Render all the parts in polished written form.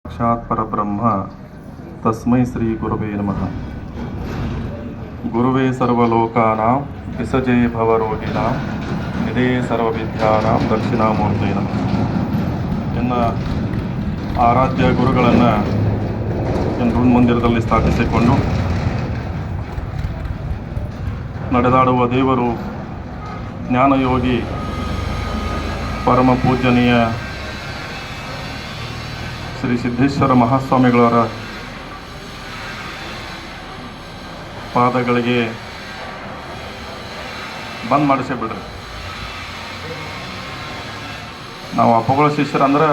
ಸಾಕ್ಷಾತ್ ಪರಬ್ರಹ್ಮ ತಸ್ಮೈ ಶ್ರೀ ಗುರುವೇ ನಮಃ. ಗುರುವೇ ಸರ್ವಲೋಕಾನಾಂ ವಿಸಜೇ ಭವರೋಗಿಣಾಂ ನಿಧೇ ಸರ್ವವಿದ್ಯಾನಾಂ ದಕ್ಷಿಣಾಮೂರ್ತೇ ನಮಃ. ಎನ್ನ ಆರಾಧ್ಯ ಗುರುಗಳನ್ನು ಋಣ ಮಂದಿರದಲ್ಲಿ ಸ್ಥಾಪಿಸಿಕೊಂಡು ನಡೆದಾಡುವ ದೇವರು ಜ್ಞಾನಯೋಗಿ ಪರಮ ಪೂಜನೀಯ ಶ್ರೀ ಸಿದ್ದೇಶ್ವರ ಮಹಾಸ್ವಾಮಿಗಳವರ ಪಾದಗಳಿಗೆ ಬಂದ್ ಮಾಡಿಸೇ ಬಿಡ್ರಿ. ನಾವು ಅಪ್ಪಗಳ ಶಿಷ್ಯರಂದ್ರೆ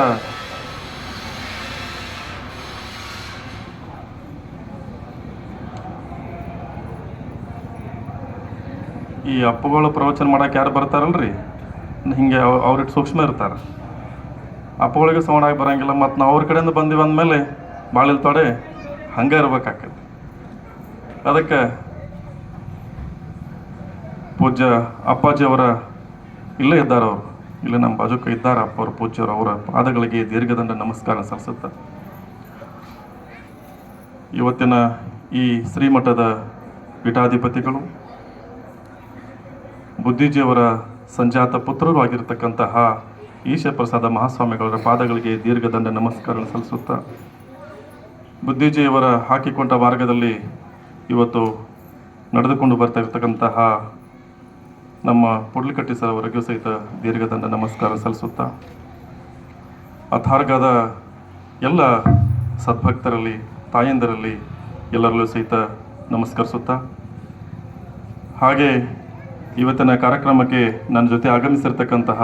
ಈ ಅಪ್ಪಗಳು ಪ್ರವಚನ ಮಾಡಕ್ಕೆ ಯಾರು ಬರ್ತಾರಲ್ರಿ, ಹಿಂಗೆ ಅವ್ರಿಗೆ ಸೂಕ್ಷ್ಮ ಇರ್ತಾರೆ. ಅಪ್ಪಗಳಿಗೆ ಸೌಂಡ್ ಆಗಿ ಬರೋಂಗಿಲ್ಲ. ಮತ್ತು ನಾವು ಅವ್ರ ಕಡೆಯಿಂದ ಬಂದೀವಿ ಅಂದಮೇಲೆ ಭಾಳ ಇಲ್ತೊಡೆ ಹಂಗೆ ಇರ್ಬೇಕಾಗ್ತದೆ. ಅದಕ್ಕೆ ಪೂಜ್ಯ ಅಪ್ಪಾಜಿಯವರ ಇಲ್ಲೇ ಇದ್ದಾರೆ, ಅವರು ಇಲ್ಲೇ ನಮ್ಮ ಬಾಜುಕ ಇದ್ದಾರೆ. ಅಪ್ಪವ್ರ ಪೂಜ್ಯವರು ಅವರ ಪಾದಗಳಿಗೆ ದೀರ್ಘದಂಡ ನಮಸ್ಕಾರ ಸಲ್ಲಿಸುತ್ತೆ. ಇವತ್ತಿನ ಈ ಶ್ರೀಮಠದ ಪೀಠಾಧಿಪತಿಗಳು ಬುದ್ಧಿಜಿಯವರ ಸಂಜಾತ ಪುತ್ರರು ಆಗಿರತಕ್ಕಂತಹ ಈಶಪ್ರಸಾದ ಮಹಾಸ್ವಾಮಿಗಳವರ ಪಾದಗಳಿಗೆ ದೀರ್ಘದಂಡ ನಮಸ್ಕಾರ ಸಲ್ಲಿಸುತ್ತಾ, ಬುದ್ಧಿಜಿಯವರ ಹಾಕಿಕೊಂಡ ಮಾರ್ಗದಲ್ಲಿ ಇವತ್ತು ನಡೆದುಕೊಂಡು ಬರ್ತಾ ಇರತಕ್ಕಂತಹ ನಮ್ಮ ಪುಡ್ಲಿಕಟ್ಟಿ ಸರ್ ಅವರಿಗೂ ಸಹಿತ ದೀರ್ಘದಂಡ ನಮಸ್ಕಾರ ಸಲ್ಲಿಸುತ್ತಾ, ಅಥಾರ್ಗದ ಎಲ್ಲ ಸದ್ಭಕ್ತರಲ್ಲಿ, ತಾಯಂದಿರಲ್ಲಿ ಎಲ್ಲರಲ್ಲೂ ಸಹಿತ ನಮಸ್ಕರಿಸುತ್ತಾ, ಹಾಗೆ ಇವತ್ತಿನ ಕಾರ್ಯಕ್ರಮಕ್ಕೆ ನನ್ನ ಜೊತೆ ಆಗಮಿಸಿರ್ತಕ್ಕಂತಹ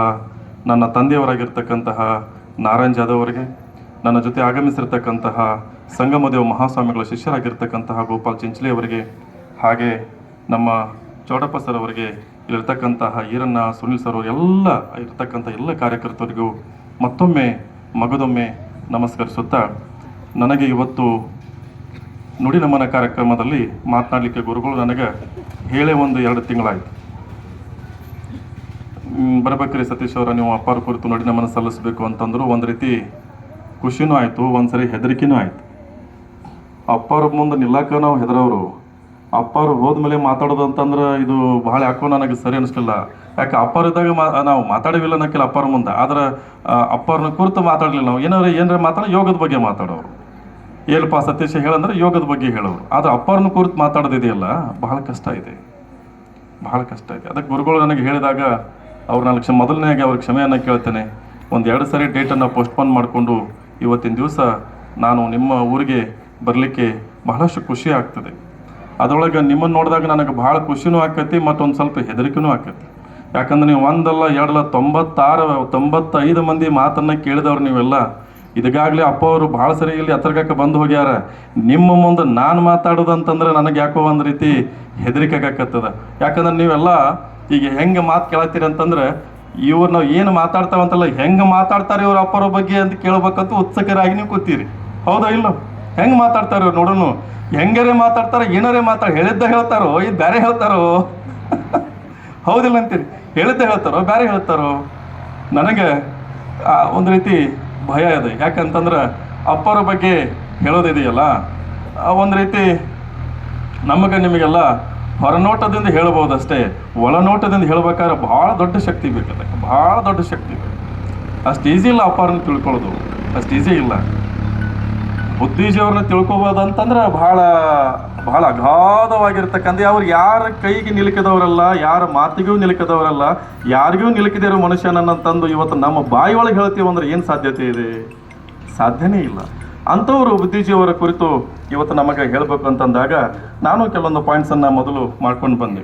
ನನ್ನ ತಂದೆಯವರಾಗಿರ್ತಕ್ಕಂತಹ ನಾರಾಯಣ್ ಜಾಧವ್ ಅವರಿಗೆ, ನನ್ನ ಜೊತೆ ಆಗಮಿಸಿರ್ತಕ್ಕಂತಹ ಸಂಗಮದೇವ ಮಹಾಸ್ವಾಮಿಗಳ ಶಿಷ್ಯರಾಗಿರ್ತಕ್ಕಂತಹ ಗೋಪಾಲ್ ಚಿಂಚಲಿ ಅವರಿಗೆ, ಹಾಗೆ ನಮ್ಮ ಚೌಡಪ್ಪ ಸರ್ ಅವರಿಗೆ, ಇಲ್ಲಿರ್ತಕ್ಕಂತಹ ಈರಣ್ಣ, ಸುನಿಲ್ ಸರ್ ಅವರು, ಎಲ್ಲ ಇರ್ತಕ್ಕಂಥ ಎಲ್ಲ ಕಾರ್ಯಕರ್ತರಿಗೂ ಮತ್ತೊಮ್ಮೆ ಮಗದೊಮ್ಮೆ ನಮಸ್ಕರಿಸುತ್ತಾ, ನನಗೆ ಇವತ್ತು ನುಡಿ ನಮನ ಕಾರ್ಯಕ್ರಮದಲ್ಲಿ ಮಾತನಾಡಲಿಕ್ಕೆ ಗುರುಗಳು ನನಗೆ ಹೇಳೇ 1-2 ತಿಂಗಳಾಯಿತು. ಬರ್ಬೇಕ್ರಿ ಸತೀಶ್ ಅವರ, ನೀವು ಅಪ್ಪಾರ ಕುರಿತು ನುಡಿ ನಮನ ಸಲ್ಲಿಸಬೇಕು ಅಂತಂದ್ರು. ಒಂದು ರೀತಿ ಖುಷಿನೂ ಆಯಿತು, ಒಂದ್ಸರಿ ಹೆದರಿಕೆನೂ ಆಯಿತು. ಅಪ್ಪಾರ ಮುಂದೆ ನಿಲ್ಲಕ್ಕ ನಾವು ಹೆದರವರು. ಅಪ್ಪಾರು ಹೋದ್ಮೇಲೆ ಮಾತಾಡೋದು ಅಂತಂದ್ರೆ ಇದು ಭಾಳ ಯಾಕೋ ನನಗೆ ಸರಿ ಅನಿಸ್ಲಿಲ್ಲ. ಯಾಕೆ ಅಪ್ಪಾರು ಇದ್ದಾಗ ನಾವು ಮಾತಾಡಿವಿಲ್ಲ ಅನ್ನಕ್ಕಿಲ್ಲ ಅಪ್ಪಾರ ಮುಂದೆ, ಆದ್ರೆ ಅಪ್ಪಾರನ್ನ ಕುರಿತು ಮಾತಾಡಲಿಲ್ಲ ನಾವು. ಏನಾರ ಮಾತಾಡೋ ಯೋಗದ ಬಗ್ಗೆ ಮಾತಾಡೋರು. ಏನಪ್ಪ ಸತೀಶ್ ಹೇಳಂದ್ರೆ ಯೋಗದ ಬಗ್ಗೆ ಹೇಳೋರು. ಆದರೆ ಅಪ್ಪಾರನ್ನ ಕುರಿತು ಮಾತಾಡೋದಿದೆಯಲ್ಲ, ಬಹಳ ಕಷ್ಟ ಇದೆ, ಬಹಳ ಕಷ್ಟ ಇದೆ. ಅದಕ್ಕೆ ಗುರುಗಳು ನನಗೆ ಹೇಳಿದಾಗ ಅವ್ರು ನಾನು ಮೊದಲನೇಗೆ ಅವ್ರಿಗೆ ಕ್ಷಮೆಯನ್ನು ಕೇಳ್ತೇನೆ. 1-2 ಸರಿ ಡೇಟನ್ನು ಪೋಸ್ಟ್ಪೋನ್ ಮಾಡಿಕೊಂಡು ಇವತ್ತಿನ ದಿವಸ ನಾನು ನಿಮ್ಮ ಊರಿಗೆ ಬರಲಿಕ್ಕೆ ಬಹಳಷ್ಟು ಖುಷಿ ಆಗ್ತದೆ. ಅದರೊಳಗೆ ನಿಮ್ಮನ್ನು ನೋಡಿದಾಗ ನನಗೆ ಭಾಳ ಖುಷಿನೂ ಆಕೈತಿ, ಮತ್ತೊಂದು ಸ್ವಲ್ಪ ಹೆದರಿಕೆನೂ ಆಕೈತಿ. ಯಾಕಂದ್ರೆ ನೀವು 1 ಅಲ್ಲ 2 ಅಲ್ಲ 95 ಮಂದಿ ಮಾತನ್ನು ಕೇಳಿದವ್ರು ನೀವೆಲ್ಲ. ಇದಕ್ಕಾಗಲೇ ಅಪ್ಪ ಅವರು ಭಾಳ ಸರಿ ಇಲ್ಲಿ ಹತ್ರಕ್ಕೆ ಬಂದು ಹೋಗ್ಯಾರ. ನಿಮ್ಮ ಮುಂದೆ ನಾನು ಮಾತಾಡೋದು ಅಂತಂದ್ರೆ ನನಗೆ ಯಾಕೋ ಒಂದು ರೀತಿ ಹೆದರಿಕೆ ಆಕತ್ತದ. ಯಾಕಂದ್ರೆ ನೀವೆಲ್ಲ ಈಗ ಹೆಂಗೆ ಮಾತು ಕೇಳತ್ತೀರಿ ಅಂತಂದ್ರೆ, ಇವ್ರು ನಾವು ಏನು ಮಾತಾಡ್ತಾವಂತಲ್ಲ, ಹೆಂಗೆ ಮಾತಾಡ್ತಾರೆ ಇವ್ರ ಅಪ್ಪರ ಬಗ್ಗೆ ಅಂತ ಕೇಳ್ಬೇಕಂತ ಉತ್ಸುಕರಾಗಿ ನೀವು ಕೂತೀರಿ. ಹೌದಾ ಇಲ್ಲ? ಹೆಂಗೆ ಮಾತಾಡ್ತಾರೆ ಇವ್ರು ನೋಡೋಣ, ಹೆಂಗಾರೆ ಮಾತಾಡ್ತಾರೆ, ಏನಾರೇ ಹೇಳಿದ್ದ ಹೇಳ್ತಾರೋ, ಇದು ಬೇರೆ ಹೇಳ್ತಾರೋ? ಹೌದಿಲ್ಲ ಅಂತೀರಿ? ಹೇಳಿದ್ದ ಹೇಳ್ತಾರೋ ಬೇರೆ ಹೇಳ್ತಾರೋ? ನನಗೆ ಒಂದು ರೀತಿ ಭಯ ಇದೆ. ಯಾಕಂತಂದ್ರೆ ಅಪ್ಪರ ಬಗ್ಗೆ ಹೇಳೋದಿದೆಯಲ್ಲ, ಒಂದು ರೀತಿ ನಮಗೆ ನಿಮಗೆಲ್ಲ ಹೊರನೋಟದಿಂದ ಹೇಳ್ಬೋದಷ್ಟೇ, ಒಳನೋಟದಿಂದ ಹೇಳ್ಬೇಕಾದ್ರೆ ಭಾಳ ದೊಡ್ಡ ಶಕ್ತಿ ಬೇಕಲ್ಲ, ಭಾಳ ದೊಡ್ಡ ಶಕ್ತಿ ಬೇಕು. ಅಷ್ಟು ಈಸಿ ಇಲ್ಲ ಅಪ್ಪಾರನ್ನ ತಿಳ್ಕೊಳ್ಳೋದು, ಅಷ್ಟು ಈಸಿ ಇಲ್ಲ. ಬುದ್ಧಿಜಿಯವ್ರನ್ನ ತಿಳ್ಕೊಬೋದಂತಂದ್ರೆ ಭಾಳ ಭಾಳ ಅಗಾಧವಾಗಿರ್ತಕ್ಕಂಥ, ಅವ್ರು ಯಾರ ಕೈಗೆ ನಿಲುಕಿದವರಲ್ಲ, ಯಾರ ಮಾತಿಗೂ ನಿಲುಕಿದವರಲ್ಲ, ಯಾರಿಗೂ ನಿಲುಕಿದಿರೋ ಮನುಷ್ಯನನ್ನಂತಂದು ಇವತ್ತು ನಮ್ಮ ಬಾಯಿ ಒಳಗೆ ಹೇಳ್ತೀವಿ ಅಂದ್ರೆ ಏನು ಸಾಧ್ಯತೆ ಇದೆ? ಸಾಧ್ಯನೇ ಇಲ್ಲ. ಅಂಥವರು ಬುದ್ಧಿಜಿಯವರ ಕುರಿತು ಇವತ್ತು ನಮಗೆ ಹೇಳಬೇಕು ಅಂತಂದಾಗ ನಾನು ಕೆಲವೊಂದು ಪಾಯಿಂಟ್ಸನ್ನು ಮೊದಲು ಮಾಡ್ಕೊಂಡು ಬಂದೆ.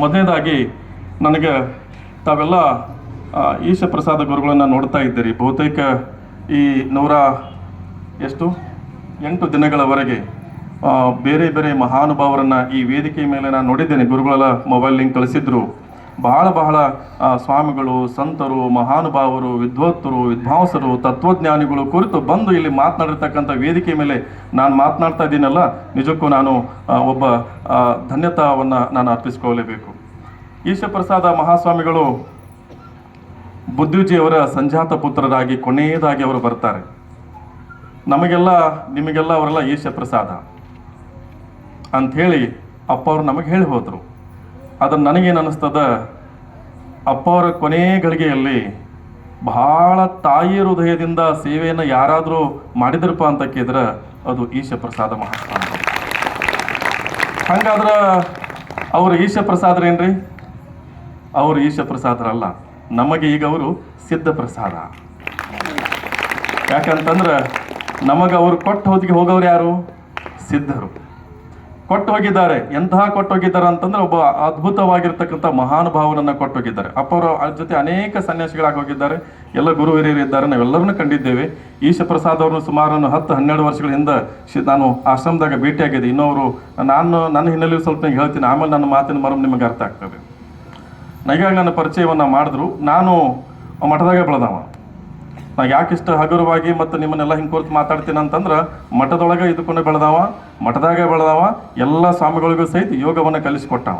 ಮೊದಲನೇದಾಗಿ ನನಗೆ ತಾವೆಲ್ಲ ಈಶಪ್ರಸಾದ ಗುರುಗಳನ್ನು ನೋಡ್ತಾ ಇದ್ದೀರಿ. ಬಹುತೇಕ ಈ 108 ದಿನಗಳವರೆಗೆ ಬೇರೆ ಬೇರೆ ಮಹಾನುಭಾವರನ್ನು ಈ ವೇದಿಕೆ ಮೇಲೆ ನಾನು ನೋಡಿದ್ದೇನೆ. ಗುರುಗಳೆಲ್ಲ ಮೊಬೈಲ್ ಲಿಂಕ್ ಕಳಿಸಿದ್ರು. ಬಹಳ ಸ್ವಾಮಿಗಳು, ಸಂತರು, ಮಹಾನುಭಾವರು, ವಿದ್ವತ್ತರು, ವಿದ್ವಾಂಸರು, ತತ್ವಜ್ಞಾನಿಗಳು ಕುರಿತು ಬಂದು ಇಲ್ಲಿ ಮಾತನಾಡಿರ್ತಕ್ಕಂಥ ವೇದಿಕೆ ಮೇಲೆ ನಾನು ಮಾತನಾಡ್ತಾ ಇದ್ದೀನಲ್ಲ, ನಿಜಕ್ಕೂ ನಾನು ಒಬ್ಬ ಧನ್ಯತಾವನ್ನು ನಾನು ಅರ್ಪಿಸ್ಕೊಳ್ಳಲೇಬೇಕು. ಈಶಪ್ರಸಾದ ಮಹಾಸ್ವಾಮಿಗಳು ಬುದ್ಧೂಜಿಯವರ ಸಂಜಾತ ಪುತ್ರರಾಗಿ ಕೊನೆಯದಾಗಿ ಅವರು ಬರ್ತಾರೆ. ನಮಗೆಲ್ಲ ನಿಮಗೆಲ್ಲ ಅವರೆಲ್ಲ ಈಶ ಪ್ರಸಾದ ಅಂಥೇಳಿ ಅಪ್ಪ ಅವರು ನಮಗೆ ಹೇಳಿ ಹೋದರು. ಅದನ್ನು ನನಗೇನು ಅನ್ನಿಸ್ತದ, ಅಪ್ಪ ಅವರ ಕೊನೆ ಗಳಿಗೆಯಲ್ಲಿ ಬಹಳ ತಾಯಿ ಹೃದಯದಿಂದ ಸೇವೆಯನ್ನು ಯಾರಾದರೂ ಮಾಡಿದ್ರಪ್ಪ ಅಂತ ಕೇಳಿದ್ರೆ ಅದು ಈಶ ಪ್ರಸಾದ ಮಹಾಸ್ವಾಮಿ. ಹಂಗಾದ್ರೆ ಅವರು ಈಶ ಪ್ರಸಾದರೇನ್ರಿ? ಅವರು ಈಶ ಪ್ರಸಾದರಲ್ಲ, ನಮಗೆ ಈಗ ಅವರು ಸಿದ್ಧ ಪ್ರಸಾದ. ಯಾಕಂತಂದ್ರೆ ನಮಗೆ ಅವರು ಕೊಟ್ಟು ಹೊತ್ತಿಗೆ ಹೋಗೋರು ಯಾರು? ಸಿದ್ಧರು ಕೊಟ್ಟು ಹೋಗಿದ್ದಾರೆ. ಎಂತಹ ಕೊಟ್ಟು ಹೋಗಿದ್ದಾರೆ ಅಂತಂದ್ರೆ ಒಬ್ಬ ಅದ್ಭುತವಾಗಿರ್ತಕ್ಕಂಥ ಮಹಾನುಭಾವನನ್ನು ಕೊಟ್ಟು ಹೋಗಿದ್ದಾರೆ. ಅಪ್ಪ ಅವರು ಅದ್ರ ಜೊತೆ ಅನೇಕ ಸನ್ಯಾಸಿಗಳಾಗಿ ಹೋಗಿದ್ದಾರೆ. ಎಲ್ಲ ಗುರು ಹಿರಿಯರು ಇದ್ದಾರೆ, ನಾವೆಲ್ಲರನ್ನೂ ಕಂಡಿದ್ದೇವೆ. ಈಶ ಪ್ರಸಾದ್ ಅವ್ರನ್ನ ಸುಮಾರು 10-12 ವರ್ಷಗಳ ಹಿಂದೆ ನಾನು ಆಶ್ರಮದಾಗ ಭೇಟಿಯಾಗಿದ್ದೆ. ಇನ್ನೊವರು ನನ್ನ ಹಿನ್ನೆಲೆ ಸ್ವಲ್ಪ ಹೇಳ್ತೀನಿ, ಆಮೇಲೆ ನನ್ನ ಮಾತಿನ ಮರಂ ನಿಮಗೆ ಅರ್ಥ ಆಗ್ತದೆ. ನೈಗಾಗಿ ನನ್ನ ಪರಿಚಯವನ್ನು ಮಾಡಿದ್ರು. ನಾನು ಮಠದಾಗೆ ಬೆಳೆದವ. ನಾ ಯಾಕಿಷ್ಟು ಹಗುರವಾಗಿ ಮತ್ತು ನಿಮ್ಮನ್ನೆಲ್ಲ ಹಿಂಗೆ ಕುರಿತು ಮಾತಾಡ್ತೀನಿ ಅಂತಂದ್ರೆ, ಮಠದೊಳಗೆ ಇದ್ಕೊಂಡು ಬೆಳೆದವ, ಮಠದಾಗೆ ಬೆಳೆದವ, ಎಲ್ಲ ಸ್ವಾಮಿಗಳಿಗೂ ಸಹಿತ ಯೋಗವನ್ನು ಕಲಿಸಿಕೊಟ್ಟವ.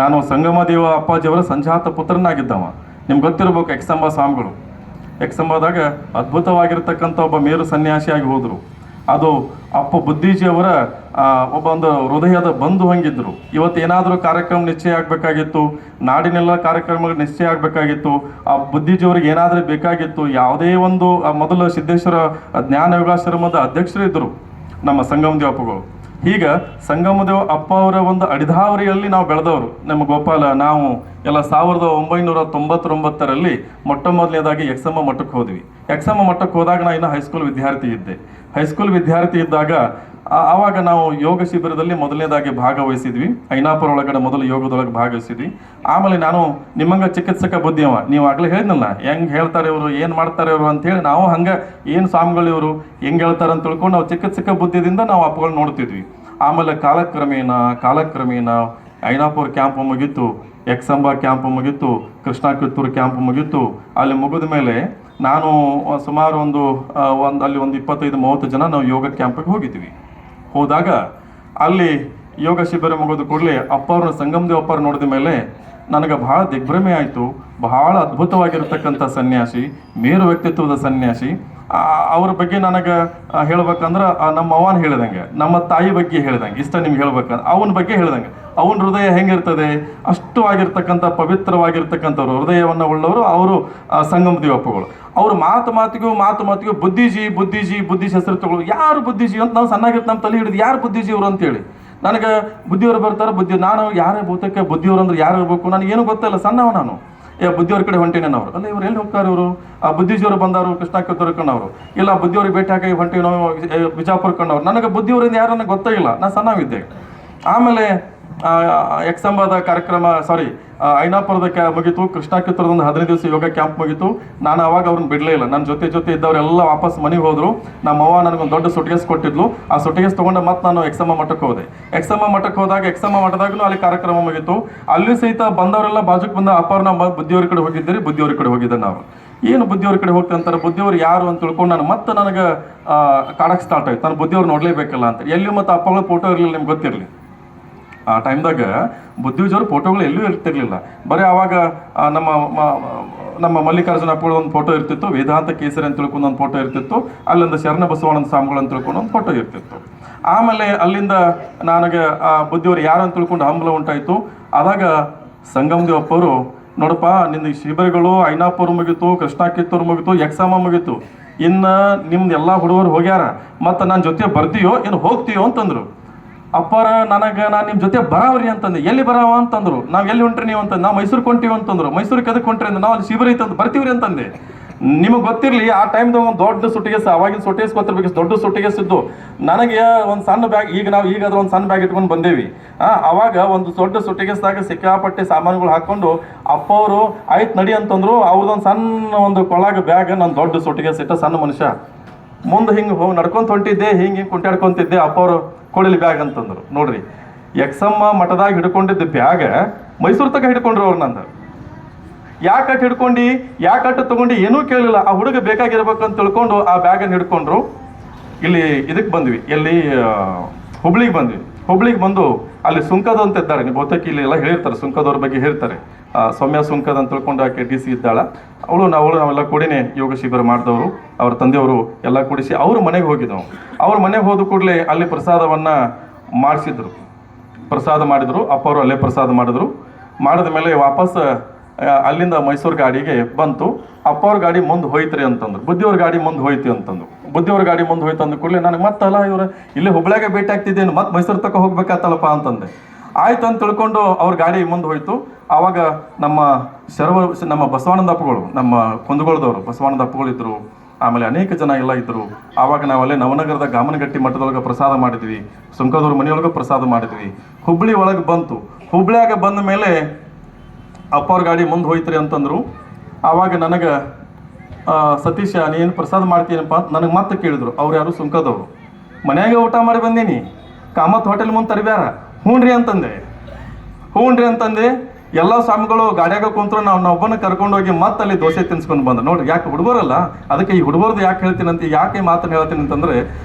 ನಾನು ಸಂಗಮದೇವ ಅಪ್ಪಾಜಿಯವರ ಸಂಜಾತ ಪುತ್ರನಾಗಿದ್ದವ. ನಿಮ್ಗೆ ಗೊತ್ತಿರ್ಬೇಕು, ಎಕ್ಸಂಬ ಸ್ವಾಮಿಗಳು. ಎಕ್ಸಂಬದಾಗ ಅದ್ಭುತವಾಗಿರ್ತಕ್ಕಂಥ ಒಬ್ಬ ಮೇರು ಸನ್ಯಾಸಿಯಾಗಿ ಹೋದರು. ಅದು ಅಪ್ಪ ಬುದ್ಧೀಜಿಯವರ ಒಂದು ಹೃದಯದ ಬಂಧು ಹಂಗಿದ್ರು. ಇವತ್ತು ಏನಾದರೂ ಕಾರ್ಯಕ್ರಮ ನಿಶ್ಚಯ ಆಗಬೇಕಾಗಿತ್ತು, ನಾಡಿನೆಲ್ಲ ಕಾರ್ಯಕ್ರಮಗಳು ನಿಶ್ಚಯ ಆಗಬೇಕಾಗಿತ್ತು, ಆ ಬುದ್ಧೀಜಿಯವ್ರಿಗೆ ಏನಾದರೂ ಬೇಕಾಗಿತ್ತು. ಯಾವುದೇ ಒಂದು ಮೊದಲು ಸಿದ್ದೇಶ್ವರ ಜ್ಞಾನ ಯೋಗಾಶ್ರಮದ ಅಧ್ಯಕ್ಷರು ಇದ್ದರು ನಮ್ಮ ಸಂಗಮದೇವ ಅಪ್ಪಗಳು. ಹೀಗೆ ಸಂಗಮದೇವ ಅಪ್ಪ ಅವರ ಒಂದು ಅಡಿಧಾವರಿಯಲ್ಲಿ ನಾವು ಬೆಳೆದವರು. ನಮ್ಮ ಗೋಪಾಲ ನಾವು ಎಲ್ಲ 1999ರಲ್ಲಿ ಮೊಟ್ಟ ಮೊದಲನೇದಾಗಿ ಎಕ್ಸಮ್ಮ ಮಠಕ್ಕೆ ಹೋದ್ವಿ. ಎಕ್ಸಮ್ಮ ಮಠಕ್ಕೆ ಹೋದಾಗ ನಾನು ಇನ್ನೂ ಹೈಸ್ಕೂಲ್ ವಿದ್ಯಾರ್ಥಿ ಇದ್ದೆ. ಹೈಸ್ಕೂಲ್ ವಿದ್ಯಾರ್ಥಿ ಇದ್ದಾಗ ಆವಾಗ ನಾವು ಯೋಗ ಶಿಬಿರದಲ್ಲಿ ಮೊದಲನೇದಾಗಿ ಭಾಗವಹಿಸಿದ್ವಿ. ಐನಾಪುರ ಒಳಗಡೆ ಮೊದಲು ಯೋಗದೊಳಗೆ ಭಾಗವಹಿಸಿದ್ವಿ. ಆಮೇಲೆ ನಾನು ನಿಮ್ಮಂಗೆ ಚಿಕಿತ್ಸಕ ಬುದ್ಧಿಯವ, ನೀವು ಆಗಲೇ ಹೇಳಿದ್ನಲ್ಲ ಹೆಂಗೆ ಹೇಳ್ತಾರೆ ಇವರು, ಏನು ಮಾಡ್ತಾರೆ ಇವರು ಅಂತೇಳಿ, ನಾವು ಹಂಗೆ ಏನು ಸ್ವಾಮಿಗಳು ಇವರು ಹೆಂಗೆ ಹೇಳ್ತಾರೆ ಅಂತ ತಿಳ್ಕೊಂಡು ನಾವು ಚಿಕಿತ್ಸಕ ಬುದ್ಧಿಯಿಂದ ನಾವು ಅಪ್ಪಗಳು ನೋಡ್ತಿದ್ವಿ. ಆಮೇಲೆ ಕಾಲಕ್ರಮೇಣ ಐನಾಪುರ ಕ್ಯಾಂಪ್ ಮುಗೀತು, ಎಕ್ಸಂಬ ಕ್ಯಾಂಪ್ ಮುಗೀತು, ಕೃಷ್ಣ ಕಿತ್ತೂರು ಕ್ಯಾಂಪ್ ಮುಗೀತು. ಅಲ್ಲಿ ಮುಗಿದ ಮೇಲೆ ನಾನು ಸುಮಾರು ಅಲ್ಲಿ 25-30 ಜನ ನಾವು ಯೋಗ ಕ್ಯಾಂಪಿಗೆ ಹೋಗಿದ್ವಿ. ಹೋದಾಗ ಅಲ್ಲಿ ಯೋಗ ಶಿಬಿರ ಮುಗಿದ ಕೂಡಲೇ ಅಪ್ಪ ಅವ್ರನ್ನ ಸಂಗಮದೇವ ಅಪ್ಪ ಅವ್ರು ನೋಡಿದ ಮೇಲೆ ನನಗೆ ಬಹಳ ದಿಗ್ಭ್ರಮೆ ಆಯಿತು. ಬಹಳ ಅದ್ಭುತವಾಗಿರ್ತಕ್ಕಂಥ ಸನ್ಯಾಸಿ, ಮೇರು ವ್ಯಕ್ತಿತ್ವದ ಸನ್ಯಾಸಿ. ಅವ್ರ ಬಗ್ಗೆ ನನಗೆ ಹೇಳ್ಬೇಕಂದ್ರೆ ನಮ್ಮ ಅವ್ವನ ಹೇಳ್ದಂಗೆ, ನಮ್ಮ ತಾಯಿ ಬಗ್ಗೆ ಹೇಳ್ದಂಗೆ, ಇಷ್ಟ ನಿಮ್ಗೆ ಹೇಳ್ಬೇಕಂದ್ರೆ ಅವನ ಬಗ್ಗೆ ಹೇಳ್ದಂಗೆ, ಅವನ ಹೃದಯ ಹೆಂಗಿರ್ತದೆ ಅಷ್ಟು ಆಗಿರ್ತಕ್ಕಂಥ ಪವಿತ್ರವಾಗಿರ್ತಕ್ಕಂಥವ್ರು ಹೃದಯವನ್ನು ಉಳ್ಳವರು ಅವರು ಸಂಗಮದೇವ ಅಪ್ಪಗಳು. ಅವರು ಮಾತಿಗೂ ಬುದ್ಧಿಜಿ ಹೆಸರು ತಗೊಳ್ಳೋ. ಯಾರು ಬುದ್ಧಿಜಿ ಅಂತ ನಾವು ಸಣ್ಣಾಗಿರ್ತ ನಮ್ಮ ತಲೆ ಹಿಡಿದು ಯಾರು ಬುದ್ಧಿಜಿ ಅವರು ಅಂತೇಳಿ ನನಗೆ ಬುದ್ಧಿಯವರು ಬರ್ತಾರೆ. ನಾನು ಯಾರೇ ಬಹುತೇಕ ಬುದ್ಧಿಯವರು ಅಂದ್ರೆ ಯಾರು ಇರಬೇಕು ನನಗೇನು ಗೊತ್ತಿಲ್ಲ, ಸಣ್ಣವ ನಾನು. ಬುದ್ಧಿಯವ್ರ ಕಡೆ ಹೊಂಟೇನೇನವ್ರು, ಅಲ್ಲ ಇವ್ರು ಎಲ್ಲಿ ಹೋಗ್ತಾರೆ ಇವರು? ಬುದ್ಧಿಜಿಯವರು ಬಂದವರು ಕೃಷ್ಣ ಕಿತ್ತೂರು ಕಣ್ಣವರು, ಇಲ್ಲ ಬುದ್ಧಿಯವ್ರಿಗೆ ಭೇಟಿ ಹಾಕಿ ಹೊಂಟೇನೋ ಬಿಜಾಪುರ ಕಣ್ಣವ್ರು. ನನಗೆ ಬುದ್ಧಿಯವರಿಂದ ಯಾರು ನನಗೆ ಗೊತ್ತೇ ಇಲ್ಲ, ನಾನು ಸಣ್ಣವಿದ್ದೆ. ಆಮೇಲೆ ಎಕ್ಸಂಬದ ಕಾರ್ಯಕ್ರಮ ಐನಾಪುರದ ಮುಗೀತು, ಕೃಷ್ಣ ಕಿತ್ತೂರದೊಂದು 15 ದಿವಸ ಯೋಗ ಕ್ಯಾಂಪ್ ಮುಗೀತು. ನಾನು ಅವಾಗ ಅವ್ರನ್ನ ಬಿಡಲೇ ಇಲ್ಲ. ನನ್ನ ಜೊತೆ ಇದ್ದವರೆಲ್ಲ ವಾಪಸ್ ಮನೆಗೆ ಹೋದರು. ನಮ್ಮ ಅವ್ವ ನನಗೊಂದು ದೊಡ್ಡ ಸುಟ್ಕೇಸ್ ಕೊಟ್ಟಿದ್ಲು. ಆ ಸುಟ್ಕೇಸ್ ತೊಗೊಂಡು ಮತ್ತೆ ನಾನು ಎಕ್ಸಮ್ಮ ಮಠಕ್ಕೆ ಹೋದೆ. ಎಕ್ಸಮ್ಮ ಮಠದಾಗಲೂ ಅಲ್ಲಿ ಕಾರ್ಯಕ್ರಮ ಮುಗೀತು. ಅಲ್ಲಿ ಸಹಿತ ಬಂದವರೆಲ್ಲ ಬಾಜುಕ್ ಬಂದ ಅಪ್ಪವ್ರನ್ನ ಬುದ್ಧಿಯವ್ರ ಕಡೆ ಹೋಗಿದ್ದೀರಿ, ಬುದ್ಧಿಯವ್ರ ಕಡೆ ಹೋಗಿದ್ದೆ. ನಾವು ಏನು ಬುದ್ಧಿಯವ್ರ ಕಡೆ ಹೋಗ್ತಾ ಅಂತಾರೆ, ಬುದ್ಧಿಯವ್ರು ಯಾರು ಅಂತ ತಿಳ್ಕೊಂಡು ನಾನು ಮತ್ತೆ ನನಗೆ ಕಾಡಕ್ಕೆ ಸ್ಟಾರ್ಟ್ ಆಯ್ತು. ನಾನು ಬುದ್ಧಿಯವ್ರು ನೋಡಲೇಬೇಕಲ್ಲ ಅಂತ. ಎಲ್ಲಿ ಮತ್ತು ಅಪ್ಪಗಳ ಫೋಟೋ ಇರಲಿಲ್ಲ, ನಿಮ್ಗೆ ಗೊತ್ತಿರಲಿ. ಆ ಟೈಮ್ದಾಗ ಬುದ್ಧಿಜವ್ರ ಫೋಟೋಗಳು ಎಲ್ಲೂ ಇರ್ತಿರ್ಲಿಲ್ಲ. ಬರೀ ಆವಾಗ ನಮ್ಮ ಮಲ್ಲಿಕಾರ್ಜುನ ಅಪ್ಪಗಳು ಒಂದು ಫೋಟೋ ಇರ್ತಿತ್ತು, ವೇದಾಂತ ಕೇಸರಿ ಅಂತ ತಿಳ್ಕೊಂಡು ಒಂದು ಫೋಟೋ ಇರ್ತಿತ್ತು, ಅಲ್ಲಿಂದ ಶರಣ ಬಸವಾನಂದ ಸ್ವಾಮಿಗಳು ಅಂತ ತಿಳ್ಕೊಂಡು ಒಂದು ಫೋಟೋ ಇರ್ತಿತ್ತು. ಆಮೇಲೆ ಅಲ್ಲಿಂದ ನನಗೆ ಬುದ್ಧಿಯವರು ಯಾರು ಅಂತ ತಿಳ್ಕೊಂಡು ಹಂಬಲ ಉಂಟಾಯಿತು. ಆದಾಗ ಸಂಗಮದೇವ ಅಪ್ಪವರು, ನೋಡಪ್ಪ ನಿನ್ನ ಶಿಬಿರಗಳು ಐನಾಪುರ ಮುಗೀತು, ಕೃಷ್ಣ ಕಿತ್ತೂರು ಮುಗೀತು, ಎಕ್ಸಮ್ಮ ಮುಗೀತು, ಇನ್ನು ನಿಮ್ದು ಎಲ್ಲ ಹುಡುಗರು ಹೋಗ್ಯಾರ, ಮತ್ತು ನನ್ನ ಜೊತೆ ಬರ್ತೀಯೋ ಏನು ಹೋಗ್ತೀಯೋ ಅಂತಂದರು. ಅಪ್ಪರ ನಾನು ನಿಮ್ಮ ಜೊತೆ ಬರಾವ್ರಿ ಅಂತಂದೆ. ಎಲ್ಲಿ ಬರಾವ ಅಂತಂದ್ರು. ನಾವು ಎಲ್ಲಿ ಹೊಂಟ್ರಿ ನೀವು ಅಂತಂದು. ನಾವು ಮೈಸೂರಿಗೆ ಹೊಂಟೀವಿ ಅಂತಂದ್ರು. ಮೈಸೂರಿಗೆ ಅದಕ್ಕೆ ಹೊಂಟ್ರಿ ಅಂದ್ರೆ ನಾವು ಅಲ್ಲಿ ಶಿಬಿರ ಐತಂದು ಬರ್ತೀವ್ರಿ ಅಂತಂದೆ. ನಿಮಗೆ ಗೊತ್ತಿರಲಿ, ಆ ಟೈಮ್ದಾಗ ಒಂದು ದೊಡ್ಡ ಸುಟ್ಟಿಗೆಸ್, ಅವಾಗಿನ ಸುಟ್ಟಿಗೆಸ್ ಗೊತ್ತಿರ್ಬೇಕು, ದೊಡ್ಡ ಸುಟ್ಟಿಗೆಸ್ ಇದ್ದು. ನನಗೆ ಒಂದು ಸಣ್ಣ ಬ್ಯಾಗ್, ಈಗ ಅದ್ರ ಒಂದು ಸಣ್ಣ ಬ್ಯಾಗ್ ಇಟ್ಕೊಂಡು ಬಂದೇವಿ. ಅವಾಗ ಒಂದು ದೊಡ್ಡ ಸುಟ್ಟಿಗೆಸ್ದಾಗ ಸಿಕ್ಕಾಪಟ್ಟೆ ಸಾಮಾನುಗಳು ಹಾಕ್ಕೊಂಡು ಅಪ್ಪವರು ಆಯ್ತು ನಡಿ ಅಂತಂದ್ರು. ಅವ್ರದ್ದೊಂದು ಸಣ್ಣ ಒಂದು ಕೊಳಾಗ ಬ್ಯಾಗ್, ನನ್ನ ದೊಡ್ಡ ಸುಟ್ಟಿಗೆಸ್ ಇಟ್ಟ ಸಣ್ಣ ಮನುಷ್ಯ ಮುಂದೆ ಹಿಂಗೆ ನಡ್ಕೊಂತ ಹೊಂಟಿದ್ದೆ, ಹಿಂಗೆ ಕುಂಟಾಡ್ಕೊಂತಿದ್ದೆ. ಅಪ್ಪವರು ಕೊಡಲಿ ಬ್ಯಾಗ್ ಅಂತಂದ್ರು. ನೋಡ್ರಿ, ಎಕ್ಸಮ್ಮ ಮಠದಾಗ ಹಿಡ್ಕೊಂಡಿದ್ದ ಬ್ಯಾಗ ಮೈಸೂರು ತಕ ಹಿಡ್ಕೊಂಡ್ರು ಅವ್ರು. ನಂದು ಯಾಕಟ್ಟು ತಗೊಂಡು ಏನೂ ಕೇಳಲಿಲ್ಲ. ಆ ಹುಡುಗ ಬೇಕಾಗಿರ್ಬೇಕಂತ ತಿಳ್ಕೊಂಡು ಆ ಬ್ಯಾಗನ್ನು ಹಿಡ್ಕೊಂಡ್ರು. ಇಲ್ಲಿ ಇದಕ್ಕೆ ಬಂದ್ವಿ, ಎಲ್ಲಿ ಹುಬ್ಳಿಗೆ ಬಂದ್ವಿ. ಹುಬ್ಳಿಗೆ ಬಂದು ಅಲ್ಲಿ ಸುಂಕದ ಅಂತ ಇದ್ದಾರೆ, ನೀವು ಬಹುತೇಕ ಇಲ್ಲಿ ಎಲ್ಲ ಹೇಳಿರ್ತಾರೆ, ಸುಂಕದವ್ರ ಬಗ್ಗೆ ಹೇಳ್ತಾರೆ. ಸೌಮ್ಯ ಸುಂಕದ ಅಂತ ತಿಳ್ಕೊಂಡು ಆಕೆ DC ಇದ್ದಾಳ. ನಾವೆಲ್ಲ ಕೂಡಿನೇ ಯೋಗ ಶಿಬಿರ ಮಾಡಿದವರು, ಅವ್ರ ತಂದೆಯವರು ಎಲ್ಲ ಕೂಡಿಸಿ ಅವ್ರ ಮನೆಗೆ ಹೋಗಿದ್ದವು. ಅವ್ರ ಮನೆಗೆ ಹೋದ ಕೂಡಲೇ ಅಲ್ಲಿ ಪ್ರಸಾದವನ್ನು ಮಾಡಿಸಿದ್ರು. ಪ್ರಸಾದ ಮಾಡಿದರು, ಅಪ್ಪವರು ಅಲ್ಲೇ ಪ್ರಸಾದ ಮಾಡಿದ ಮೇಲೆ ವಾಪಸ್ ಅಲ್ಲಿಂದ ಮೈಸೂರು ಗಾಡಿಗೆ ಬಂತು. ಅಪ್ಪವ್ರ ಗಾಡಿ ಮುಂದೆ ಹೋಯ್ತ್ರಿ ಅಂತಂದ್ರು, ಬುದ್ಧಿಯವ್ರ ಗಾಡಿ ಮುಂದೆ ಹೋಯ್ತು ಅಂತಂದು. ಬುದ್ಧಿಯವ್ರ ಗಾಡಿ ಮುಂದೆ ಹೋಯ್ತು ಅಂದ ಕೂಡಲೇ ನನಗೆ ಮತ್ತಲ್ಲ ಇವ್ರು ಇಲ್ಲೇ ಹುಬ್ಳ್ಯಾಗೆ ಭೇಟಿ ಆಗ್ತಿದ್ದೇನು, ಮತ್ತೆ ಮೈಸೂರು ತಕ ಹೋಗ್ಬೇಕಾತಲ್ಲಪ್ಪ ಅಂತಂದೆ. ಆಯ್ತು ಅಂತ ತಿಳ್ಕೊಂಡು ಅವ್ರ ಗಾಡಿ ಮುಂದೆ ಹೋಯ್ತು. ಆವಾಗ ನಮ್ಮ ಬಸವಾನಂದ ಅಪ್ಪಗಳು, ನಮ್ಮ ಕುಂದಗೋಳದವರು ಬಸವಾನಂದ ಅಪ್ಪಗಳಿದ್ರು, ಆಮೇಲೆ ಅನೇಕ ಜನ ಎಲ್ಲ ಇದ್ದರು. ಆವಾಗ ನಾವಲ್ಲೇ ನವನಗರದ ಗಾಮನಗಟ್ಟಿ ಮಠದೊಳಗೆ ಪ್ರಸಾದ ಮಾಡಿದ್ವಿ, ಸುಂಕದವ್ರ ಮನೆಯೊಳಗೆ ಪ್ರಸಾದ ಮಾಡಿದ್ವಿ. ಹುಬ್ಳಿ ಒಳಗೆ ಬಂತು. ಹುಬ್ಳ್ಯಾಗ ಬಂದ ಮೇಲೆ ಅಪ್ಪವ್ರ ಗಾಡಿ ಮುಂದೆ ಹೋಯ್ತ್ರಿ ಅಂತಂದರು. ಆವಾಗ ನನಗೆ ಸತೀಶ ನೀನು ಪ್ರಸಾದ ಮಾಡ್ತೀನಪ್ಪ ಅಂತ ನನಗೆ ಮತ್ತೆ ಕೇಳಿದ್ರು. ಅವ್ರು ಯಾರು ಸುಂಕದವರು. ಮನ್ಯಾಗೆ ಊಟ ಮಾಡಿ ಬಂದೀನಿ, ಕಾಮತ್ ಹೋಟೆಲ್ ಮುಂದೆ ತರಬ್ಯಾರ. ಹ್ಞೂ ರೀ ಅಂತಂದೆ. ಎಲ್ಲ ಸ್ವಾಮಿಗಳು ಗಾಡಿಯಾಗ ಕುಂತ್ರು ಒಬ್ಬನ ಕರ್ಕೊಂಡೋಗಿ ಮತ್ತೆ ಅಲ್ಲಿ ದೋಸೆ ತಿನ್ಸ್ಕೊಂಡು ಬಂದ್ರು. ನೋಡ್ರಿ, ಯಾಕೆ ಹುಡುಗರಲ್ಲ, ಅದಕ್ಕೆ ಈ ಹುಡುಗರದು ಯಾಕೆ ಹೇಳ್ತೀನಂತ, ಯಾಕೆ ಮಾತನ್ನು ಹೇಳ್ತೀನಿ ಅಂತಂದ್ರೆ,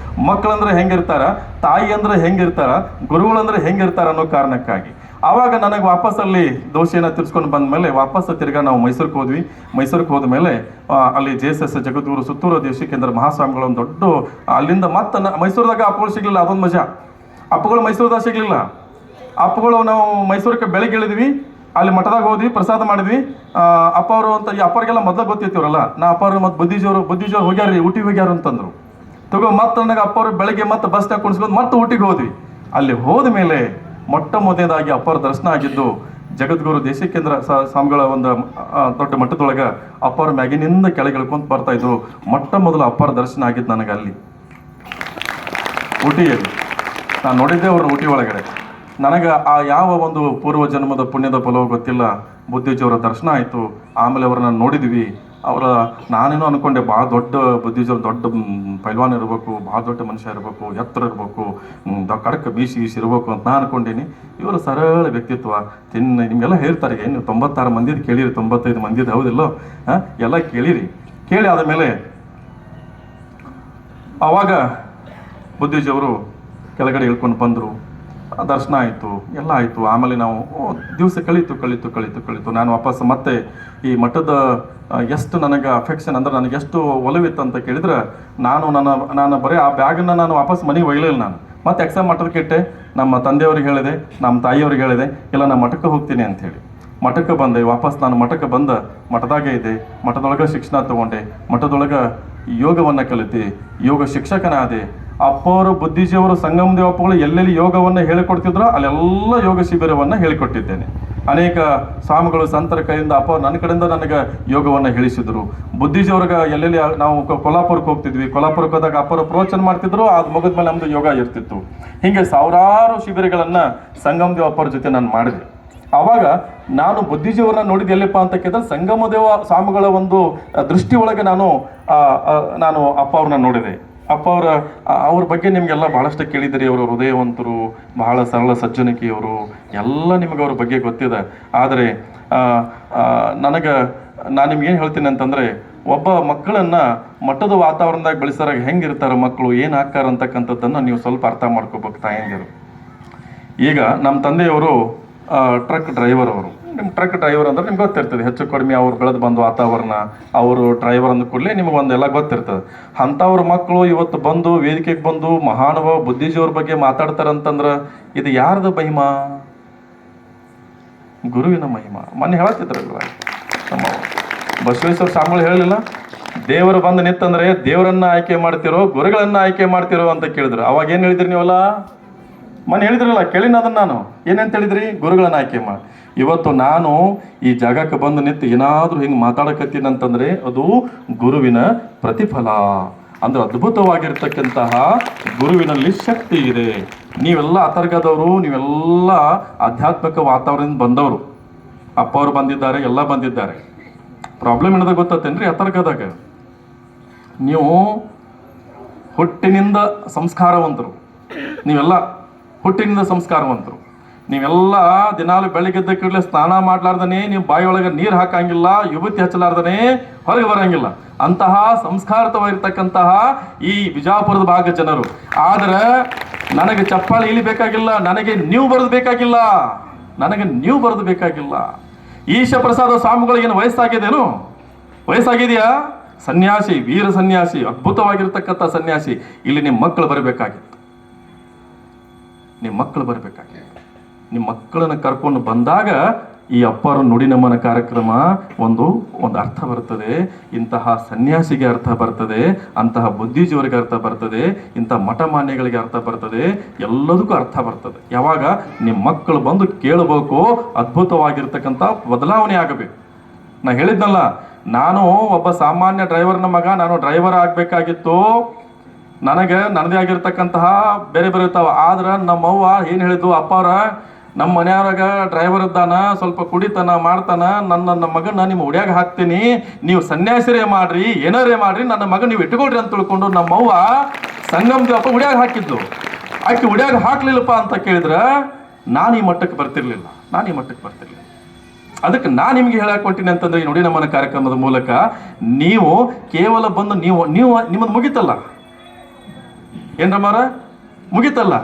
ಮಕ್ಕಳಂದ್ರೆ ಹೆಂಗಿರ್ತಾರ, ತಾಯಿ ಅಂದ್ರೆ ಹೆಂಗಿರ್ತಾರ, ಗುರುಗಳಂದ್ರೆ ಹೆಂಗಿರ್ತಾರ ಅನ್ನೋ ಕಾರಣಕ್ಕಾಗಿ. ಆವಾಗ ನನಗೆ ವಾಪಸ್ ಅಲ್ಲಿ ದೋಸೆಯನ್ನು ತಿರ್ಸ್ಕೊಂಡು ಬಂದಮೇಲೆ ವಾಪಸ್ ತಿರ್ಗಾ ನಾವು ಮೈಸೂರಿಗೆ ಹೋದ್ವಿ. ಮೈಸೂರಿಗೆ ಹೋದ್ಮೇಲೆ ಅಲ್ಲಿ JSS ಜಗದ್ಗುರು ಸುತ್ತೂರು ದೇಶಿಕೇಂದ್ರ ಮಹಾಸ್ವಾಮಿಗಳು ಒಂದು ದೊಡ್ಡ, ಅಲ್ಲಿಂದ ಮತ್ತೆ ಮೈಸೂರದಾಗ ಅಪ್ಪಗಳು ಸಿಗ್ಲಿಲ್ಲ. ಅದೊಂದು ಮಜಾ, ಅಪ್ಪಗಳು ಮೈಸೂರದಾಗ ಸಿಗ್ಲಿಲ್ಲ. ಅಪ್ಪಗಳು ನಾವು ಮೈಸೂರಿಗೆ ಬೆಳಗ್ಗೆ ಇಳಿದ್ವಿ, ಅಲ್ಲಿ ಮಠದಾಗ ಹೋದ್ವಿ, ಪ್ರಸಾದ ಮಾಡಿದ್ವಿ. ಅಪ್ಪವರು ಅಂತ ಈ ಅಪ್ಪರಿಗೆಲ್ಲ ಮೊದಲು ಗೊತ್ತಿರ್ತೀವ್ರಲ್ಲ, ನಾ ಅಪ್ಪವ್ರು ಮತ್ತು ಬುದ್ಧಿಜೋರು ಹೋಗ್ಯಾರ್ರಿ, ಊಟಿಗೆ ಹೋಗ್ಯಾರ ಅಂತಂದ್ರು. ಮತ್ತೆ ನನಗೆ ಅಪ್ಪವ್ರು ಬೆಳಗ್ಗೆ ಮತ್ತೆ ಬಸ್ನಾಗ ಕುಣಿಸ್ಕೊಂಡು ಮತ್ತೆ ಊಟಿಗೆ ಹೋದ್ವಿ. ಅಲ್ಲಿ ಹೋದ ಮೇಲೆ ಮೊಟ್ಟ ಮೊದಲನೇದಾಗಿ ಅಪ್ಪರ ದರ್ಶನ ಆಗಿದ್ದು ಜಗದ್ಗುರು ದೇಶಿಕೇಂದ್ರ ಸ್ವಾಮಿಗಳ ಒಂದು ದೊಡ್ಡ ಮಠದೊಳಗೆ ಅಪ್ಪರ ಮ್ಯಾಗಿನಿಂದ ಕೆಳಗೆ ಇಳ್ಕೊಂತ ಬರ್ತಾ ಇದ್ರು. ಮೊಟ್ಟ ಮೊದಲು ಅಪ್ಪರ ದರ್ಶನ ಆಗಿದ್ದು ನನಗೆ ಅಲ್ಲಿ ಊಟಿಯಲ್ಲಿ. ನಾನು ನೋಡಿದ್ದೆ ಅವ್ರನ್ನ ಊಟಿ ಒಳಗಡೆ. ನನಗೆ ಆ ಯಾವ ಒಂದು ಪೂರ್ವ ಜನ್ಮದ ಪುಣ್ಯದ ಫಲವೋ ಗೊತ್ತಿಲ್ಲ, ಬುದ್ಧಿಜಿಯವರ ದರ್ಶನ ಆಯಿತು. ಆಮೇಲೆ ಅವ್ರನ್ನ ನೋಡಿದ್ವಿ. ನಾನೇನೋ ಅನ್ಕೊಂಡೆ ಭಾಳ ದೊಡ್ಡ ಬುದ್ಧಿಜಿಯವ್ರು, ದೊಡ್ಡ ಪೈಲ್ವಾನ್ ಇರಬೇಕು, ಭಾಳ ದೊಡ್ಡ ಮನುಷ್ಯ ಇರಬೇಕು, ಎತ್ತರ ಇರಬೇಕು, ಕಡಕ ಬೀಸಿ ಇರಬೇಕು ಅಂತ ನಾನು ಅನ್ಕೊಂಡೀನಿ. ಇವರು ಸರಳ ವ್ಯಕ್ತಿತ್ವ. ನಿಮಗೆಲ್ಲ ಹೇಳ್ತಾರೆ, ನೀವು 96 ಮಂದಿದು ಕೇಳಿರಿ, 95 ಮಂದಿದು ಹೌದಿಲ್ಲೋ, ಎಲ್ಲ ಕೇಳಿ ಆದಮೇಲೆ ಆವಾಗ ಬುದ್ಧಿಜಿಯವರು ಕೆಳಗಡೆ ಇಳ್ಕೊಂಡು ಬಂದರು. ದರ್ಶನ ಆಯಿತು, ಎಲ್ಲ ಆಯಿತು. ಆಮೇಲೆ ನಾವು ದಿವಸ ಕಳೀತು. ನಾನು ವಾಪಸ್ ಮತ್ತೆ ಈ ಮಠದ ಎಷ್ಟು ನನಗೆ ಅಫೆಕ್ಷನ್ ಅಂದ್ರೆ ನನಗೆ ಎಷ್ಟು ಒಲವಿತ್ತು ಅಂತ ಕೇಳಿದ್ರೆ, ನಾನು ಬರೀ ಆ ಬ್ಯಾಗನ್ನು ನಾನು ವಾಪಸ್ ಮನೆಗೆ ಒಯ್ಯಲಿಲ್ಲ. ನಾನು ಮತ್ತೆ ಎಕ್ಸಾಮ್ ಮಠಕ್ಕೆ ಇಟ್ಟೆ. ನಮ್ಮ ತಂದೆಯವ್ರಿಗೆ ಹೇಳಿದೆ, ನಮ್ಮ ತಾಯಿಯವ್ರಿಗೆ ಹೇಳಿದೆ, ಇಲ್ಲ ನಾನು ಮಠಕ್ಕೆ ಹೋಗ್ತೀನಿ ಅಂಥೇಳಿ. ಮಠಕ್ಕೆ ಬಂದೆ. ವಾಪಸ್ ನಾನು ಮಠಕ್ಕೆ ಬಂದ, ಮಠದಾಗೆ ಇದೆ. ಮಠದೊಳಗೆ ಶಿಕ್ಷಣ ತಗೊಂಡೆ, ಮಠದೊಳಗೆ ಯೋಗವನ್ನು ಕಲಿತೆ, ಯೋಗ ಶಿಕ್ಷಕನಾದೆ. ಅಪ್ಪವರು ಬುದ್ಧಿಜಿಯವರು ಸಂಗಮದೇವ ಅಪ್ಪಗಳು ಎಲ್ಲೆಲ್ಲಿ ಯೋಗವನ್ನು ಹೇಳಿಕೊಡ್ತಿದ್ರು ಅಲ್ಲೆಲ್ಲ ಯೋಗ ಶಿಬಿರವನ್ನು ಹೇಳಿಕೊಟ್ಟಿದ್ದೇನೆ. ಅನೇಕ ಸ್ವಾಮಿಗಳು ಸಂತರ ಕೈಯಿಂದ ಅಪ್ಪವ್ರು ನನ್ನ ಕಡೆಯಿಂದ ನನಗೆ ಯೋಗವನ್ನು ಹೇಳಿಸಿದ್ರು. ಬುದ್ಧಿಜಿಯವ್ರಿಗೆ ಎಲ್ಲೆಲ್ಲಿ ನಾವು ಕೊಲ್ಲಾಪುರಕ್ಕೆ ಹೋಗ್ತಿದ್ವಿ, ಕೊಲ್ಲಾಪುರಕ್ಕೆ ಹೋದಾಗ ಅಪ್ಪರು ಪ್ರವಚನ ಮಾಡ್ತಿದ್ರು, ಅದು ಮುಗಿದ ಮೇಲೆ ನಮ್ಮದು ಯೋಗ ಇರ್ತಿತ್ತು. ಹೀಗೆ ಸಾವಿರಾರು ಶಿಬಿರಗಳನ್ನು ಸಂಗಮದೇವ ಅಪ್ಪರ ಜೊತೆ ನಾನು ಮಾಡಿದೆ. ಆವಾಗ ನಾನು ಬುದ್ಧಿಜಿಯವರನ್ನ ನೋಡಿದ್ದು ಎಲ್ಲಿಪ್ಪ ಅಂತ ಕೇಳಿದ್ರೆ, ಸಂಗಮದೇವ ಸ್ವಾಮಿಗಳ ಒಂದು ದೃಷ್ಟಿ ಒಳಗೆ ನಾನು ಅಪ್ಪ ಅವ್ರನ್ನ ನೋಡಿದೆ. ಅಪ್ಪ ಅವ್ರ ಬಗ್ಗೆ ನಿಮಗೆಲ್ಲ ಭಾಳಷ್ಟು ಕೇಳಿದಿರಿ. ಅವರು ಹೃದಯವಂತರು, ಬಹಳ ಸರಳ ಸಜ್ಜನಿಕೆಯವರು, ಎಲ್ಲ ನಿಮಗೆ ಅವ್ರ ಬಗ್ಗೆ ಗೊತ್ತಿದೆ. ಆದರೆ ನಾನು ನಿಮ್ಗೇನು ಹೇಳ್ತೀನಿ ಅಂತಂದರೆ, ಒಬ್ಬ ಮಕ್ಕಳನ್ನು ಮಠದ ವಾತಾವರಣದಾಗ ಬೆಳೆಸೋರಾಗ ಹೆಂಗಿರ್ತಾರೆ ಮಕ್ಕಳು, ಏನು ಆಗ್ತಾರೆ ಅಂತಕ್ಕಂಥದ್ದನ್ನು ನೀವು ಸ್ವಲ್ಪ ಅರ್ಥ ಮಾಡ್ಕೋಬೇಕು ತಾಯಂದಿರು. ಈಗ ನಮ್ಮ ತಂದೆಯವರು ಟ್ರಕ್ ಡ್ರೈವರ್. ನಿಮ್ಮ ಟ್ರಕ್ ಡ್ರೈವರ್ ಅಂದ್ರೆ ನಿಮ್ಗೆ ಗೊತ್ತಿರ್ತದೆ, ಹೆಚ್ಚು ಕಡಿಮೆ ಅವ್ರು ಬೆಳೆದು ಬಂದು ವಾತಾವರಣ, ಅವರು ಡ್ರೈವರ್ ಅಂದ ಕೂಡಲೇ ನಿಮಗೊಂದೆಲ್ಲ ಗೊತ್ತಿರ್ತದೆ. ಅಂಥವ್ರ ಮಕ್ಕಳು ಇವತ್ತು ಬಂದು ವೇದಿಕೆಗೆ ಬಂದು ಮಹಾನುಭಾವ ಬುದ್ಧಿಜಿಯವ್ರ ಬಗ್ಗೆ ಮಾತಾಡ್ತಾರಂತಂದ್ರೆ ಇದು ಯಾರ್ದು ಮಹಿಮಾ? ಗುರುವಿನ ಮಹಿಮಾ. ಮೊನ್ನೆ ಹೇಳತ್ತಿದ್ರಲ್ಲ ನಮ್ಮ ಬಸವೇಶ್ವರ ಸ್ವಾಮಿಗಳು ಹೇಳಲಿಲ್ಲ, ದೇವರು ಬಂದು ನಿಂತಂದ್ರೆ ದೇವರನ್ನ ಆಯ್ಕೆ ಮಾಡ್ತಿರೋ ಗುರುಗಳನ್ನ ಆಯ್ಕೆ ಮಾಡ್ತಿರೋ ಅಂತ ಕೇಳಿದ್ರು. ಅವಾಗ ಏನು ಹೇಳಿದ್ರಿ ನೀವಲ್ಲ, ಮೊನ್ನೆ ಹೇಳಿದ್ರಲ್ಲ, ಕೇಳಿನ ಅದನ್ನು ನಾನು ಏನಂತ ಹೇಳಿದ್ರಿ, ಗುರುಗಳನ್ನ ಆಯ್ಕೆ ಮಾಡಿ. ಇವತ್ತು ನಾನು ಈ ಜಾಗಕ್ಕೆ ಬಂದು ನಿಂತು ಏನಾದರೂ ಹಿಂಗೆ ಮಾತಾಡಕತ್ತೀನಂತಂದರೆ ಅದು ಗುರುವಿನ ಪ್ರತಿಫಲ. ಅಂದ್ರೆ ಅದ್ಭುತವಾಗಿರ್ತಕ್ಕಂತಹ ಗುರುವಿನಲ್ಲಿ ಶಕ್ತಿ ಇದೆ. ನೀವೆಲ್ಲ ಅತರ್ಗದವರು, ನೀವೆಲ್ಲ ಆಧ್ಯಾತ್ಮಿಕ ವಾತಾವರಣದಿಂದ ಬಂದವರು. ಅಪ್ಪ ಅವರು ಬಂದಿದ್ದಾರೆ, ಎಲ್ಲ ಬಂದಿದ್ದಾರೆ. ಪ್ರಾಬ್ಲಮ್ ಏನದ ಗೊತ್ತೇನ್ರಿ, ಅತರ್ಗದಾಗ ನೀವು ಹುಟ್ಟಿನಿಂದ ಸಂಸ್ಕಾರವಂತರು. ನೀವೆಲ್ಲ ಹುಟ್ಟಿನಿಂದ ಸಂಸ್ಕಾರವಂತರು. ನೀವೆಲ್ಲ ದಿನಾಲು ಬೆಳಗ್ಗೆದ್ದ ಕೂಡಲೇ ಸ್ನಾನ ಮಾಡ್ಲಾರ್ದನೇ ನೀವು ಬಾಯಿಯೊಳಗೆ ನೀರು ಹಾಕಂಗಿಲ್ಲ, ಯುವತಿ ಹಚ್ಚಲಾರ್ದನೇ ಹೊರಗೆ ಬರಂಗಿಲ್ಲ. ಅಂತಹ ಸಂಸ್ಕಾರತವಾಗಿರ್ತಕ್ಕಂತಹ ಈ ವಿಜಾಪುರದ ಭಾಗ ಜನರು. ಆದ್ರೆ ನನಗೆ ಚಪ್ಪಾಳಿ ಇಲ್ಲಿ ಬೇಕಾಗಿಲ್ಲ, ನನಗೆ ನೀವು ಬರೆದು ಬೇಕಾಗಿಲ್ಲ. ಈಶ ಪ್ರಸಾದ ಸ್ವಾಮಿಗಳಿಗೇನು ವಯಸ್ಸಾಗಿದೇನು? ವಯಸ್ಸಾಗಿದೆಯಾ? ಸನ್ಯಾಸಿ, ವೀರ ಸನ್ಯಾಸಿ, ಅದ್ಭುತವಾಗಿರ್ತಕ್ಕಂಥ ಸನ್ಯಾಸಿ. ಇಲ್ಲಿ ನಿಮ್ಮ ಮಕ್ಕಳು ಬರಬೇಕಾಗಿತ್ತು. ನಿಮ್ಮ ಮಕ್ಕಳು ಬರಬೇಕಾಗಿತ್ತು. ನಿಮ್ಮ ಮಕ್ಕಳನ್ನು ಕರ್ಕೊಂಡು ಬಂದಾಗ ಈ ಅಪ್ಪಾರ ನುಡಿ ನಮನ ಕಾರ್ಯಕ್ರಮ ಒಂದು ಅರ್ಥ ಬರ್ತದೆ. ಇಂತಹ ಸನ್ಯಾಸಿಗೆ ಅರ್ಥ ಬರ್ತದೆ, ಅಂತಹ ಬುದ್ಧಿಜೀವರಿಗೆ ಅರ್ಥ ಬರ್ತದೆ, ಇಂತಹ ಮಠಮಾನ್ಯಗಳಿಗೆ ಅರ್ಥ ಬರ್ತದೆ, ಎಲ್ಲದಕ್ಕೂ ಅರ್ಥ ಬರ್ತದೆ. ಯಾವಾಗ ನಿಮ್ಮ ಮಕ್ಕಳು ಬಂದು ಕೇಳಬೇಕು, ಅದ್ಭುತವಾಗಿರ್ತಕ್ಕಂಥ ಬದಲಾವಣೆ ಆಗಬೇಕು. ನಾ ಹೇಳಿದ್ನಲ್ಲ, ನಾನು ಒಬ್ಬ ಸಾಮಾನ್ಯ ಡ್ರೈವರ್ನ ಮಗ, ನಾನು ಡ್ರೈವರ್ ಆಗಬೇಕಾಗಿತ್ತು. ನನಗೆ ನನ್ನದೇ ಆಗಿರ್ತಕ್ಕಂತಹ ಬೇರೆ ಬೇರೆ ಇರ್ತಾವ. ಆದ್ರೆ ನಮ್ಮವ್ವ ಏನು ಹೇಳಿದ್ದು, ಅಪ್ಪಾರ ನಮ್ಮ ಮನೆಯವ್ರಾಗ ಡ್ರೈವರ್ ಇದ್ದಾನ, ಸ್ವಲ್ಪ ಕುಡಿತಾನ ಮಾಡ್ತಾನ, ನನ್ನ ಮಗನ ನಿಮ್ಮ ಉಡ್ಯಾಗ ಹಾಕ್ತೀನಿ, ನೀವು ಸನ್ಯಾಸಿರೇ ಮಾಡ್ರಿ, ಏನಾರೇ ಮಾಡ್ರಿ, ನನ್ನ ಮಗ ನೀವು ಇಟ್ಕೊಳ್ರಿ ಅಂತ ತಿಳ್ಕೊಂಡು ನಮ್ಮವ್ವ ಸಂಗಮ ದೇವಪ್ಪ ಉಡ್ಯಾಗ ಹಾಕಿದ್ದು. ಆಕೆ ಉಡ್ಯಾಗ ಹಾಕ್ಲಿಲ್ಲಪ್ಪ ಅಂತ ಕೇಳಿದ್ರೆ ನಾನು ಈ ಮಟ್ಟಕ್ಕೆ ಬರ್ತಿರ್ಲಿಲ್ಲ. ಅದಕ್ಕೆ ನಾನು ನಿಮ್ಗೆ ಹೇಳಕ್ ಹೊಂಟೀನಿ ಅಂತಂದ್ರೆ, ಈ ನುಡಿ ನಮನ ಕಾರ್ಯಕ್ರಮದ ಮೂಲಕ ನೀವು ಕೇವಲ ಬಂದು ನೀವು ನಿಮ್ಮದು ಮುಗಿತಲ್ಲ ಏನ್ರಮ್ಮಾರ, ಮುಗಿತಲ್ಲ.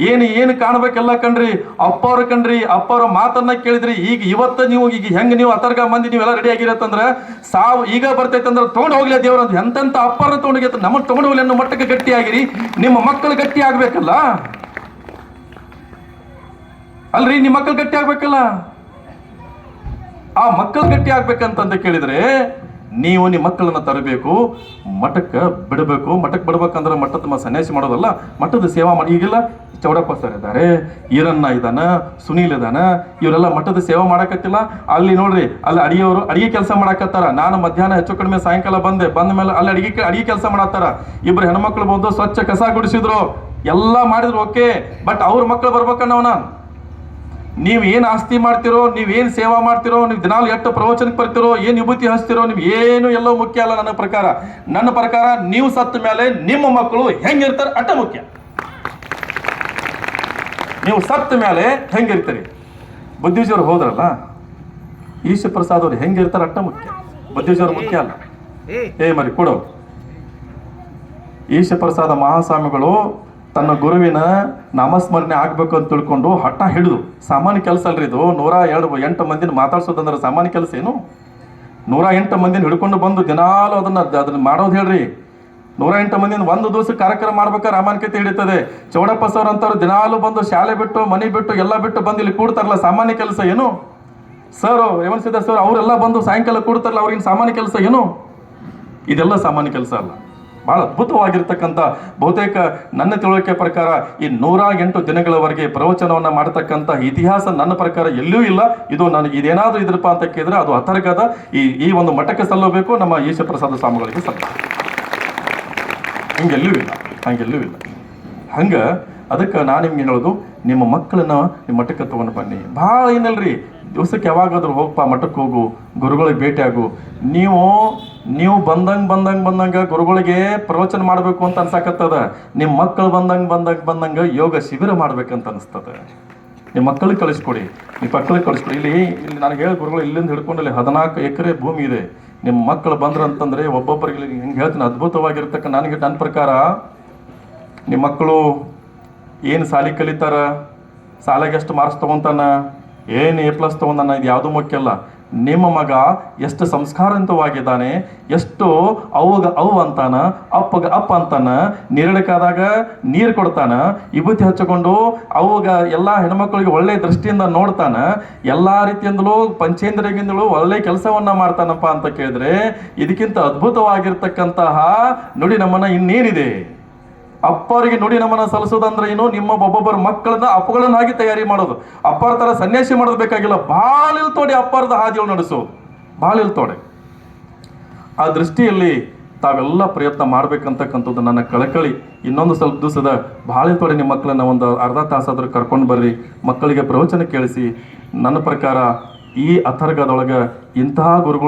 ಏನು ಕಾಣ್ಬೇಕೆಲ್ಲ ಕಣ್ರಿ, ಅಪ್ಪವ್ರ ಮಾತನ್ನ ಕೇಳಿದ್ರಿ. ಇವತ್ತು ನೀವು ಹೆಂಗೆ ನೀವು ಅಥರ್ಗ ಮಂದಿ ನೀವೆಲ್ಲ ರೆಡಿ ಆಗಿರತ್ತಂದ್ರೆ ಸಾವು ಈಗ ಬರ್ತೈತೆ ಅಂದ್ರೆ ತೊಗೊಂಡು ಹೋಗ್ಲಿ ದೇವ್ರ ಅಂತ ಎಂತೆಂತ ಅಪ್ಪವ್ರನ್ನ ತೊಗೊಂಡೋಗಿ ನಮ್ಮನ್ನು ತೊಗೊಂಡು ಹೋಗ್ಲಿ ಅನ್ನೋ ಮಟ್ಟಕ್ಕೆ ಗಟ್ಟಿ ಆಗಿರಿ. ನಿಮ್ಮ ಮಕ್ಕಳು ಗಟ್ಟಿ ಆಗ್ಬೇಕಲ್ಲ ಅಲ್ರಿ, ನಿಮ್ಮ ಮಕ್ಕಳು ಗಟ್ಟಿ ಆಗ್ಬೇಕಲ್ಲ. ಆ ಮಕ್ಕಳು ಗಟ್ಟಿ ಆಗ್ಬೇಕಂತಂತ ಕೇಳಿದ್ರೆ ನೀವು ನಿಮ್ಮ ಮಕ್ಕಳನ್ನ ತರಬೇಕು, ಮಠಕ್ಕೆ ಬಿಡಬೇಕು. ಮಠಕ್ಕೆ ಬಿಡ್ಬೇಕಂದ್ರೆ ಮಠದ ಸನ್ಯಾಸಿ ಮಾಡೋದಲ್ಲ, ಮಠದ ಸೇವಾ ಮಾಡಿ. ಈಗೆಲ್ಲ ಚೌಡಪ್ಪ ಸರ್ ಇದ್ದಾರೆ, ಈರಣ್ಣ ಇದ್ದಾನ, ಸುನೀಲ್ ಇದ್ದಾನ, ಇವರೆಲ್ಲ ಮಠದ ಸೇವಾ ಮಾಡಕತ್ತಿಲ್ಲ. ಅಲ್ಲಿ ನೋಡ್ರಿ, ಅಲ್ಲಿ ಅಡಿಗೆ ಕೆಲಸ ಮಾಡಕತ್ತಾರ. ನಾನು ಮಧ್ಯಾಹ್ನ ಹೆಚ್ಚು ಕಡಿಮೆ ಸಾಯಂಕಾಲ ಬಂದ ಮೇಲೆ ಅಲ್ಲಿ ಅಡಿಗೆ ಕೆಲಸ ಮಾಡತ್ತಾರ. ಇಬ್ರು ಹೆಣ್ಮಕ್ಳು ಬಂದು ಸ್ವಚ್ಛ ಕಸ ಗುಡಿಸಿದ್ರು, ಎಲ್ಲ ಮಾಡಿದ್ರು, ಓಕೆ. ಬಟ್ ಅವ್ರ ಮಕ್ಕಳು ಬರ್ಬೇಕನ್ನವನ. ನೀವು ಏನು ಆಸ್ತಿ ಮಾಡ್ತಿರೋ, ನೀವೇನು ಸೇವಾ ಮಾಡ್ತಿರೋ, ನೀವು ದಿನಾಲು ಎಷ್ಟು ಪ್ರವಚನಕ್ಕೆ ಬರ್ತಿರೋ, ಏನು ವಿಭೂತಿ ಹಚ್ತಿರೋ, ನೀವು ಏನು ಎಲ್ಲೋ ಮುಖ್ಯ ಅಲ್ಲ. ನನ್ನ ಪ್ರಕಾರ ನೀವು ಸತ್ತ ಮೇಲೆ ನಿಮ್ಮ ಮಕ್ಕಳು ಹೆಂಗಿರ್ತಾರೆ ಅಟ್ಟ ಮುಖ್ಯ. ನೀವು ಸತ್ತ ಮೇಲೆ ಹೆಂಗಿರ್ತೀರಿ. ಬುದ್ಧಿಜೀವರು ಹೋದ್ರಲ್ಲ, ಈಶ ಪ್ರಸಾದ್ ಅವ್ರು ಹೆಂಗಿರ್ತಾರೆ ಅಟ್ಟ ಮುಖ್ಯ, ಬುದ್ಧಿಜೀವರು ಮುಖ್ಯ ಅಲ್ಲ. ಮರಿ ಕೊಡೋ. ಈಶ ಪ್ರಸಾದ ಮಹಾಸ್ವಾಮಿಗಳು ತನ್ನ ಗುರುವಿನ ನಾಮಸ್ಮರಣೆ ಆಗ್ಬೇಕು ಅಂತ ತಿಳ್ಕೊಂಡು ಹಠ ಹಿಡಿದು, ಸಾಮಾನ್ಯ ಕೆಲಸ ಅಲ್ರಿ ಇದು. 108 ಮಂದಿನ ಮಾತಾಡ್ಸೋದಂದ್ರೆ ಸಾಮಾನ್ಯ ಕೆಲಸ ಏನು? 108 ಮಂದಿನ ಹಿಡ್ಕೊಂಡು ಬಂದು ದಿನಾಲು ಅದನ್ನ ಮಾಡೋದು ಹೇಳ್ರಿ. 108 ಮಂದಿನ ಒಂದು ದಿವಸ ಕಾರ್ಯಕ್ರಮ ಮಾಡ್ಬೇಕಾದ್ರೆ ರಾಮಾನ್ಯತೆ ಹಿಡಿತದೆ. ಚೌಡಪ್ಪ ಸರ್ ಅಂತವ್ರು ದಿನಾಲು ಬಂದು ಶಾಲೆ ಬಿಟ್ಟು, ಮನೆ ಬಿಟ್ಟು, ಎಲ್ಲ ಬಿಟ್ಟು ಬಂದು ಇಲ್ಲಿ ಕೂಡ್ತಾರಲ್ಲ, ಸಾಮಾನ್ಯ ಕೆಲಸ ಏನು? ಸರ್ ರೇವಣಸಿದ್ದ ಸರ್ ಅವರೆಲ್ಲ ಬಂದು ಸಾಯಂಕಾಲ ಕೂಡ್ತಾರಲ್ಲ, ಅವ್ರಿಗಿನ ಸಾಮಾನ್ಯ ಕೆಲಸ ಏನು? ಇದೆಲ್ಲ ಸಾಮಾನ್ಯ ಕೆಲಸ ಅಲ್ಲ. ಬಹಳ ಅದ್ಭುತವಾಗಿರ್ತಕ್ಕಂಥ, ಬಹುತೇಕ ನನ್ನ ತಿಳುವಳಿಕೆ ಪ್ರಕಾರ ಈ 108 ದಿನಗಳವರೆಗೆ ಪ್ರವಚನವನ್ನ ಮಾಡತಕ್ಕಂಥ ಇತಿಹಾಸ ನನ್ನ ಪ್ರಕಾರ ಎಲ್ಲೂ ಇಲ್ಲ. ಇದು ನನಗೆ ಇದೇನಾದ್ರೂ ಇದ್ರಪ್ಪ ಅಂತ ಕೇಳಿದ್ರೆ ಅದು ಅಥರ್ಗದ ಈ ಒಂದು ಮಠಕ್ಕೆ ಸಲ್ಲಬೇಕು, ನಮ್ಮ ಈಶ ಪ್ರಸಾದ ಸ್ವಾಮಿಗಳಿಗೆ ಸಲ್ಲ. ಹಂಗೆಲ್ಲೂ ಇಲ್ಲ. ಅದಕ್ಕೆ ನಾನು ನಿಮ್ಗೆ ಹೇಳೋದು, ನಿಮ್ಮ ಮಕ್ಕಳನ್ನ ನಿಮ್ಮ ಮಠಕ್ಕೆ ತಗೊಂಡು ಬನ್ನಿ. ಭಾಳ ಏನಲ್ರಿ, ದಿವಸಕ್ಕೆ ಯಾವಾಗಾದ್ರೂ ಹೋಗಪ್ಪ, ಮಠಕ್ಕೆ ಹೋಗು, ಗುರುಗಳಿಗೆ ಭೇಟಿ ಆಗು. ನೀವು ಬಂದಂಗ ಗುರುಗಳಿಗೆ ಪ್ರವಚನ ಮಾಡಬೇಕು ಅಂತ ಅನ್ಸಾಕತ್ತದ. ನಿಮ್ಮ ಮಕ್ಕಳು ಬಂದಂಗ ಯೋಗ ಶಿಬಿರ ಮಾಡ್ಬೇಕಂತ ಅನಿಸ್ತದ. ನಿಮ್ಮ ಮಕ್ಕಳಿಗೆ ಕಳಿಸ್ಕೊಡಿ, ಇಲ್ಲಿ ನನಗೆ ಹೇಳಿ ಗುರುಗಳು ಇಲ್ಲಿಂದ ಹಿಡ್ಕೊಂಡು ಇಲ್ಲಿ 14 ಎಕರೆ ಭೂಮಿ ಇದೆ. ನಿಮ್ಮ ಮಕ್ಕಳು ಬಂದ್ರಂತಂದ್ರೆ ಒಬ್ಬೊಬ್ಬರಿಗೆ ಹಿಂಗೆ ಹೇಳ್ತೀನಿ, ಅದ್ಭುತವಾಗಿರ್ತಕ್ಕ. ನನ್ನ ಪ್ರಕಾರ ನಿಮ್ಮ ಮಕ್ಕಳು ಏನು ಸಾಲಿ ಕಲಿತಾರ, ಸಾಲಾಗ ಎಷ್ಟು ಮಾರ್ಕ್ಸ್ ತೊಗೊತಾನ, ಏನು A+ ತೊಗೊಂಡಾನ, ಇದು ಯಾವುದೂ ಮುಖ್ಯ ಅಲ್ಲ. ನಿಮ್ಮ ಮಗ ಎಷ್ಟು ಸಂಸ್ಕಾರವಂತವಾಗಿದ್ದಾನೆ, ಎಷ್ಟು ಅವು ಅಂತಾನ, ಅಪ್ಪ ಅಂತಾನ, ನೀರಡಕ್ಕಾದಾಗ ನೀರು ಕೊಡ್ತಾನ, ವಿಭೂತಿ ಹಚ್ಚಿಕೊಂಡು ಅವಾಗ ಎಲ್ಲ ಹೆಣ್ಮಕ್ಳಿಗೆ ಒಳ್ಳೆ ದೃಷ್ಟಿಯಿಂದ ನೋಡ್ತಾನ, ಎಲ್ಲ ರೀತಿಯಿಂದಲೂ ಪಂಚೇಂದ್ರಿಯದಿಂದಲೂ ಒಳ್ಳೆ ಕೆಲಸವನ್ನ ಮಾಡ್ತಾನಪ್ಪ ಅಂತ ಕೇಳಿದ್ರೆ, ಇದಕ್ಕಿಂತ ಅದ್ಭುತವಾಗಿರ್ತಕ್ಕಂತಹ ನುಡಿ ನಮನ ಇನ್ನೇನಿದೆ? ಅಪ್ಪರಿಗೆ ನುಡಿ ನಮನ ಸಲ್ಲಿಸೋದಂದ್ರೆ ಏನು? ನಿಮ್ಮ ಒಬ್ಬೊಬ್ಬರ ಮಕ್ಕಳನ್ನ ಅಪ್ಪಗಳನ್ನಾಗಿ ತಯಾರಿ ಮಾಡೋದು. ಅಪ್ಪರ ತರ ಸನ್ಯಾಸಿ ಮಾಡೋದು ಬೇಕಾಗಿಲ್ಲ. ಭಾಳ ಇಲ್ತೋಡಿ ಅಪ್ಪರದ ಹಾದಿಗಳು ನಡೆಸೋದು, ಭಾಳ ಇಲ್ತೋಡೆ. ಆ ದೃಷ್ಟಿಯಲ್ಲಿ ತಾವೆಲ್ಲ ಪ್ರಯತ್ನ ಮಾಡ್ಬೇಕಂತಕ್ಕಂಥದ್ದು ನನ್ನ ಕಳಕಳಿ. ಇನ್ನೊಂದು ಸ್ವಲ್ಪ ದಿವಸದ ಭಾಳ ಇಲ್ತೋಡೆ ನಿಮ್ಮ ಮಕ್ಕಳನ್ನ ಒಂದು ಅರ್ಧ ತಾಸಾದ್ರೂ ಕರ್ಕೊಂಡು ಬರ್ರಿ, ಮಕ್ಕಳಿಗೆ ಪ್ರವಚನ ಕೇಳಿಸಿ. ನನ್ನ ಪ್ರಕಾರ ಈ ಅಥರ್ಗದೊಳಗೆ ಇಂತಹ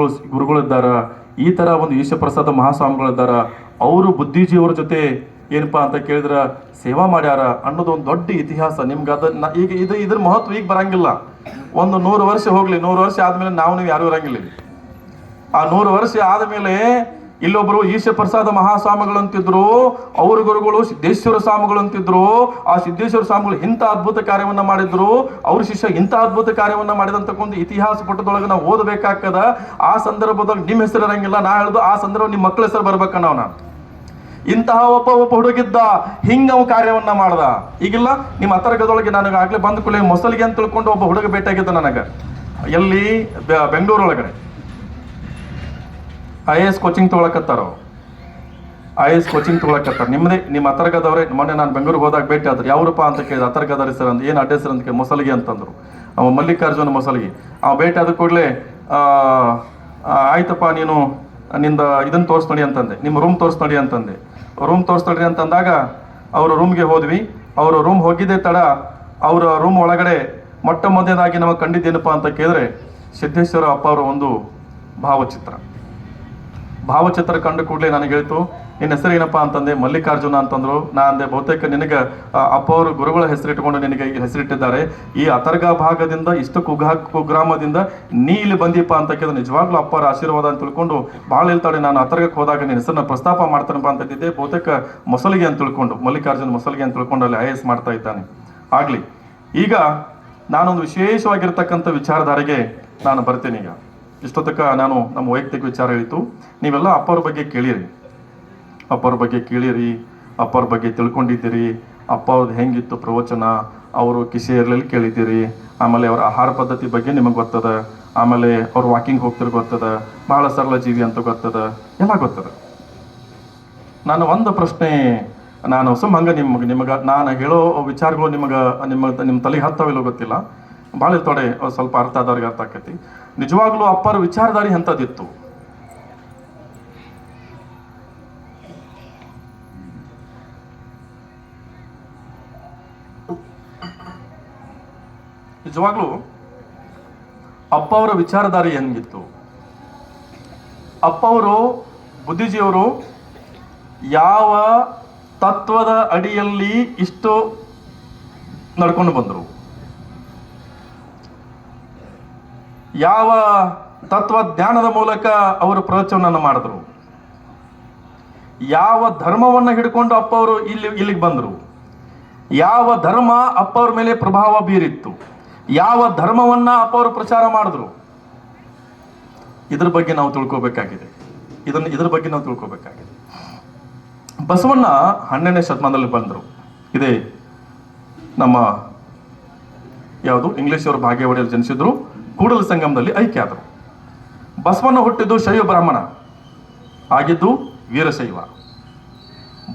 ಗುರುಗಳಿದ್ದಾರ, ಈ ಥರ ಒಂದು ಈಶ ಪ್ರಸಾದ ಮಹಾಸ್ವಾಮಿಗಳಿದ್ದಾರ. ಅವರು ಬುದ್ಧಿಜೀವರ ಜೊತೆ ಏನಪ್ಪ ಅಂತ ಕೇಳಿದ್ರೆ ಸೇವಾ ಮಾಡ್ಯಾರ ಅನ್ನೋದು ಒಂದು ದೊಡ್ಡ ಇತಿಹಾಸ. ನಿಮ್ಗೆ ಅದನ್ನ ಈಗ ಇದ್ರ ಮಹತ್ವ ಈಗ ಬರಂಗಿಲ್ಲ. ಒಂದು 100 ವರ್ಷ ಹೋಗ್ಲಿ, 100 ವರ್ಷ ಆದ್ಮೇಲೆ ನೀವು ಯಾರು ಇರಂಗಿಲ್ಲ. ಆ 100 ವರ್ಷ ಆದಮೇಲೆ ಇಲ್ಲೊಬ್ರು ಈಶ ಪ್ರಸಾದ ಮಹಾಸ್ವಾಮಿಗಳು ಅಂತಿದ್ರು, ಅವ್ರ ಗುರುಗಳು ಸಿದ್ದೇಶ್ವರ ಸ್ವಾಮಿಗಳು ಅಂತಿದ್ರು. ಆ ಸಿದ್ದೇಶ್ವರ ಸ್ವಾಮಿಗಳು ಇಂಥ ಅದ್ಭುತ ಕಾರ್ಯವನ್ನ ಮಾಡಿದ್ರು, ಅವ್ರ ಶಿಷ್ಯ ಇಂಥ ಅದ್ಭುತ ಕಾರ್ಯವನ್ನ ಮಾಡಿದಂತಕ್ಕೊಂದು ಇತಿಹಾಸ ಪುಟದೊಳಗೆ ನಾವು ಓದಬೇಕಾಗ್ತದ. ಆ ಸಂದರ್ಭದಾಗ ನಿಮ್ಮ ಹೆಸರು ಇರಂಗಿಲ್ಲ, ನಾ ಹೇಳುದು ಆ ಸಂದರ್ಭ ನಿಮ್ಮ ಮಕ್ಕಳ ಹೆಸರು ಬರ್ಬೇಕನ್ನ ನಾವು. ಇಂತಹ ಒಬ್ಬ ಹುಡುಗಿದ್ದ ಹಿಂಗ ಅವ ಕಾರ್ಯವನ್ನ ಮಾಡ್ದ. ಈಗಿಲ್ಲ ನಿಮ್ಮ ಅಂತರ್ಗದೊಳಗೆ ನನಗೆ ಆಗ್ಲೇ ಬಂದ ಕೂಡಲೇ ಮೊಸಲಿಗೆ ಅಂತ ತಿಳ್ಕೊಂಡು ಒಬ್ಬ ಹುಡುಗ ಭೇಟಿಯಾಗಿದ್ದ ನನಗೆ. ಎಲ್ಲಿ? ಬೆಂಗಳೂರೊಳಗಡೆ IAS ಕೋಚಿಂಗ್ ತೊಗೊಳಕತ್ತಾರ. IAS ಕೋಚಿಂಗ್ ತೊಗೊಳಕತ್ತಾರ. ನಿಮ್ಮ ಅಂತರ್ಗದವ್ರೆ. ಮೊನ್ನೆ ನಾನು ಬೆಂಗಳೂರಿಗೆ ಹೋದಾಗ ಭೇಟಿ ಆದ್ರು. ಯಾವ್ರಪ್ಪ ಅಂತ ಕೇಳಿದ. ಅಂತರ್ಗದವ್ರ ಹೆಸರು ಅಂತ. ಏನು ಅಡ್ಡ ಹೆಸರು ಅಂತ ಕೇಳಿ. ಮೊಸಲಿಗೆ ಅಂತಂದ್ರು. ಅವ ಮಲ್ಲಿಕಾರ್ಜುನ ಮೊಸಲಿಗೆ. ಅವ ಭೇಟಿ ಆದ ಕೂಡಲೇ ಆಯ್ತಪ್ಪ ನೀನು ನಿಂದ ಇದನ್ನ ತೋರಿಸ್ನಡಿ ಅಂತಂದೆ, ನಿಮ್ಮ ರೂಮ್ ತೋರಿಸ್ನಡಿ ಅಂತಂದೆ. ರೂಮ್ ತೋರಿಸ್ನಡಿ ಅಂತಂದಾಗ ಅವ್ರ ರೂಮ್ಗೆ ಹೋದ್ವಿ. ಅವ್ರ ರೂಮ್ ಹೋಗಿದ್ದೆ ತಡ ಅವ್ರ ರೂಮ್ ಒಳಗಡೆ ಮೊಟ್ಟ ಮೊದಲನೇದಾಗಿ ನಮಗೆ ಕಂಡಿದ್ದೇನಪ್ಪ ಅಂತ ಕೇಳಿದ್ರೆ ಸಿದ್ದೇಶ್ವರ ಅಪ್ಪ ಅವರ ಒಂದು ಭಾವಚಿತ್ರ ಕಂಡು ಕೂಡಲೇ ನನಗೆ ಹೇಳ್ತು, ನಿನ್ನ ಹೆಸರು ಏನಪ್ಪ ಅಂತಂದೆ. ಮಲ್ಲಿಕಾರ್ಜುನ ಅಂತಂದ್ರು. ನಾ ಅಂದೆ ಬಹುತೇಕ ನಿನಗೆ ಅಪ್ಪ ಅವರು ಗುರುಗಳ ಹೆಸರಿಟ್ಕೊಂಡು ನಿನಗೆ ಹೆಸರಿಟ್ಟಿದ್ದಾರೆ. ಈ ಅತರ್ಗ ಭಾಗದಿಂದ ಇಷ್ಟು ಕುಗ್ರಾಮದಿಂದ ನೀ ಇಲ್ಲಿ ಬಂದೀಪ ಅಂತ ಕೇಳಿದ್ರೆ ನಿಜವಾಗ್ಲೂ ಅಪ್ಪರ ಆಶೀರ್ವಾದ ಅಂತ ತಿಳ್ಕೊಂಡು ಭಾಳ ಹೇಳ್ತಾಳೆ. ನಾನು ಅತರ್ಗಕ್ಕೆ ಹೋದಾಗ ನಿನ್ನ ಹೆಸರನ್ನ ಪ್ರಸ್ತಾಪ ಮಾಡ್ತಾನಪ್ಪ ಅಂತ ಇದ್ದಿದ್ದೆ. ಬಹುತೇಕ ಮೊಸಲಿಗೆ ಅಂತ ತಿಳ್ಕೊಂಡು, ಮಲ್ಲಿಕಾರ್ಜುನ ಮೊಸಲಿಗೆ ಅಂತ ತಿಳ್ಕೊಂಡು ಅಲ್ಲಿ IAS ಮಾಡ್ತಾ ಇದ್ದಾನೆ. ಆಗ್ಲಿ, ಈಗ ನಾನೊಂದು ವಿಶೇಷವಾಗಿರ್ತಕ್ಕಂಥ ವಿಚಾರಧಾರೆಗೆ ನಾನು ಬರ್ತೀನಿ. ಈಗ ಇಷ್ಟೊತ್ತಕ್ಕ ನಾನು ನಮ್ಮ ವೈಯಕ್ತಿಕ ವಿಚಾರ ಹೇಳಿತು. ನೀವೆಲ್ಲ ಅಪ್ಪವ್ರ ಬಗ್ಗೆ ಕೇಳಿರಿ, ಅಪ್ಪವ್ರ ಬಗ್ಗೆ ತಿಳ್ಕೊಂಡಿದ್ದೀರಿ. ಅಪ್ಪ ಅವ್ರದ್ದು ಹೆಂಗಿತ್ತು ಪ್ರವಚನ, ಅವರು ಕಿಸೆಯಲ್ಲಿ ಕೇಳಿದ್ದೀರಿ. ಆಮೇಲೆ ಅವರ ಆಹಾರ ಪದ್ಧತಿ ಬಗ್ಗೆ ನಿಮಗೆ ಗೊತ್ತದ. ಆಮೇಲೆ ಅವ್ರು ವಾಕಿಂಗ್ ಹೋಗ್ತಿರೋ ಗೊತ್ತದ, ಬಹಳ ಸರಳ ಜೀವಿ ಅಂತ ಗೊತ್ತದ, ಎಲ್ಲ ಗೊತ್ತದ. ನಾನು ಒಂದು ಪ್ರಶ್ನೆ, ನಾನು ಹಂಗೆ ನಿಮಗೆ ನಾನು ಹೇಳೋ ವಿಚಾರಗಳು ನಿಮ್ಮ ತಲೆಗೆ ಹತ್ತವಿಲ್ಲೋ ಗೊತ್ತಿಲ್ಲ, ಭಾಳ ಇರ್ತೋಡೆ ಸ್ವಲ್ಪ ಅರ್ಥ ಆದವ್ರಿಗೆ ಅರ್ಥ ಆಕೈತಿ. ನಿಜವಾಗ್ಲೂ ಅಪ್ಪರ ವಿಚಾರಧಾರಿ ಎಂಥದ್ದಿತ್ತು. ನಿಜವಾಗ್ಲೂ ಅಪ್ಪ ಅವರ ವಿಚಾರಧಾರೆ ಹೆಂಗಿತ್ತು. ಅಪ್ಪ ಅವರು ಬುದ್ಧಿಜೀವರು ಯಾವ ತತ್ವದ ಅಡಿಯಲ್ಲಿ ಇಷ್ಟು ನಡ್ಕೊಂಡು ಬಂದರು, ಯಾವ ತತ್ವಜ್ಞಾನದ ಮೂಲಕ ಅವರು ಪ್ರವಚನವನ್ನು ಮಾಡಿದ್ರು, ಯಾವ ಧರ್ಮವನ್ನು ಹಿಡ್ಕೊಂಡು ಅಪ್ಪ ಅವರು ಇಲ್ಲಿಗೆ ಬಂದರು, ಯಾವ ಧರ್ಮ ಅಪ್ಪ ಅವ್ರ ಮೇಲೆ ಪ್ರಭಾವ ಬೀರಿತ್ತು, ಯಾವ ಧರ್ಮವನ್ನ ಅಪ್ಪ ಅವರು ಪ್ರಚಾರ ಮಾಡಿದ್ರು, ಇದ್ರ ಬಗ್ಗೆ ನಾವು ತಿಳ್ಕೋಬೇಕಾಗಿದೆ. ಇದ್ರ ಬಗ್ಗೆ ನಾವು ತಿಳ್ಕೋಬೇಕಾಗಿದೆ. ಬಸವಣ್ಣ 12ನೇ ಶತಮಾನದಲ್ಲಿ ಬಂದರು. ಇದೇ ನಮ್ಮ ಯಾವುದು ಇಂಗ್ಲಿಷ್ ಅವರು ಭಾಗ್ಯವಾಡಿಯಲ್ಲಿ ಜನಿಸಿದ್ರು, ಕೂಡಲ ಸಂಗಮದಲ್ಲಿ ಐಕ್ಯ ಆದರು. ಬಸವಣ್ಣ ಹುಟ್ಟಿದ್ದು ಶೈವ ಬ್ರಾಹ್ಮಣ, ಆಗಿದ್ದು ವೀರಶೈವ.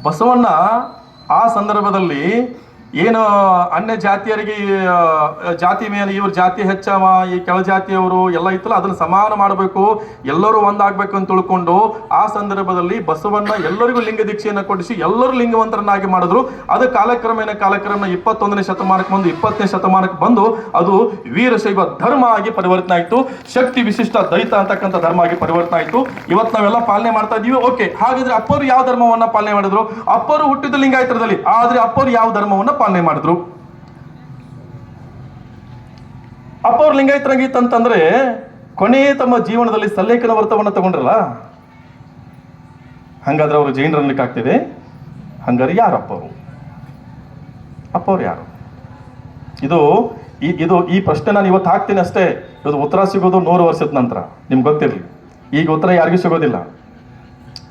ಬಸವಣ್ಣ ಆ ಸಂದರ್ಭದಲ್ಲಿ ಏನು ಅನ್ಯ ಜಾತಿಯರಿಗೆ ಜಾತಿ ಮೇಲೆ ಇವ್ರ ಜಾತಿ ಹೆಚ್ಚವ, ಈ ಕೆಳ ಜಾತಿಯವರು ಎಲ್ಲ ಇತ್ತಲ್ಲ, ಅದನ್ನು ಸಮಾನ ಮಾಡಬೇಕು, ಎಲ್ಲರೂ ಒಂದಾಗಬೇಕು ಅಂತ ತಿಳ್ಕೊಂಡು ಆ ಸಂದರ್ಭದಲ್ಲಿ ಬಸವಣ್ಣ ಎಲ್ಲರಿಗೂ ಲಿಂಗ ದೀಕ್ಷೆಯನ್ನು ಕೊಡಿಸಿ ಎಲ್ಲರೂ ಲಿಂಗವಂತರನ್ನಾಗಿ ಮಾಡಿದ್ರು. ಅದು ಕಾಲಕ್ರಮೇಣ 21ನೇ ಶತಮಾನಕ್ಕೆ ಬಂದು 20ನೇ ಶತಮಾನಕ್ಕೆ ಬಂದು ಅದು ವೀರಶೈವ ಧರ್ಮ ಆಗಿ ಪರಿವರ್ತನೆ ಆಯಿತು. ಶಕ್ತಿ ವಿಶಿಷ್ಟ ದ್ವೈತ ಅಂತಕ್ಕಂಥ ಧರ್ಮ ಆಗಿ ಪರಿವರ್ತನೆ ಆಯಿತು. ಇವತ್ತು ನಾವೆಲ್ಲ ಪಾಲನೆ ಮಾಡ್ತಾ ಇದೀವಿ. ಓಕೆ, ಹಾಗಾದ್ರೆ ಅಪ್ಪರು ಯಾವ ಧರ್ಮವನ್ನ ಪಾಲನೆ ಮಾಡಿದ್ರು? ಅಪ್ಪರು ಹುಟ್ಟಿದ್ದು ಲಿಂಗಾಯತರದಲ್ಲಿ, ಆದ್ರೆ ಅಪ್ಪರು ಯಾವ ಧರ್ಮವನ್ನ ಪಾಲನೆ ಮಾಡಿದ್ರು? ಅಪ್ಪ ಅವ್ರು ಲಿಂಗಾಯತರಂಗಿತ್ತಂತಂದ್ರೆ ಕೊನೆ ತಮ್ಮ ಜೀವನದಲ್ಲಿ ಸಲ್ಲೇಖನ ವ್ರತವನ್ನ ತಗೊಂಡ್ರಲ್ಲ, ಹಂಗಾದ್ರೆ ಅವರು ಜೈನರನ್ಲಿಕ್ಕೆ ಆಗ್ತಿದೆ. ಹಂಗಾರೆ ಯಾರಪ್ಪ ಅವರು? ಅಪ್ಪ ಅವ್ರು ಯಾರು? ಇದು ಈ ಪ್ರಶ್ನೆ ನಾನು ಇವತ್ತು ಹಾಕ್ತೀನಿ ಅಷ್ಟೇ. ಇದು ಉತ್ತರ ಸಿಗೋದು 100 ವರ್ಷದ ನಂತರ, ನಿಮ್ಗೆ ಗೊತ್ತಿರಲಿ. ಈಗ ಉತ್ತರ ಯಾರಿಗೂ ಸಿಗೋದಿಲ್ಲ.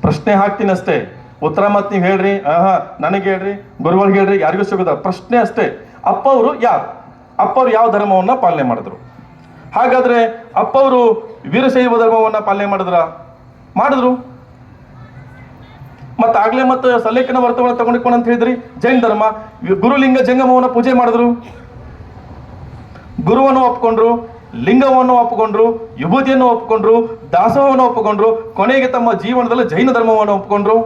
ಪ್ರಶ್ನೆ ಹಾಕ್ತೀನಿ ಅಷ್ಟೇ, ಉತ್ತರ ಮತ್ತೆ ನೀವು ಹೇಳ್ರಿ, ನನಗೆ ಹೇಳ್ರಿ, ಗುರುಗಳಿಗೆ ಹೇಳ್ರಿ, ಯಾರಿಗೂ ಸಿಗೋದ ಪ್ರಶ್ನೆ ಅಷ್ಟೇ. ಅಪ್ಪ ಅವರು ಯಾರು? ಅಪ್ಪ ಅವ್ರು ಯಾವ ಧರ್ಮವನ್ನ ಪಾಲನೆ ಮಾಡಿದ್ರು? ಹಾಗಾದ್ರೆ ಅಪ್ಪ ಅವರು ವೀರಶೈವ ಧರ್ಮವನ್ನ ಪಾಲನೆ ಮಾಡಿದ್ರು. ಆಗ್ಲೇ ಮತ್ತೆ ಸಲ್ಲೇಖನ ವ್ರತವನ್ನ ತಗೊಂಡಿಕೊಂಡು ಅಂತ ಹೇಳಿದ್ರಿ. ಜೈನ ಧರ್ಮ ಗುರುಲಿಂಗ ಜಂಗಮವನ್ನ ಪೂಜೆ ಮಾಡಿದ್ರು, ಗುರುವನ್ನು ಒಪ್ಕೊಂಡ್ರು, ಲಿಂಗವನ್ನು ಒಪ್ಪಿಕೊಂಡ್ರು, ವಿಭೂತಿಯನ್ನು ಒಪ್ಪಿಕೊಂಡ್ರು, ದಾಸೋಹವನ್ನು ಒಪ್ಪಿಕೊಂಡ್ರು, ಕೊನೆಗೆ ತಮ್ಮ ಜೀವನದಲ್ಲಿ ಜೈನ ಧರ್ಮವನ್ನು ಒಪ್ಪಿಕೊಂಡ್ರು.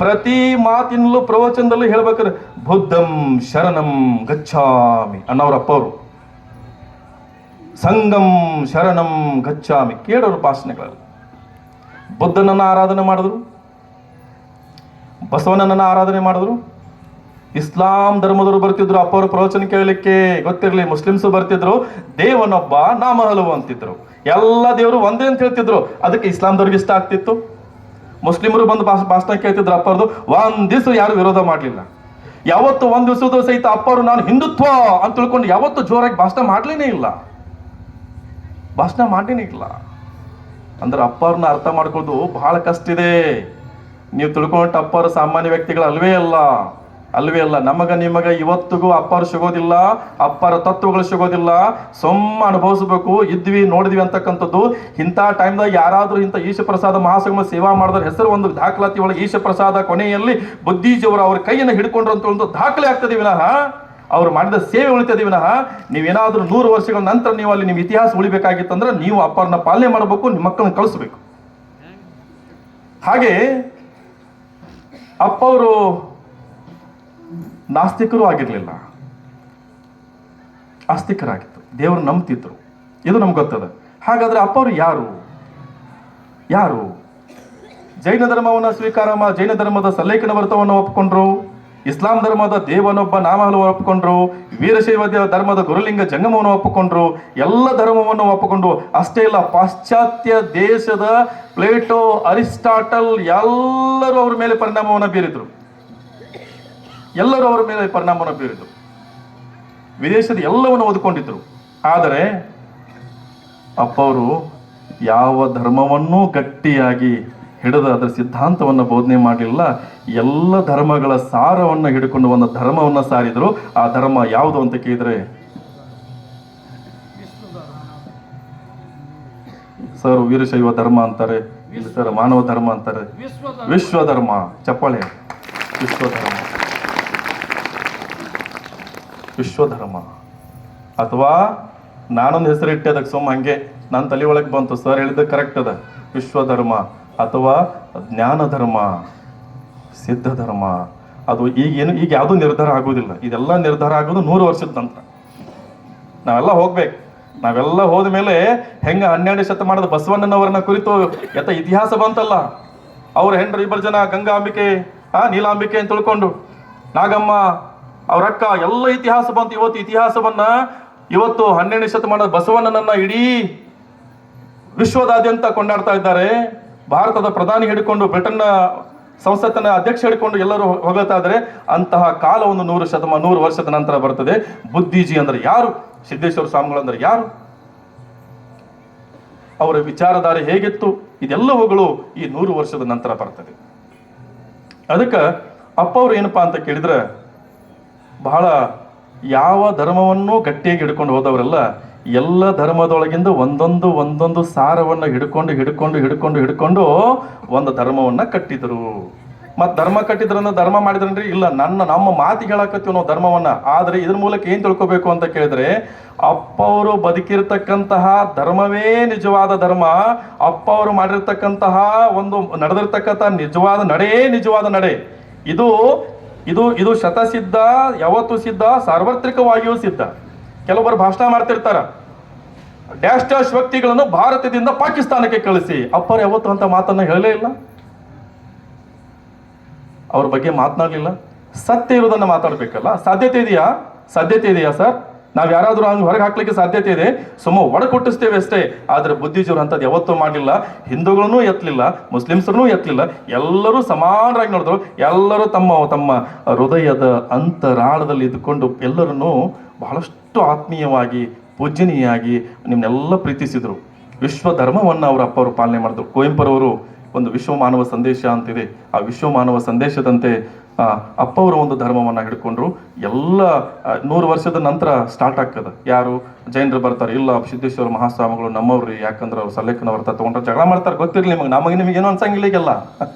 ಪ್ರತಿ ಮಾತಿನಲ್ಲೂ ಪ್ರವಚನದಲ್ಲೂ ಹೇಳ್ಬೇಕಾದ್ರೆ ಬುದ್ಧಂ ಶರಣಂ ಗಚ್ಚಾಮಿ ಅನ್ನೋರಪ್ಪ ಅವರು, ಸಂಗಂ ಶರಣಂ ಗಚ್ಚಾಮಿ ಕೇಳೋರು ಭಾಷಣಗಳಲ್ಲಿ. ಬುದ್ಧನನ್ನ ಆರಾಧನೆ ಮಾಡಿದ್ರು, ಬಸವಣ್ಣನನ್ನ ಆರಾಧನೆ ಮಾಡಿದ್ರು. ಇಸ್ಲಾಂ ಧರ್ಮದವರು ಬರ್ತಿದ್ರು ಅಪ್ಪ ಅವರು ಪ್ರವಚನ ಕೇಳಲಿಕ್ಕೆ, ಗೊತ್ತಿರಲಿ. ಮುಸ್ಲಿಮ್ಸು ಬರ್ತಿದ್ರು, ದೇವನೊಬ್ಬ ನಾಮ ಹಲವು ಅಂತಿದ್ರು. ಎಲ್ಲ ದೇವರು ಒಂದೇ ಅಂತ ಹೇಳ್ತಿದ್ರು. ಅದಕ್ಕೆ ಇಸ್ಲಾಂದವ್ರಿಗೆ ಇಷ್ಟ ಆಗ್ತಿತ್ತು. ಮುಸ್ಲಿಮರು ಬಂದು ಭಾಷಣ ಕೇಳ್ತಿದ್ರು ಅಪ್ಪರದು, ಒಂದ್ ದಿವಸ ಯಾರು ವಿರೋಧ ಮಾಡಲಿಲ್ಲ. ಯಾವತ್ತು ಒಂದ್ ದಿವಸದ ಸಹಿತ ಅಪ್ಪರು ನಾನು ಹಿಂದುತ್ವ ಅಂತ ತಿಳ್ಕೊಂಡು ಯಾವತ್ತು ಜೋರಾಗಿ ಭಾಷಣ ಮಾಡ್ಲೇನೇ ಇಲ್ಲ. ಅಂದ್ರೆ ಅಪ್ಪರನ್ನ ಅರ್ಥ ಮಾಡ್ಕೊಳ್ಳೋದು ಬಹಳ ಕಷ್ಟ ಇದೆ. ನೀವು ತಿಳ್ಕೊಂಡ ಅಪ್ಪರು ಸಾಮಾನ್ಯ ವ್ಯಕ್ತಿಗಳು ಅಲ್ವೇ ಅಲ್ಲ. ನಿಮಗ ಇವತ್ತಿಗೂ ಅಪ್ಪರು ಸಿಗೋದಿಲ್ಲ, ಅಪ್ಪರ ತತ್ವಗಳು ಸಿಗೋದಿಲ್ಲ. ಅನುಭವಿಸ್ಬೇಕು. ಇದ್ವಿ ನೋಡಿದ್ವಿ ಅಂತಕ್ಕಂಥದ್ದು. ಇಂಥ ಟೈಮ್ದಾಗ ಯಾರಾದ್ರೂ ಇಂಥ ಈಶ ಪ್ರಸಾದ ಮಹಾಸಂಗಮ ಸೇವಾ ಮಾಡಿದ್ರ ಹೆಸರು ಒಂದು ದಾಖಲಾತಿ ಒಳಗೆ ಈಶ ಪ್ರಸಾದ ಕೊನೆಯಲ್ಲಿ ಬುದ್ಧಿಜಿಯವರು ಅವ್ರ ಕೈಯನ್ನು ಹಿಡ್ಕೊಂಡ್ರು ಅಂತ ಒಂದು ದಾಖಲೆ ಆಗ್ತದೆ ವಿನಃ ಅವ್ರು ಮಾಡಿದ ಸೇವೆ ಉಳಿತದೆ ವಿನಃ ನೀವೇನಾದ್ರೂ 100 ವರ್ಷಗಳ ನಂತರ ನೀವು ಅಲ್ಲಿ ನಿಮ್ಮ ಇತಿಹಾಸ ಉಳಿಬೇಕಾಗಿತ್ತಂದ್ರೆ ನೀವು ಅಪ್ಪರನ್ನ ಪಾಲನೆ ಮಾಡಬೇಕು, ನಿಮ್ಮ ಮಕ್ಕಳನ್ನ ಕಳಿಸ್ಬೇಕು. ಹಾಗೆ ಅಪ್ಪ ಅವರು ನಾಸ್ತಿಕರು ಆಗಿರ್ಲಿಲ್ಲ, ಆಸ್ತಿಕರಾಗಿತ್ತು, ದೇವರು ನಂಬ್ತಿದ್ರು. ಇದು ನಮ್ಗೆ ಗೊತ್ತದ. ಹಾಗಾದ್ರೆ ಅಪ್ಪ ಅವರು ಯಾರು? ಜೈನ ಧರ್ಮವನ್ನು ಜೈನ ಧರ್ಮದ ಸಲ್ಲೇಖನ ವ್ರತವನ್ನು ಒಪ್ಕೊಂಡ್ರು, ಇಸ್ಲಾಂ ಧರ್ಮದ ದೇವನೊಬ್ಬ ನಾಮವನ್ನು ಒಪ್ಪಿಕೊಂಡ್ರು, ವೀರಶೈವ ಧರ್ಮದ ಗುರುಲಿಂಗ ಜಂಗಮವನ್ನು ಒಪ್ಪಿಕೊಂಡ್ರು, ಎಲ್ಲ ಧರ್ಮವನ್ನು ಒಪ್ಪಿಕೊಂಡು ಅಷ್ಟೇ ಇಲ್ಲ, ಪಾಶ್ಚಾತ್ಯ ದೇಶದ ಪ್ಲೇಟೋ, ಅರಿಸ್ಟಾಟಲ್ ಎಲ್ಲರೂ ಅವ್ರ ಮೇಲೆ ಪರಿಣಾಮವನ್ನು ಬೀರಿದ್ರು. ವಿದೇಶದ ಎಲ್ಲವನ್ನು ಓದಿಕೊಂಡಿದ್ರು. ಆದರೆ ಅಪ್ಪ ಅವರು ಯಾವ ಧರ್ಮವನ್ನೂ ಗಟ್ಟಿಯಾಗಿ ಹಿಡಿದು ಅದರ ಸಿದ್ಧಾಂತವನ್ನು ಬೋಧನೆ ಮಾಡಲಿಲ್ಲ. ಎಲ್ಲ ಧರ್ಮಗಳ ಸಾರವನ್ನು ಹಿಡ್ಕೊಂಡು ಒಂದು ಧರ್ಮವನ್ನು ಸಾರಿದ್ರು. ಆ ಧರ್ಮ ಯಾವುದು ಅಂತ ಕೇಳಿದ್ರೆ ಸರ್ ವೀರಶೈವ ಧರ್ಮ ಅಂತಾರೆ, ಇಲ್ಲ ಸರ್ ಮಾನವ ಧರ್ಮ ಅಂತಾರೆ, ವಿಶ್ವಧರ್ಮ. ಚಪ್ಪಾಳೆ. ವಿಶ್ವಧರ್ಮ ಅಥವಾ ನಾನೊಂದು ಹೆಸರು ಇಟ್ಟೆ ಅದಕ್ಕೆ ಸುಮ್ಮ ಹಂಗೆ ನನ್ನ ತಲೆ ಒಳಗೆ ಬಂತು. ಸರ್ ಹೇಳಿದ ಕರೆಕ್ಟ್ ಅದ. ವಿಶ್ವಧರ್ಮ ಅಥವಾ ಜ್ಞಾನ ಧರ್ಮ, ಸಿದ್ಧ ಧರ್ಮ. ಅದು ಈಗ ಯಾವುದು ನಿರ್ಧಾರ ಆಗೋದಿಲ್ಲ. ಇದೆಲ್ಲ ನಿರ್ಧಾರ ಆಗೋದು 100 ವರ್ಷದ ನಂತರ. ನಾವೆಲ್ಲ ಹೋಗ್ಬೇಕು. ನಾವೆಲ್ಲ ಹೋದ ಮೇಲೆ ಹೆಂಗ 12ನೇ ಶತಮಾನದ ಬಸವಣ್ಣನವರನ್ನ ಕುರಿತು ಇತಿಹಾಸ ಬಂತಲ್ಲ. ಅವ್ರ ಹೆಂಡ್ರು 2 ಜನ, ಗಂಗಾಂಬಿಕೆ ನೀಲಾಂಬಿಕೆ ಅಂತ ತಿಳ್ಕೊಂಡು, ನಾಗಮ್ಮ ಅವ್ರ ಅಕ್ಕ, ಎಲ್ಲ ಇತಿಹಾಸ ಬಂತು. ಇವತ್ತು 12ನೇ ಶತಮಾನದ ಬಸವಣ್ಣನನ್ನ ಇಡೀ ವಿಶ್ವದಾದ್ಯಂತ ಕೊಂಡಾಡ್ತಾ ಇದ್ದಾರೆ. ಭಾರತದ ಪ್ರಧಾನಿ ಹಿಡ್ಕೊಂಡು, ಬ್ರಿಟನ್ನ ಸಂಸತ್ತಿನ ಅಧ್ಯಕ್ಷ ಹಿಡ್ಕೊಂಡು ಎಲ್ಲರೂ ಹೋಗ್ತಾ ಇದ್ದಾರೆ. ಅಂತಹ ಕಾಲ ಒಂದು 100 ವರ್ಷದ ನಂತರ ಬರ್ತದೆ. ಬುದ್ಧಿಜಿ ಅಂದ್ರೆ ಯಾರು? ಸಿದ್ದೇಶ್ವರ ಸ್ವಾಮಿಗಳು ಅಂದ್ರೆ ಯಾರು? ಅವರ ವಿಚಾರಧಾರೆ ಹೇಗಿತ್ತು? ಇದೆಲ್ಲವುಗಳು ಈ 100 ವರ್ಷದ ನಂತರ ಬರ್ತದೆ. ಅದಕ್ಕೆ ಅಪ್ಪ ಅವ್ರು ಏನಪ್ಪಾ ಅಂತ ಕೇಳಿದ್ರೆ, ಬಹಳ ಯಾವ ಧರ್ಮವನ್ನು ಗಟ್ಟಿಯಾಗಿ ಹಿಡ್ಕೊಂಡು ಹೋದವರೆಲ್ಲ ಎಲ್ಲ ಧರ್ಮದೊಳಗಿಂದ ಒಂದೊಂದು ಸಾರವನ್ನು ಹಿಡ್ಕೊಂಡು ಒಂದು ಧರ್ಮವನ್ನ ಕಟ್ಟಿದರು. ಮತ್ ಧರ್ಮ ಕಟ್ಟಿದ್ರನ್ನ ಧರ್ಮ ಮಾಡಿದ್ರನ್ರಿ? ಇಲ್ಲ, ನಮ್ಮ ಮಾತಿಗೆ ಹೇಳಕತ್ತೀವಿ ನಾವು ಧರ್ಮವನ್ನ. ಆದ್ರೆ ಇದ್ರ ಮೂಲಕ ಏನ್ ತಿಳ್ಕೊಬೇಕು ಅಂತ ಕೇಳಿದ್ರೆ, ಅಪ್ಪ ಅವರು ಬದುಕಿರ್ತಕ್ಕಂತಹ ಧರ್ಮವೇ ನಿಜವಾದ ಧರ್ಮ. ಅಪ್ಪ ಅವರು ಮಾಡಿರ್ತಕ್ಕಂತಹ ಒಂದು ನಡೆದಿರ್ತಕ್ಕಂಥ ನಿಜವಾದ ನಡೆ. ಇದು ಶತಸಿದ್ಧ, ಯಾವತ್ತು ಸಿದ್ಧ, ಸಾರ್ವತ್ರಿಕವಾಗಿಯೂ ಸಿದ್ಧ. ಕೆಲವೊಬ್ಬರು ಭಾಷಣ ಮಾಡ್ತಿರ್ತಾರ, ಡ್ಯಾಶ್ ವ್ಯಕ್ತಿಗಳನ್ನು ಭಾರತದಿಂದ ಪಾಕಿಸ್ತಾನಕ್ಕೆ ಕಳಿಸಿ. ಅಪ್ಪರು ಯಾವತ್ತು ಅಂತ ಮಾತನ್ನ ಹೇಳಲೇ ಇಲ್ಲ, ಅವ್ರ ಬಗ್ಗೆ ಮಾತನಾಡಲಿಲ್ಲ. ಸತ್ಯ ಇರೋದನ್ನ ಮಾತಾಡ್ಬೇಕಲ್ಲ. ಸಾಧ್ಯತೆ ಇದೆಯಾ ಸರ್? ನಾವ್ ಯಾರಾದ್ರೂ ಹಂಗೆ ಹೊರಗೆ ಹಾಕ್ಲಿಕ್ಕೆ ಸಾಧ್ಯತೆ ಇದೆ? ಒಡಕೊಟ್ಟಿಸ್ತೇವೆ ಅಷ್ಟೇ. ಆದ್ರೆ ಬುದ್ಧಿಜೀವರು ಅಂತದ್ದು ಯಾವತ್ತೂ ಮಾಡಲಿಲ್ಲ. ಹಿಂದೂಗಳನ್ನು ಎತ್ತಲಿಲ್ಲ, ಮುಸ್ಲಿಮ್ಸರನ್ನೂ ಎತ್ತಲಿಲ್ಲ. ಎಲ್ಲರೂ ಸಮಾನರಾಗಿ ನೋಡಿದ್ರು. ಎಲ್ಲರೂ ತಮ್ಮ ಹೃದಯದ ಅಂತರಾಳದಲ್ಲಿ ಇದ್ದುಕೊಂಡು ಎಲ್ಲರನ್ನೂ ಬಹಳಷ್ಟು ಆತ್ಮೀಯವಾಗಿ, ಪೂಜನೀಯಾಗಿ ನಿಮ್ಮನ್ನೆಲ್ಲ ಪ್ರೀತಿಸಿದ್ರು. ವಿಶ್ವ ಧರ್ಮವನ್ನು ಅವರ ಅಪ್ಪ ಅವರು ಪಾಲನೆ ಮಾಡಿದ್ರು. ಕುವೆಂಪುರವರು ಒಂದು ವಿಶ್ವ ಮಾನವ ಸಂದೇಶ ಅಂತಿದೆ. ಆ ವಿಶ್ವ ಮಾನವ ಸಂದೇಶದಂತೆ ಅಪ್ಪ ಅವರು ಒಂದು ಧರ್ಮವನ್ನ ಹಿಡ್ಕೊಂಡ್ರು. ಎಲ್ಲ 100 ವರ್ಷದ ನಂತರ ಸ್ಟಾರ್ಟ್ ಆಗ್ತದೆ. ಯಾರು? ಜೈನರು ಬರ್ತಾರೆ. ಇಲ್ಲ, ಸಿದ್ದೇಶ್ವರ ಮಹಾಸ್ವಾಮಿಗಳು ನಮ್ಮವ್ರಿ, ಯಾಕಂದ್ರೆ ಅವ್ರು ಸಲ್ಲೇಖನ ವ್ರತ ತಗೊಂಡ್ರೆ ಜಗಳ ಮಾಡ್ತಾರೆ. ಗೊತ್ತಿರಲಿ ನಿಮಗೇನು ಅನ್ಸಂಗಿಲ್ಲ. ಈಗೆಲ್ಲ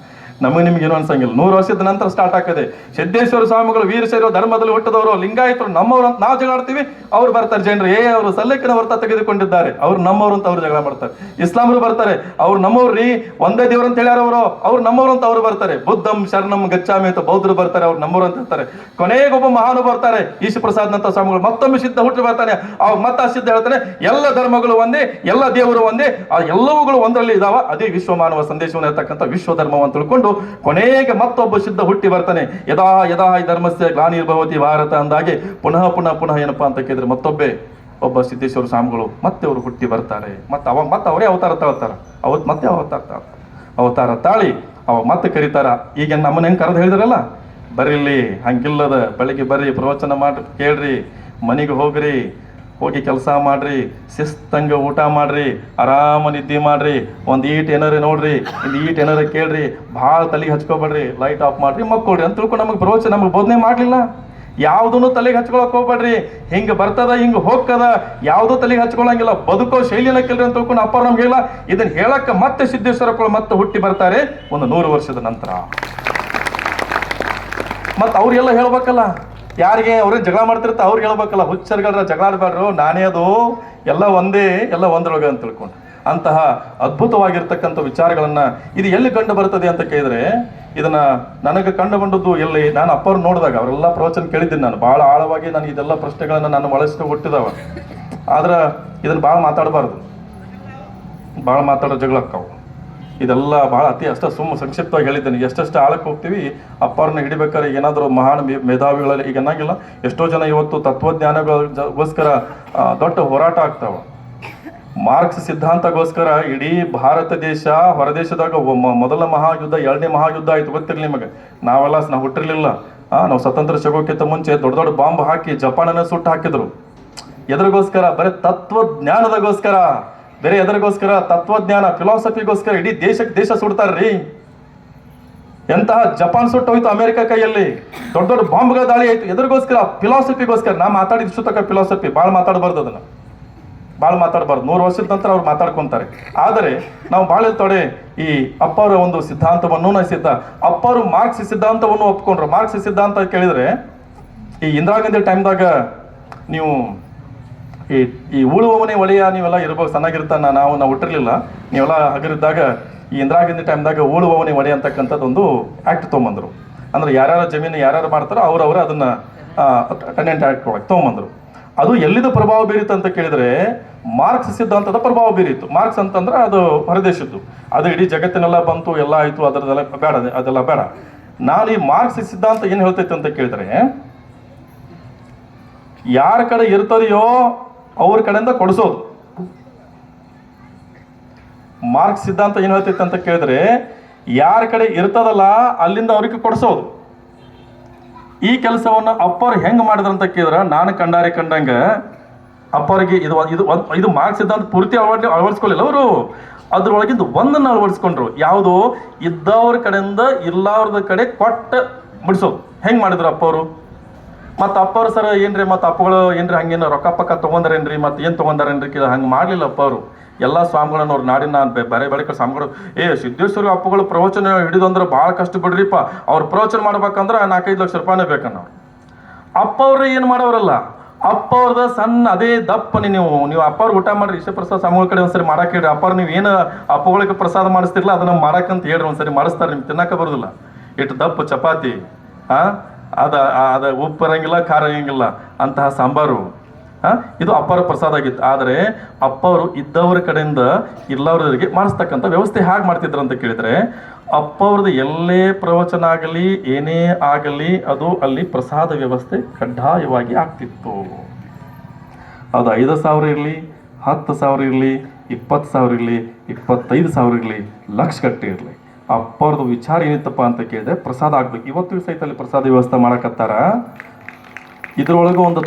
ನಿಮಗೇನು ಅನ್ಸಂಗಿಲ್ಲ. 100 ವರ್ಷದ ನಂತರ ಸ್ಟಾರ್ಟ್ ಆಗ್ತದೆ. ಸಿದ್ದೇಶ್ವರ ಸ್ವಾಮಿಗಳು ವೀರಶೈವ ಧರ್ಮದಲ್ಲಿ ಹುಟ್ಟಿದವರು, ಲಿಂಗಾಯತರು ನಮ್ಮವ್ರು ಅಂತ ನಾವು ಜಗಳ ಆಡ್ತೀವಿ. ಅವ್ರು ಬರ್ತಾರೆ ಜೈನರು, ಅವರು ಸಲ್ಲೇಖನ ವ್ರತ ತೆಗೆದುಕೊಂಡಿದ್ದಾರೆ, ಅವ್ರು ನಮ್ಮವ್ರು ಅಂತ ಅವ್ರು ಜಗಳ ಮಾಡ್ತಾರೆ. ಇಸ್ಲಾಮರು ಬರ್ತಾರೆ, ಅವ್ರು ನಮ್ಮವ್ರಿ, ಒಂದೇ ದೇವ್ರು ಅಂತ ಹೇಳ್ಯಾರ ಅವ್ರು ನಮ್ಮವ್ರು ಅಂತ ಅವ್ರು ಬರ್ತಾರೆ. ಬುದ್ಧಂ ಶರಣಂ ಗಚ್ಚಾಮಿ ಅಂತ ಬೌದ್ಧರು ಬರ್ತಾರೆ, ಅವ್ರು ನಮ್ಮವ್ರು ಅಂತ ಹೇಳ್ತಾರೆ. ಕೊನೆಗೊಬ್ಬ ಮಹಾನು ಬರ್ತಾರೆ, ಈಶ ಪ್ರಸಾದ್ ನಂತ ಸ್ವಾಮಿಗಳು. ಮತ್ತೊಮ್ಮೆ ಸಿದ್ಧ ಹುಟ್ಟು ಬರ್ತಾನೆ, ಅವ್ ಮತ್ತೆ ಸಿದ್ಧ ಹೇಳ್ತಾನೆ, ಎಲ್ಲ ಧರ್ಮಗಳು ಒಂದೇ, ಎಲ್ಲ ದೇವರು ಒಂದೇ, ಆ ಎಲ್ಲವುಗಳು ಒಂದರಲ್ಲಿ ಇದಾವ. ಅದೇ ವಿಶ್ವ ಮಾನವ ಸಂದೇಶವನ್ನು ಇರತಕ್ಕಂಥ ವಿಶ್ವ ಧರ್ಮವನ್ನು ತಿಳ್ಕೊಂಡು ಕೊನೆಗೆ ಮತ್ತೊಬ್ಬ ಸಿದ್ಧ ಹುಟ್ಟಿ ಬರ್ತಾನೆ. ಯದಾ ಈ ಧರ್ಮಸ್ಯ ಗ್ಲಾನಿರ್ಭವತಿ ಭಾರತ ಅಂದಾಗೆ ಪುನಃ ಏನಪ್ಪಾ ಅಂತ ಕೇಳಿದ್ರೆ ಒಬ್ಬ ಸಿದ್ದೇಶ್ವರ ಸ್ವಾಮಿಗಳು ಮತ್ತೆ ಅವರು ಹುಟ್ಟಿ ಬರ್ತಾರೆ. ಮತ್ತೆ ಅವರೇ ಅವತಾರ ತಾಳ್ತಾರೆ. ಮತ್ತೆ ಅವತಾರ ತಾಳಿ ಅವಾಗ ಮತ್ತೆ ಕರೀತಾರ. ಈಗ ನಮ್ಮನ್ನ ಹೆಂಗೆ ಕರೆದು ಹೇಳಿದ್ರಲ್ಲ, ಬರ್ರಿ ಇಲ್ಲಿ, ಹಂಗಿಲ್ಲದ, ಬೆಳಿಗ್ಗೆ ಬರ್ರಿ, ಪ್ರವಚನ ಮಾಡಿ ಕೇಳ್ರಿ, ಮನೆಗೆ ಹೋಗ್ರಿ, ಹೋಗಿ ಕೆಲಸ ಮಾಡ್ರಿ, ಶಿಸ್ತಂಗ ಊಟ ಮಾಡ್ರಿ, ಆರಾಮ ನಿದ್ದೆ ಮಾಡ್ರಿ, ಒಂದು ಈಟ್ ಏನಾರ ನೋಡ್ರಿ, ಇದು ಈಟ್ ಏನಾರ ಕೇಳ್ರಿ, ಭಾಳ ತಲೆಗೆ ಹಚ್ಕೊಬೇಡ್ರಿ, ಲೈಟ್ ಆಫ್ ಮಾಡ್ರಿ, ಮಕ್ಕೊಳ್ರಿ ಅಂತ ತಿಳ್ಕೊಂಡು ನಮಗೆ ಪ್ರವಚನ ನಮಗೆ ಬೋಧನೆ ಮಾಡಲಿಲ್ಲ. ಯಾವುದನ್ನು ತಲೆಗೆ ಹಚ್ಕೊಳಕ್ ಹೋಗ್ಬೇಡ್ರಿ, ಹಿಂಗೆ ಬರ್ತದ ಹಿಂಗೆ ಹೋಗ್ತದ, ಯಾವುದೂ ತಲೆಗೆ ಹಚ್ಕೊಳಂಗಿಲ್ಲ, ಬದುಕೋ ಶೈಲಿನ ಕೇಳ್ರಿ ಅಂತ ತಿಳ್ಕೊಂಡು ಅಪ್ಪ ನಮ್ಗೆ ಹೇಳಿಲ್ಲ. ಇದನ್ನ ಹೇಳಕ್ಕೆ ಮತ್ತೆ ಸಿದ್ದೇಶ್ವರಪ್ಪಗಳು ಮತ್ತೆ ಹುಟ್ಟಿ ಬರ್ತಾರೆ ಒಂದು 100 ವರ್ಷದ ನಂತರ. ಮತ್ತು ಅವ್ರಿಗೆಲ್ಲ ಹೇಳ್ಬೇಕಲ್ಲ, ಯಾರಿಗೆ ಅವ್ರೇನು ಜಗಳ ಮಾಡ್ತಿರ್ತ ಅವ್ರಿಗೆ ಹೇಳ್ಬೇಕಲ್ಲ, ಹುಚ್ಚರ್ಗಳ್ರ ಜಗಳ ಆಡಬೇಡ್ರು, ನಾನೇ ಅದು, ಎಲ್ಲ ಒಂದೇ, ಎಲ್ಲ ಒಂದ್ರೊಳಗೆ ಅಂತ ತಿಳ್ಕೊಂಡು. ಅಂತಹ ಅದ್ಭುತವಾಗಿರ್ತಕ್ಕಂಥ ವಿಚಾರಗಳನ್ನ ಇದು ಎಲ್ಲಿ ಕಂಡು ಬರ್ತದೆ ಅಂತ ಕೇಳಿದ್ರೆ, ಇದನ್ನ ನನಗೆ ಕಂಡು ಬಂದದ್ದು ಎಲ್ಲಿ, ನಾನು ಅಪ್ಪವ್ರು ನೋಡಿದಾಗ ಅವರೆಲ್ಲ ಪ್ರವಚನ ಕೇಳಿದ್ದೀನಿ ನಾನು, ಭಾಳ ಆಳವಾಗಿ ನಾನು ಇದೆಲ್ಲ ಪ್ರಶ್ನೆಗಳನ್ನ ನಾನು ಒಳಷ್ಟು ಹುಟ್ಟಿದವ. ಆದ್ರೆ ಇದನ್ನ ಭಾಳ ಮಾತಾಡಬಾರ್ದು, ಭಾಳ ಮಾತಾಡೋ ಜಗಳಕ್ಕಾವು. ಇದೆಲ್ಲ ಭಾಳ ಅಷ್ಟೇ ಸಂಕ್ಷಿಪ್ತವಾಗಿ ಹೇಳಿದ್ದೇನೆ. ಎಷ್ಟೆಷ್ಟು ಆಳಕ್ಕೆ ಹೋಗ್ತೀವಿ, ಅಪ್ಪವ್ರನ್ನ ಹಿಡಿಬೇಕಾದ್ರೆ ಏನಾದರೂ ಮಹಾನ್ ಮೇಧಾವಿಗಳಲ್ಲಿ ಈಗ ಏನಾಗಿಲ್ಲ, ಎಷ್ಟೋ ಜನ ಇವತ್ತು ತತ್ವಜ್ಞಾನಗೋಸ್ಕರ ದೊಡ್ಡ ಹೋರಾಟ ಆಗ್ತಾವ. ಮಾರ್ಕ್ಸ್ ಸಿದ್ಧಾಂತಗೋಸ್ಕರ ಇಡೀ ಭಾರತ ದೇಶ ಹೊರದೇಶದಾಗ ಮೊದಲ ಮಹಾಯುದ್ಧ, 2ನೇ ಮಹಾಯುದ್ಧ ಆಯ್ತು, ಗೊತ್ತಿರಲಿ ನಿಮಗೆ. ನಾವು ಹುಟ್ಟಿರ್ಲಿಲ್ಲ. ನಾವು ಸ್ವತಂತ್ರ ಸಿಗೋಕ್ಕಿಂತ ಮುಂಚೆ ದೊಡ್ಡ ದೊಡ್ಡ ಬಾಂಬ್ ಹಾಕಿ ಜಪಾನನ್ನ ಸುಟ್ಟು ಹಾಕಿದ್ರು. ಎದರಿಗೋಸ್ಕರ? ಬರೀ ತತ್ವಜ್ಞಾನದಗೋಸ್ಕರ, ಬೇರೆ ಎದರಿಗೋಸ್ಕರ? ತತ್ವಜ್ಞಾನ, ಫಿಲಾಸಫಿಗೋಸ್ಕರ ಇಡೀ ದೇಶ ಸುಡ್ತಾರ್ರಿ. ಎಂತಹ ಜಪಾನ್ ಸುಟ್ಟು ಹೋಯ್ತು ಅಮೆರಿಕ ಕೈಯಲ್ಲಿ, ದೊಡ್ಡ ದೊಡ್ಡ ಬಾಂಬ್ಗಳ ದಾಳಿ ಆಯ್ತು. ಎದರಿಗೋಸ್ಕರ? ಫಿಲಾಸಫಿಗೋಸ್ಕರ. ನಾ ಮಾತಾಡಿದ ತಕ್ಕ ಫಿಲಾಸಫಿ ಭಾಳ ಮಾತಾಡಬಾರ್ದು, ಅದನ್ನ ಭಾಳ ಮಾತಾಡಬಾರ್ದು. 100 ವರ್ಷದ ನಂತರ ಅವ್ರು ಮಾತಾಡ್ಕೊಂತಾರೆ. ಆದರೆ ನಾವು ಭಾಳ ತೊಡೆ ಈ ಅಪ್ಪವರ ಒಂದು ಸಿದ್ಧಾಂತವನ್ನು ಅಪ್ಪವರು ಮಾರ್ಕ್ಸ್ ಸಿದ್ಧಾಂತವನ್ನು ಒಪ್ಕೊಂಡ್ರು. ಮಾರ್ಕ್ಸ್ ಸಿದ್ಧಾಂತ ಕೇಳಿದ್ರೆ, ಈ ಇಂದಿರಾ ಗಾಂಧಿ ಟೈಮ್ದಾಗ ನೀವು ಈ ಉಳುವವನೇ ಒಳೆಯ ನೀವೆಲ್ಲ ಇರ್ಬೋದು, ಚೆನ್ನಾಗಿರ್ತಾನ, ನಾವು ಹುಟ್ಟಿರ್ಲಿಲ್ಲ, ನೀವೆಲ್ಲ ಹಗರಿದ್ದಾಗ ಈ ಇಂದಿರಾ ಗಾಂಧಿ ಟೈಮ್ದಾಗ ಉಳುವವನೇ ಒಡೆ ಅಂತಕ್ಕಂಥದ್ದು ಒಂದು ಆ್ಯಕ್ಟ್ ತೊಗೊಂಬಂದರು. ಅಂದ್ರೆ ಯಾರ್ಯಾರ ಜಮೀನು ಯಾರ್ಯಾರು ಮಾಡ್ತಾರೋ ಅವ್ರವ್ರ ಅದನ್ನ ಟೆನೆಂಟ್ ಆ್ಯಕ್ಟ್ ಒಳಗೆ ತೊಗೊಂಬಂದರು. ಅದು ಎಲ್ಲಿದ ಪ್ರಭಾವ ಬೀರಿತು ಅಂತ ಕೇಳಿದ್ರೆ, ಮಾರ್ಕ್ಸ್ ಸಿದ್ಧಾಂತದ ಪ್ರಭಾವ ಬೀರಿತು. ಮಾರ್ಕ್ಸ್ ಅಂತಂದ್ರೆ ಅದು ಹೊರದೇಶದ್ದು, ಅದು ಇಡೀ ಜಗತ್ತಿನೆಲ್ಲ ಬಂತು, ಎಲ್ಲ ಆಯಿತು, ಅದರದೆಲ್ಲ ಬೇಡ, ಅದೆಲ್ಲ ಬೇಡ. ನಾನು ಈ ಮಾರ್ಕ್ಸ್ ಸಿದ್ಧಾಂತ ಏನು ಹೇಳ್ತೈತೆ ಅಂತ ಕೇಳಿದ್ರೆ, ಯಾರ ಕಡೆ ಇರ್ತದೆಯೋ ಅವ್ರ ಕಡೆಯಿಂದ ಕೊಡಿಸೋದು. ಮಾರ್ಕ್ಸ್ ಸಿದ್ಧಾಂತ ಏನು ಹೇಳ್ತೈತೆ ಅಂತ ಕೇಳಿದ್ರೆ, ಯಾರ ಕಡೆ ಇರ್ತದಲ್ಲ ಅಲ್ಲಿಂದ ಅವ್ರಿಗೆ ಕೊಡಿಸೋದು. ಈ ಕೆಲಸವನ್ನು ಅಪ್ಪವ್ರು ಹೆಂಗೆ ಮಾಡಿದ್ರು ಅಂತ ಕೇಳಿದ್ರೆ, ನಾನು ಕಂಡಂಗೆ ಅಪ್ಪವ್ರಿಗೆ ಇದು ಮಾರ್ಕ್ಸ್ ಸಿದ್ಧಾಂತ ಪೂರ್ತಿ ಅಳವಡಿಸ್ಕೊಳ್ಳಿಲ್ಲ ಅವರು, ಅದ್ರೊಳಗಿಂದ ಒಂದನ್ನು ಅಳವಡಿಸ್ಕೊಂಡ್ರು. ಯಾವುದು? ಇದ್ದವ್ರ ಕಡೆಯಿಂದ ಇಲ್ಲವ್ರದ ಕಡೆ ಕೊಟ್ಟ ಬಿಡಿಸೋದು. ಹೆಂಗೆ ಮಾಡಿದ್ರು ಅಪ್ಪವರು? ಮತ್ತು ಅಪ್ಪವ್ರು ಸರ್ ಏನ್ರಿ, ಮತ್ತು ಅಪ್ಪಗಳು ಏನ್ರಿ ಹಂಗೇನು ರೊಕ್ಕ ಪಕ್ಕ ತೊಗೊಂಡಾರೇನ್ರಿ, ಮತ್ತು ಏನು ತೊಗೊಂಡಾರೇನ್ರಿ? ಹಂಗೆ ಮಾಡಲಿಲ್ಲ ಅಪ್ಪವರು. ಎಲ್ಲ ಸ್ವಾಮಿಗಳನ್ನ ಅವ್ರು ನಾಡಿನ ಬೇರೆ ಬೆಳಕ ಸ್ವಾಮಿಗಳು, ಸಿದ್ದೇಶ್ವರ ಅಪ್ಪಗಳು ಪ್ರವಚನ ಹಿಡಿದು ಅಂದ್ರೆ ಭಾಳ ಕಷ್ಟ ಬಿಡ್ರಿಪ್ಪ, ಅವ್ರು ಪ್ರವಚನ ಮಾಡ್ಬೇಕಂದ್ರೆ 4-5 ಲಕ್ಷ ರೂಪಾಯಿನೇ ಬೇಕನ್ನೋ. ಅಪ್ಪವ್ರು ಏನು ಮಾಡೋರಲ್ಲ, ಅಪ್ಪವ್ರದ ಸಣ್ಣ ಅದೇ ದಪ್ಪನಿ ನೀವು ಅಪ್ಪವ್ರು ಊಟ ಮಾಡ್ರಿ, ಈಶ್ವರಪ್ರಸಾದ್ ಸ್ವಾಮಿಗಳ ಕಡೆ ಒಂದ್ಸರಿ ಮಾಡಕ್ಕೆ ಹೇಳ್ರಿ. ಅಪ್ಪವ್ರು ನೀವು ಏನು ಅಪ್ಪಗಳಿಗೆ ಪ್ರಸಾದ ಮಾಡಿಸ್ತಿರಲ್ಲ ಅದನ್ನ ಮಾಡಕ್ಕಂತ ಹೇಳ್ರಿ, ಒಂದ್ಸರಿ ಮಾಡಿಸ್ತಾರೆ. ನಿಮ್ಗೆ ತಿನ್ನಕ್ಕೆ ಬರೋದಿಲ್ಲ, ಇಟ್ಟು ದಪ್ಪ ಚಪಾತಿ, ಅದ ಉಪ್ಪು ಇರಂಗಿಲ್ಲ, ಖಾರ ಇರಂಗಿಲ್ಲ ಅಂತಹ ಸಾಂಬಾರು. ಇದು ಅಪ್ಪವ್ರ ಪ್ರಸಾದ ಆಗಿತ್ತು. ಆದರೆ ಅಪ್ಪವರು ಇದ್ದವರ ಕಡೆಯಿಂದ ಇಲ್ಲವರಿಗೆ ಮಾಡಿಸ್ತಕ್ಕಂಥ ವ್ಯವಸ್ಥೆ ಹೇಗೆ ಮಾಡ್ತಿದ್ರು ಅಂತ ಕೇಳಿದರೆ, ಅಪ್ಪವ್ರದ್ದು ಎಲ್ಲೇ ಪ್ರವಚನ ಆಗಲಿ ಏನೇ ಆಗಲಿ ಅದು ಅಲ್ಲಿ ಪ್ರಸಾದ ವ್ಯವಸ್ಥೆ ಕಡ್ಡಾಯವಾಗಿ ಆಗ್ತಿತ್ತು. ಅದು 5,000 ಇರಲಿ, 10,000 ಇರಲಿ, 20,000 ಇರಲಿ, 25,000 ಇರಲಿ, ಲಕ್ಷ ಗಟ್ಟೆ ಇರಲಿ, ಅಪ್ಪವ್ರದ್ದು ವಿಚಾರ ಏನಿತ್ತಪ್ಪ ಅಂತ ಕೇಳಿದ್ರೆ ಪ್ರಸಾದ ಆಗ್ಬೇಕು. ಇವತ್ತು ಸಹಿತ ಅಲ್ಲಿ ಪ್ರಸಾದ ವ್ಯವಸ್ಥೆ ಮಾಡಕತ್ತಾರ. ಇದ್ರೊಳಗೂ ಒಂದು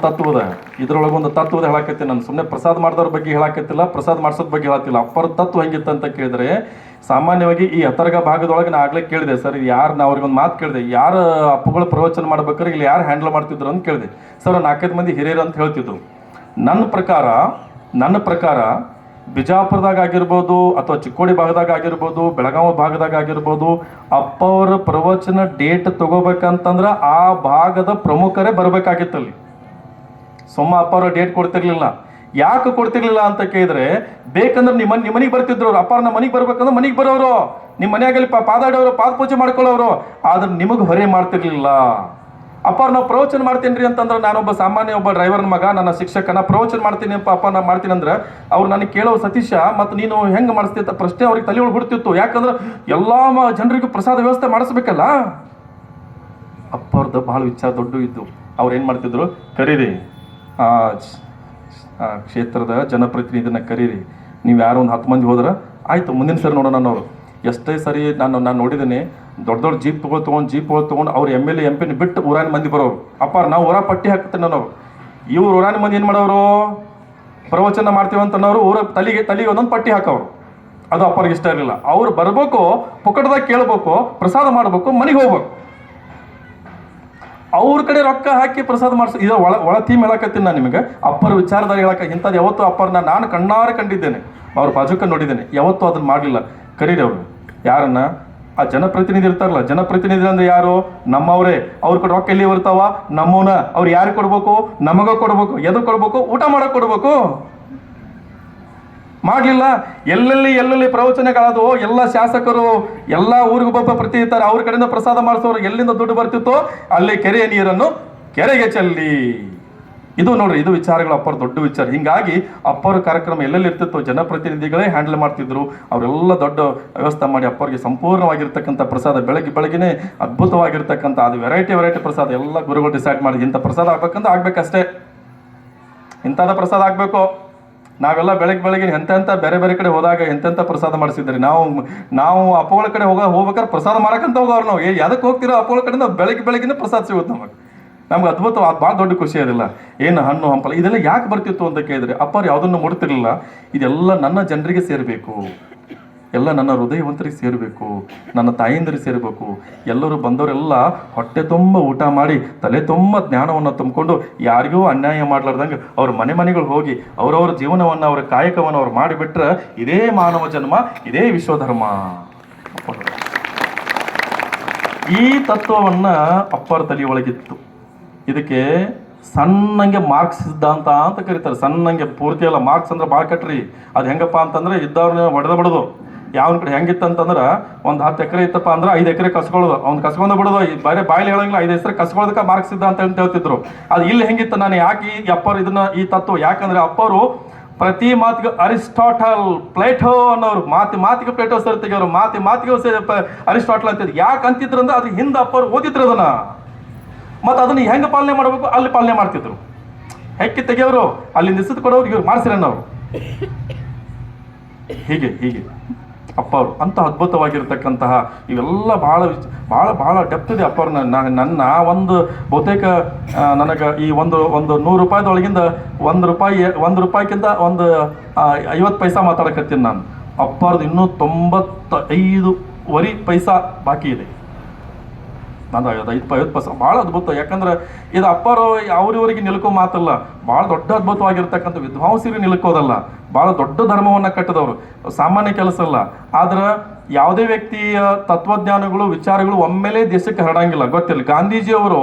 ತತ್ವದ ಹೇಳಕತ್ತೀನಿ ನಾನು. ಸುಮ್ಮನೆ ಪ್ರಸಾದ ಮಾಡಿದವ್ರ ಬಗ್ಗೆ ಹೇಳಕತ್ತಿಲ್ಲ, ಪ್ರಸಾದ ಮಾಡಿಸೋದ್ ಬಗ್ಗೆ ಹೇಳತ್ತಿಲ್ಲ. ಅಪ್ಪರ ತತ್ವ ಹೆಂಗಿತ್ತು ಅಂತ ಕೇಳಿದ್ರೆ, ಸಾಮಾನ್ಯವಾಗಿ ಈ ಹತ್ತರ್ಗ ಭಾಗದೊಳಗೆ ನಾ ಆಗ್ಲೇ ಕೇಳಿದೆ, ಸರ್ ಯಾರು, ನಾ ಅವ್ರಿಗೆ ಒಂದು ಮಾತು ಕೇಳಿದೆ, ಯಾರು ಅಪ್ಪುಗಳು ಪ್ರವಚನ ಮಾಡ್ಬೇಕಾದ್ರೆ ಇಲ್ಲಿ ಯಾರು ಹ್ಯಾಂಡಲ್ ಮಾಡ್ತಿದ್ರು ಅಂತ ಕೇಳಿದೆ. ಸರ್ 4-5 ಮಂದಿ ಹಿರಿಯರು ಅಂತ ಹೇಳ್ತಿದ್ರು. ನನ್ನ ಪ್ರಕಾರ ಬಿಜಾಪುರದಾಗ ಆಗಿರ್ಬೋದು, ಅಥವಾ ಚಿಕ್ಕೋಡಿ ಭಾಗದಾಗ ಆಗಿರ್ಬೋದು, ಬೆಳಗಾವಿ ಭಾಗದಾಗ ಆಗಿರ್ಬೋದು, ಅಪ್ಪವರ ಪ್ರವಚನ ಡೇಟ್ ತಗೋಬೇಕಂತಂದ್ರೆ ಆ ಭಾಗದ ಪ್ರಮುಖರೇ ಬರಬೇಕಾಗಿತ್ತಲ್ಲಿ. ಅಪ್ಪವ್ರ ಡೇಟ್ ಕೊಡ್ತಿರ್ಲಿಲ್ಲ. ಯಾಕೆ ಕೊಡ್ತಿರ್ಲಿಲ್ಲ ಅಂತ ಕೇಳಿದ್ರೆ, ಬೇಕಂದ್ರೆ ನಿಮ್ಮ ಮನೆಗೆ ಬರ್ತಿದ್ರು ಅವ್ರು. ಅಪ್ಪಾರ ನಮ್ಮ ಮನೆಗೆ ಬರ್ಬೇಕಂದ್ರೆ ಮನೆಗೆ ಬರೋರು, ನಿಮ್ಮ ಮನೆಯಾಗಲ್ಲಿ ಪಾದಾಡೋರು, ಪಾದ ಪೂಜೆ ಮಾಡ್ಕೊಳ್ಳೋರು. ಆದ್ರೆ ನಿಮಗೆ ಹೊರೆ ಮಾಡ್ತಿರ್ಲಿಲ್ಲ. ಅಪ್ಪಾರ ನಾವು ಪ್ರವಚನ ಮಾಡ್ತೀನಿ ರೀ ಅಂತಂದ್ರೆ, ನಾನೊಬ್ಬ ಸಾಮಾನ್ಯ ಒಬ್ಬ ಡ್ರೈವರ್ನ ಮಗ, ನನ್ನ ಶಿಕ್ಷಕನ ಪ್ರವಚನ ಮಾಡ್ತೀನಿ ಅಪ್ಪ ನಾ ಮಾಡ್ತೀನಿ ಅಂದ್ರೆ, ಅವ್ರು ನನಗೆ ಕೇಳೋ ಸತೀಶ ಮತ್ತು ನೀನು ಹೆಂಗೆ ಮಾಡಿಸ್ತಿ ಪ್ರಶ್ನೆ ಅವ್ರಿಗೆ ತಲೆ ಒಳಗೆ ಬಿಡ್ತಿತ್ತು. ಯಾಕಂದ್ರೆ ಎಲ್ಲ ಜನರಿಗೂ ಪ್ರಸಾದ ವ್ಯವಸ್ಥೆ ಮಾಡಿಸ್ಬೇಕಲ್ಲ. ಅಪ್ಪವ್ರದ್ದು ಭಾಳ ವಿಚಾರ ದೊಡ್ಡ ಇದ್ದು. ಅವ್ರು ಏನು ಮಾಡ್ತಿದ್ರು, ಕರೀರಿ ಕ್ಷೇತ್ರದ ಜನಪ್ರತಿನಿಧಿನ ಕರೀರಿ, ನೀವು ಯಾರೋ ಒಂದು 10 ಮಂದಿ ಹೋದ್ರೆ ಆಯಿತು, ಮುಂದಿನ ಸರಿ ನೋಡೋಣ ಅನ್ನೋರು. ಎಷ್ಟೇ ಸರಿ ನಾನು ನೋಡಿದ್ದೀನಿ, ದೊಡ್ಡ ದೊಡ್ಡ ಜೀಪ್ ತೊಗೊಂಡು ಅವ್ರು MP ಬಿಟ್ಟು ಊರಾನ ಮಂದಿ ಬರೋರು. ಅಪ್ಪಾರ ನಾವು ಊರ ಪಟ್ಟಿ ಹಾಕ್ತೇನೆ ಅನ್ನೋರು. ಇವ್ರು ಊರಾನ ಮಂದಿ ಏನು ಮಾಡೋರು, ಪ್ರವಚನ ಮಾಡ್ತೀವಂತನವರು ಊರ ತಲೆಗೆ ಒಂದೊಂದು ಪಟ್ಟಿ ಹಾಕೋರು. ಅದು ಅಪ್ಪರಿಗೆ ಇಷ್ಟ ಇರಲಿಲ್ಲ. ಅವ್ರು ಬರ್ಬೇಕು, ಪುಕ್ಕಟದಾಗ ಕೇಳ್ಬೇಕು, ಪ್ರಸಾದ ಮಾಡ್ಬೇಕು, ಮನೆಗೆ ಹೋಗ್ಬೇಕು. ಅವ್ರ ಕಡೆ ರೊಕ್ಕ ಹಾಕಿ ಪ್ರಸಾದ ಮಾಡಿಸ್. ಇದು ಒಳ ಥೀಮ್ ಹೇಳಕತ್ತೀನಿ ನಾನು ನಿಮಗೆ. ಅಪ್ಪರ ವಿಚಾರದಾಗ ಹೇಳಕ್ಕೆ ಇಂಥದ್ದು ಯಾವತ್ತೂ ಅಪ್ಪರನ್ನ ನಾನು ಕಣ್ಣಾರೆ ಕಂಡಿದ್ದೇನೆ, ಅವ್ರ ಬಾಜುಕ ನೋಡಿದ್ದೇನೆ. ಯಾವತ್ತೂ ಅದನ್ನ ಮಾಡಲಿಲ್ಲ. ಕರೀರಿ ಅವರು ಯಾರನ್ನ, ಆ ಜನಪ್ರತಿನಿಧಿ ಇರ್ತಾರಲ್ಲ, ಜನಪ್ರತಿನಿಧಿ ಅಂದ್ರೆ ಯಾರು, ನಮ್ಮವ್ರೆ. ಅವ್ರ ಕಡೆ ರೊಕ್ಕ ಎಲ್ಲಿ ಬರ್ತಾವ, ನಮ್ಮವನ. ಅವ್ರು ಯಾರಿಗೆ ಕೊಡ್ಬೇಕು, ನಮಗ ಕೊಡ್ಬೇಕು. ಎದು ಕೊಡ್ಬೇಕು, ಊಟ ಮಾಡಕ್ ಕೊಡ್ಬೇಕು. ಮಾಡಲಿಲ್ಲ. ಎಲ್ಲೆಲ್ಲಿ ಪ್ರವಚನಗಳಾದವು, ಎಲ್ಲ ಶಾಸಕರು ಎಲ್ಲ ಊರಿಗೂ ಒಬ್ಬ ಪ್ರತಿ ಇರ್ತಾರೆ, ಅವ್ರ ಕಡೆಯಿಂದ ಪ್ರಸಾದ ಮಾಡಿಸೋರು. ಎಲ್ಲಿಂದ ದುಡ್ಡು ಬರ್ತಿತ್ತೋ ಅಲ್ಲಿ ಕೆರೆಯ ನೀರನ್ನು ಕೆರೆಗೆ ಚೆಲ್ಲಿ. ಇದು ನೋಡ್ರಿ, ಇದು ವಿಚಾರಗಳು ಅಪ್ಪರ ದೊಡ್ಡ ವಿಚಾರ. ಹಿಂಗಾಗಿ ಅಪ್ಪರ ಕಾರ್ಯಕ್ರಮ ಎಲ್ಲೆಲ್ಲಿ ಇರ್ತಿತ್ತು ಜನಪ್ರತಿನಿಧಿಗಳೇ ಹ್ಯಾಂಡಲ್ ಮಾಡ್ತಿದ್ರು. ಅವರೆಲ್ಲ ದೊಡ್ಡ ವ್ಯವಸ್ಥೆ ಮಾಡಿ ಅಪ್ಪರಿಗೆ ಸಂಪೂರ್ಣವಾಗಿರ್ತಕ್ಕಂಥ ಪ್ರಸಾದ ಬೆಳಗ್ಗೆನೇ ಅದ್ಭುತವಾಗಿರ್ತಕ್ಕಂಥ ಅದು ವೆರೈಟಿ ಪ್ರಸಾದ ಎಲ್ಲ ಗುರುಗಳು ಡಿಸೈಡ್ ಮಾಡಿ ಇಂಥ ಪ್ರಸಾದ ಆಗ್ಬೇಕಂತ ಆಗ್ಬೇಕಷ್ಟೇ, ಇಂಥದ ಪ್ರಸಾದ ಆಗಬೇಕು. ನಾವೆಲ್ಲ ಬೆಳಗ್ಗೆ ಎಂತೆಂಥ ಬೇರೆ ಕಡೆ ಹೋದಾಗ ಎಂತೆಂಥ ಪ್ರಸಾದ ಮಾಡಿಸಿದ್ರಿ. ನಾವು ಅಪ್ಪಗಳ ಕಡೆ ಹೋಗ್ಬೇಕಾದ್ರೆ ಪ್ರಸಾದ ಮಾಡಕ್ಕಂತ ಹೋಗೋರು. ನಾವು ಯಾವ್ದಕ್ಕೆ ಹೋಗ್ತಿರೋ ಅಪ್ಪಗಳ ಕಡೆಯಿಂದ ಬೆಳಗ್ಗೆ ಪ್ರಸಾದ ಸಿಗುತ್ತೆ ನಮ್ಗೆ ಅದ್ಭುತ. ಭಾಳ ದೊಡ್ಡ ಖುಷಿ ಅದಿಲ್ಲ. ಏನು ಹಣ್ಣು ಹಂಪಲ ಇದೆಲ್ಲ ಯಾಕೆ ಬರ್ತಿತ್ತು ಅಂತ ಕೇಳಿದ್ರೆ, ಅಪ್ಪರು ಯಾವುದನ್ನು ಮುಡ್ತಿರ್ಲಿಲ್ಲ. ಇದೆಲ್ಲ ನನ್ನ ಜನರಿಗೆ ಸೇರಬೇಕು, ಎಲ್ಲ ನನ್ನ ಹೃದಯವಂತರಿಗೆ ಸೇರಬೇಕು, ನನ್ನ ತಾಯಿಂದರಿಗೆ ಸೇರಬೇಕು. ಎಲ್ಲರೂ ಬಂದವರೆಲ್ಲ ಹೊಟ್ಟೆ ತುಂಬ ಊಟ ಮಾಡಿ ತಲೆ ತುಂಬ ಜ್ಞಾನವನ್ನು ತುಂಬಿಕೊಂಡು ಯಾರಿಗೂ ಅನ್ಯಾಯ ಮಾಡ್ಲಾರ್ದಂಗೆ ಅವ್ರ ಮನೆಗಳು ಹೋಗಿ ಅವರವ್ರ ಜೀವನವನ್ನು, ಅವರ ಕಾಯಕವನ್ನು ಅವ್ರು ಮಾಡಿಬಿಟ್ರೆ ಇದೇ ಮಾನವ ಜನ್ಮ, ಇದೇ ವಿಶ್ವಧರ್ಮ. ಈ ತತ್ವವನ್ನು ಅಪ್ಪರ ತಲೆಯೊಳಗಿತ್ತು. ಇದಕ್ಕೆ ಸಣ್ಣಂಗೆ ಮಾರ್ಕ್ಸ್ ಸಿದ್ಧಾಂತ ಅಂತ ಕರೀತಾರೆ. ಸಣ್ಣಂಗೆ ಪೂರ್ತಿ ಅಲ್ಲ. ಮಾರ್ಕ್ಸ್ ಅಂದ್ರೆ ಭಾಳ ಕಟ್ರಿ. ಅದು ಹೆಂಗಪ್ಪ ಅಂತಂದ್ರೆ ಇದ್ದವ್ರನ್ನ ಹೊಡೆದ ಯಾವನ ಕಡೆ ಹೆಂಗಿತ್ತು ಅಂತಂದ್ರೆ, ಒಂದು 10 ಎಕರೆ ಇತ್ತಪ್ಪ ಅಂದ್ರೆ 5 ಎಕರೆ ಕಸ್ಕೊಳ್ಳೋದು, ಅವ್ನು ಕಸ್ಕೊಂಡು ಬಿಡೋದು. ಬೇರೆ ಬಾಯಲ್ಲಿ ಹೇಳಂಗಿಲ್ಲ, 5 ಹೆಸರು ಕಸ್ಕೊಳ್ಳೋದಕ್ಕೆ ಮಾರ್ಕ್ಸ್ ಸಿದ್ಧಾಂತ ಅಂತ ಹೇಳ್ತಿದ್ರು. ಅದು ಇಲ್ಲಿ ಹೆಂಗಿತ್ತು, ನಾನು ಯಾಕೆ ಅಪ್ಪರು ಈ ತತ್ವ ಯಾಕಂದ್ರೆ ಅಪ್ಪರು ಪ್ರತಿ ಮಾತಿಗೆ ಅರಿಸ್ಟಾಟಲ್, ಪ್ಲೇಟೋ ಅನ್ನೋರು, ಮಾತಿಗೆ ಪ್ಲೇಟೋ ಸರ್ ತೆಗಿಯೋರು, ಮಾತಿಗೆ ಅರಿಸ್ಟಾಟಲ್ ಅಂತಿದ್ರು. ಯಾಕೆ ಅಂತಿದ್ರು ಅಂದ್ರೆ ಅದು ಹಿಂದೆ ಅಪ್ಪರು ಓದಿದ್ರು ಅದನ್ನ. ಮತ್ತು ಅದನ್ನು ಹೆಂಗೆ ಪಾಲನೆ ಮಾಡಬೇಕು ಅಲ್ಲಿ ಪಾಲನೆ ಮಾಡ್ತಿದ್ರು. ಹೆಕ್ಕಿ ತೆಗೆಯೋರು, ಅಲ್ಲಿ ನಿಸಿದ್ ಕೊಡೋರು, ಇವ್ರು ಮಾಡಿಸ್ರನ್ನವರು. ಹೀಗೆ ಅಪ್ಪ ಅವರು ಅಂತ ಅದ್ಭುತವಾಗಿರ್ತಕ್ಕಂತಹ ಇವೆಲ್ಲ ಭಾಳ ಡೆಪ್ತ್ ಇದೆ ಅಪ್ಪವ್ರನ್ನ. ನನ್ನ ಒಂದು ಬಹುತೇಕ ನನಗೆ ಈ ಒಂದು $100 1 ರೂಪಾಯಿಗಿಂತ ಒಂದು 50 ಪೈಸಾ ಮಾತಾಡಕತ್ತೀನಿ ನಾನು. ಅಪ್ಪವ್ರದ್ದು ಇನ್ನೂ 95 ಪೈಸಾ ಬಾಕಿ ಇದೆ. ನಂದು 50 ಭಾಳ ಅದ್ಭುತ. ಯಾಕಂದ್ರೆ ಇದು ಅಪ್ಪರು ಅವ್ರಿವರಿಗೆ ನಿಲ್ಕೋ ಮಾತಲ್ಲ, ಭಾಳ ದೊಡ್ಡ ಅದ್ಭುತವಾಗಿರ್ತಕ್ಕಂಥ ವಿದ್ವಾಂಸರಿಗೆ ನಿಲ್ಕೋದಲ್ಲ. ಭಾಳ ದೊಡ್ಡ ಧರ್ಮವನ್ನು ಕಟ್ಟಿದವರು, ಸಾಮಾನ್ಯ ಕೆಲಸ ಅಲ್ಲ. ಆದ್ರೆ ಯಾವುದೇ ವ್ಯಕ್ತಿಯ ತತ್ವಜ್ಞಾನಗಳು, ವಿಚಾರಗಳು ಒಮ್ಮೆಲೆ ದೇಶಕ್ಕೆ ಹರಡಂಗಿಲ್ಲ. ಗೊತ್ತಿಲ್ಲ. ಗಾಂಧೀಜಿಯವರು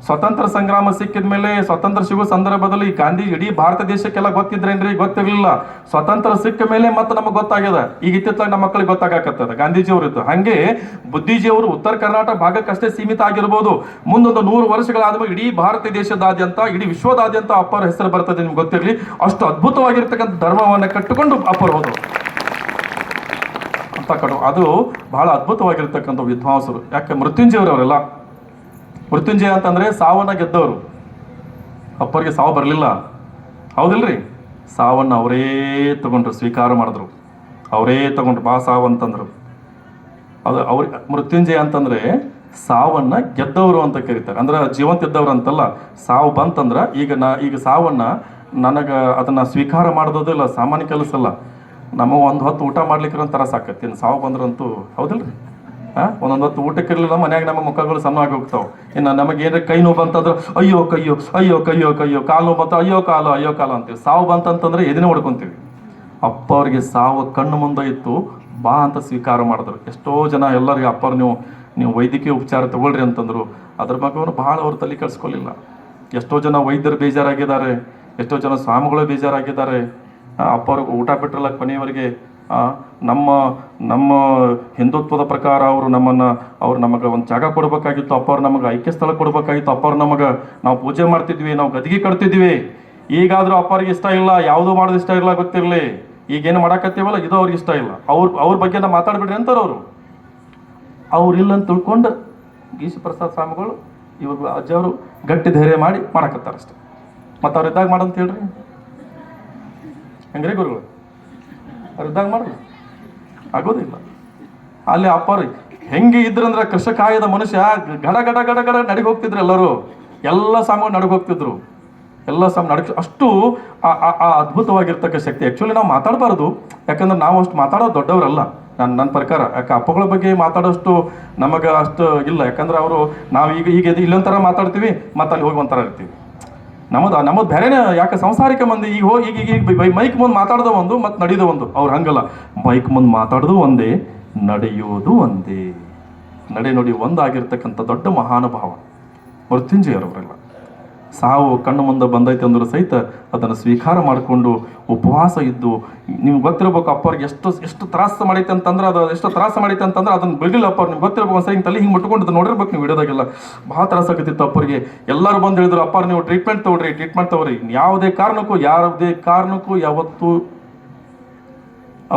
ಸ್ವತಂತ್ರ ಸಂಗ್ರಾಮ ಸಿಕ್ಕಿದ ಮೇಲೆ, ಸ್ವತಂತ್ರ ಸಿಗೋ ಸಂದರ್ಭದಲ್ಲಿ ಗಾಂಧಿ ಇಡೀ ಭಾರತ ದೇಶಕ್ಕೆಲ್ಲ ಗೊತ್ತಿದ್ರೇನ್ರಿ? ಗೊತ್ತಿರಲಿಲ್ಲ. ಸ್ವತಂತ್ರ ಸಿಕ್ಕ ಮೇಲೆ ಮತ್ತೆ ನಮಗೆ ಗೊತ್ತಾಗ್ಯದ. ಈಗ ಇತ್ತಿತ್ತಾಗ ನಮ್ಮ ಮಕ್ಕಳಿಗೆ ಗೊತ್ತಾಗತ್ತದ ಗಾಂಧೀಜಿಯವರು ಇತ್ತು. ಹಾಗೆ ಬುದ್ಧಿಜಿಯವರು ಉತ್ತರ ಕರ್ನಾಟಕ ಭಾಗಕ್ಕಷ್ಟೇ ಸೀಮಿತ ಆಗಿರ್ಬೋದು. ಮುಂದೊಂದು 100 ವರ್ಷಗಳಾದ್ಮೇಲೆ ಇಡೀ ಭಾರತ ದೇಶದಾದ್ಯಂತ, ಇಡೀ ವಿಶ್ವದಾದ್ಯಂತ ಅಪ್ಪರ ಹೆಸರು ಬರ್ತದೆ. ನಿಮ್ಗೆ ಗೊತ್ತಿರಲಿ, ಅಷ್ಟು ಅದ್ಭುತವಾಗಿರ್ತಕ್ಕಂಥ ಧರ್ಮವನ್ನು ಕಟ್ಟಿಕೊಂಡು ಅಪ್ಪರು ಹೋದರು ಅಂತ ಅದು ಬಹಳ ಅದ್ಭುತವಾಗಿರ್ತಕ್ಕಂಥ ವಿದ್ವಾಂಸರು. ಯಾಕೆ ಮೃತ್ಯುಂಜಯವರವರೆಲ್ಲ ಮೃತ್ಯುಂಜಯ ಅಂತಂದ್ರೆ ಸಾವನ್ನ ಗೆದ್ದವರು. ಅಪ್ಪರಿಗೆ ಸಾವು ಬರಲಿಲ್ಲ, ಹೌದಿಲ್ರಿ? ಸಾವನ್ನು ಅವರೇ ತಗೊಂಡ್ರು, ಸ್ವೀಕಾರ ಮಾಡಿದ್ರು, ಅವರೇ ತಗೊಂಡ್ರು. ಬಾ ಸಾವು ಅಂತಂದ್ರು. ಅದು ಮೃತ್ಯುಂಜಯ ಅಂತಂದ್ರೆ ಸಾವನ್ನ ಗೆದ್ದವರು ಅಂತ ಕರೀತಾರೆ. ಅಂದ್ರೆ ಜೀವಂತ ಇದ್ದವ್ರು ಅಂತಲ್ಲ. ಸಾವು ಬಂತಂದ್ರ ಈಗ ಸಾವನ್ನ ಅದನ್ನ ಸ್ವೀಕಾರ ಮಾಡೋದಿಲ್ಲ, ಸಾಮಾನ್ಯ ಕೆಲಸ ಅಲ್ಲ. ನಮಗೆ ಒಂದು ಹೊತ್ತು ಊಟ ಮಾಡ್ಲಿಕ್ಕೆ ಒಂಥರ ಸಾಕತ್ತೆ, ಇನ್ನು ಸಾವು ಬಂದ್ರಂತೂ, ಹೌದಿಲ್ರಿ? ಒಂದೊಂದು ಹೊತ್ತು ಊಟಕ್ಕೆ ಇರಲಿಲ್ಲ, ಮನ್ಯಾಗ ನಮ್ಮ ಮುಖಗಳು ಸಣ್ಣ ಆಗಿ ಹೋಗ್ತಾವೆ. ಇನ್ನು ನಮಗೇನಾರ ಕೈ ನೋವು ಬಂತಂದ್ರೆ ಅಯ್ಯೋ ಕಾಲು ನೋವು ಬಂತ, ಅಯ್ಯೋ ಕಾಲು ಅಂತೀವಿ. ಸಾವು ಬಂತಂತಂದ್ರೆ ಎದಿನೇ ಹೊಡ್ಕೊಂತೀವಿ. ಅಪ್ಪ ಅವ್ರಿಗೆ ಸಾವು ಕಣ್ಣು ಮುಂದೆ ಇತ್ತು, ಬಾ ಅಂತ ಸ್ವೀಕಾರ ಮಾಡಿದ್ರು. ಎಷ್ಟೋ ಜನ ಎಲ್ಲರಿಗೆ ಅಪ್ಪರು ನೀವು ವೈದ್ಯಕೀಯ ಉಪಚಾರ ತಗೊಳ್ರಿ ಅಂತಂದ್ರು. ಅದ್ರ ಬಗ್ಗೆ ಭಾಳ ಅವ್ರು ತಲೆ ಕೆಡಿಸ್ಕೊಳ್ಳಿಲ್ಲ. ಎಷ್ಟೋ ಜನ ವೈದ್ಯರು ಬೇಜಾರಾಗಿದ್ದಾರೆ, ಎಷ್ಟೋ ಜನ ಸ್ವಾಮಿಗಳು ಬೇಜಾರಾಗಿದ್ದಾರೆ. ಅಪ್ಪವ್ರಿಗೆ ಊಟ ಬಿಟ್ಟಿರಲ್ಲ ಕೊನೆಯವರೆಗೆ. ನಮ್ಮ ಹಿಂದುತ್ವದ ಪ್ರಕಾರ ಅವ್ರು ನಮಗೆ ಒಂದು ಜಾಗ ಕೊಡ್ಬೇಕಾಗಿತ್ತು. ಅಪ್ಪವ್ರು ನಮಗೆ ಐಕ್ಯ ಸ್ಥಳ ಕೊಡ್ಬೇಕಾಗಿತ್ತು. ಅಪ್ಪವ್ರು ನಾವು ಪೂಜೆ ಮಾಡ್ತಿದ್ವಿ, ನಾವು ಗದಿಗೆ ಕಟ್ತಿದ್ವಿ. ಈಗಾದರೂ ಅಪ್ಪವ್ರಿಗೆ ಇಷ್ಟ ಇಲ್ಲ, ಯಾವುದೂ ಮಾಡೋದು ಇಷ್ಟ ಇಲ್ಲ, ಗೊತ್ತಿರಲಿ. ಈಗೇನು ಮಾಡಾಕತ್ತೀವಲ್ಲ ಇದು ಅವ್ರಿಗೆ ಇಷ್ಟ ಇಲ್ಲ. ಅವ್ರ ಬಗ್ಗೆ ನಾವು ಮಾತಾಡ್ಬಿಡ್ರಿ ಅಂತಾರೆ ಅವ್ರು ಇಲ್ಲ ಅಂತ ತಿಳ್ಕೊಂಡು ಗೀಶಿ ಪ್ರಸಾದ್ ಸ್ವಾಮಿಗಳು ಇವ್ರು ಅಜ್ಜವರು ಗಟ್ಟಿ ಧೈರ್ಯ ಮಾಡಿ ಮಾಡಾಕತ್ತಾರ ಅಷ್ಟೆ. ಮತ್ತು ಅವ್ರು ಇದ್ದಾಗ ಮಾಡಂತ ಹೇಳ್ರಿ, ಹೆಂಗ್ರಿ ಗುರುಗಳು? ಅವ್ರು ಇದ್ದಾಗ ಮಾಡಲ್ಲ, ಆಗೋದಿಲ್ಲ. ಅಲ್ಲಿ ಅಪ್ಪರು ಹೆಂಗೆ ಇದ್ರಂದ್ರೆ ಕೃಷಕಾಯದ ಮನುಷ್ಯ ಗಡ ಗಡ ಗಡ ಗಡ ನಡಿಗೆ ಹೋಗ್ತಿದ್ರು ಎಲ್ಲರೂ, ಎಲ್ಲ ಸಾಮಾನು ನಡಗೆ ಹೋಗ್ತಿದ್ರು, ಎಲ್ಲ ನಡಕ್ ಅಷ್ಟು ಆ ಅದ್ಭುತವಾಗಿರ್ತಕ್ಕ ಶಕ್ತಿ. ಆ್ಯಕ್ಚುಲಿ ನಾವು ಮಾತಾಡಬಾರ್ದು, ಯಾಕಂದ್ರೆ ನಾವು ಅಷ್ಟು ಮಾತಾಡೋದು ದೊಡ್ಡವರಲ್ಲ ನನ್ನ ಪ್ರಕಾರ. ಯಾಕೆ ಅಪ್ಪಗಳ ಬಗ್ಗೆ ಮಾತಾಡೋಷ್ಟು ನಮಗೆ ಅಷ್ಟು ಇಲ್ಲ, ಯಾಕಂದ್ರೆ ಅವರು ನಾವು ಈಗ ಇಲ್ಲೊಂಥರ ಮಾತಾಡ್ತೀವಿ ಮತ್ತು ಅಲ್ಲಿ ಹೋಗಿ ಒಂಥರ ಇರ್ತೀವಿ. ನಮ್ಮದು ಬೇರೆನೇ. ಯಾಕೆ ಸಂಸಾರಿಕ ಮಂದಿ ಈಗ ಹೋಗಿ ಈಗ ಮೈಕ್ ಮುಂದೆ ಮಾತಾಡೋದು ಒಂದು ಮತ್ತು ನಡೆಯೋದು ಒಂದು. ಅವ್ರು ಹಂಗಲ್ಲ, ಮೈಕ್ ಮುಂದೆ ಮಾತಾಡೋದು ಒಂದೇ, ನಡೆಯೋದು ಒಂದೇ. ನುಡಿ ಒಂದಾಗಿರ್ತಕ್ಕಂಥ ದೊಡ್ಡ ಮಹಾನುಭಾವ ಮೃತ್ಯುಂಜಯರವರೆಲ್ಲ. ಸಾವು ಕಣ್ಣು ಮುಂದೆ ಬಂದೈತೆ ಅಂದರೂ ಸಹಿತ ಅದನ್ನು ಸ್ವೀಕಾರ ಮಾಡಿಕೊಂಡು ಉಪವಾಸ ಇದ್ದು, ನಿಮ್ಗೆ ಗೊತ್ತಿರ್ಬೇಕು ಅಪ್ಪವ್ರಿಗೆ ಎಷ್ಟು ತ್ರಾಸ ಮಾಡೈತೆ ಅಂತಂದ್ರೆ, ಅದು ಎಷ್ಟು ತ್ರಾಸ ಮಾಡೈತೆ ಅಂತಂದ್ರೆ ಅದನ್ನು ಬಿಡಲಿಲ್ಲ ಅಪ್ಪ. ನಿಮ್ಗೆ ಗೊತ್ತಿರ್ಬೇಕು, ಒಂದ್ಸರಿ ಹಿಂಗೆ ತಲೆ ಹಿಂಗೆ ಮುಟ್ಕೊಂಡು ನೋಡಿರ್ಬೇಕು ನೀವು ವಿಡಿಯೋದಾಗೆಲ್ಲ. ಭಾಳ ತ್ರಾಸ ಆಗತ್ತಿತ್ತು ಅಪ್ಪರಿಗೆ. ಎಲ್ಲರೂ ಬಂದು ಹೇಳಿದ್ರು, ಅಪ್ಪ ನೀವು ಟ್ರೀಟ್ಮೆಂಟ್ ತಗೊಳ್ರಿ. ಯಾವುದೇ ಕಾರಣಕ್ಕೂ ಯಾವತ್ತೂ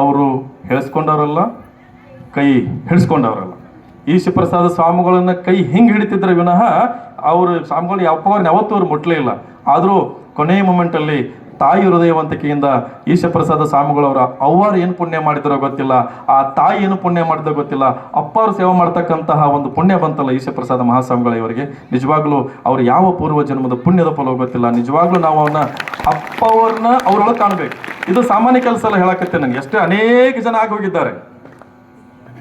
ಅವರು ಹೇಳಿಸ್ಕೊಂಡವರಲ್ಲ, ಕೈ ಹಿಡಿಸ್ಕೊಂಡವರಲ್ಲ. ಈಶಪ್ರಸಾದ ಸ್ವಾಮಿಗಳನ್ನ ಕೈ ಹಿಂಗೆ ಹಿಡಿತಿದ್ರೆ ವಿನಃ ಅವರು ಸ್ವಾಮಿಗಳು ಯಾವತ್ತೂ ಅವ್ರು ಮುಟ್ಲೇ ಇಲ್ಲ. ಆದರೂ ಕೊನೆಯ ಮೂಮೆಂಟಲ್ಲಿ ತಾಯಿ ಹೃದಯವಂತಿಕೆಯಿಂದ ಈಶಪ್ರಸಾದ ಸ್ವಾಮಿಗಳವರ ಅವ್ವಾರು ಏನು ಪುಣ್ಯ ಮಾಡಿದಾರೋ ಗೊತ್ತಿಲ್ಲ, ಆ ತಾಯಿ ಏನು ಪುಣ್ಯ ಮಾಡಿದೋ ಗೊತ್ತಿಲ್ಲ, ಅಪ್ಪವ್ರು ಸೇವೆ ಮಾಡ್ತಕ್ಕಂತಹ ಒಂದು ಪುಣ್ಯ ಬಂತಲ್ಲ ಈಶಪ್ರಸಾದ ಮಹಾಸ್ವಾಮಿಗಳ ಇವರಿಗೆ. ನಿಜವಾಗ್ಲೂ ಅವ್ರು ಯಾವ ಪೂರ್ವ ಜನ್ಮದ ಪುಣ್ಯದ ಫಲ ಗೊತ್ತಿಲ್ಲ. ನಿಜವಾಗ್ಲೂ ನಾವು ಅಪ್ಪವ್ರನ್ನ ಅವ್ರೊಳಗೆ ಕಾಣಬೇಕು. ಇದು ಸಾಮಾನ್ಯ ಕೆಲಸ ಎಲ್ಲ ಹೇಳಕತ್ತೆ ನನಗೆ. ಎಷ್ಟೇ ಅನೇಕ ಜನ ಆಗೋಗಿದ್ದಾರೆ,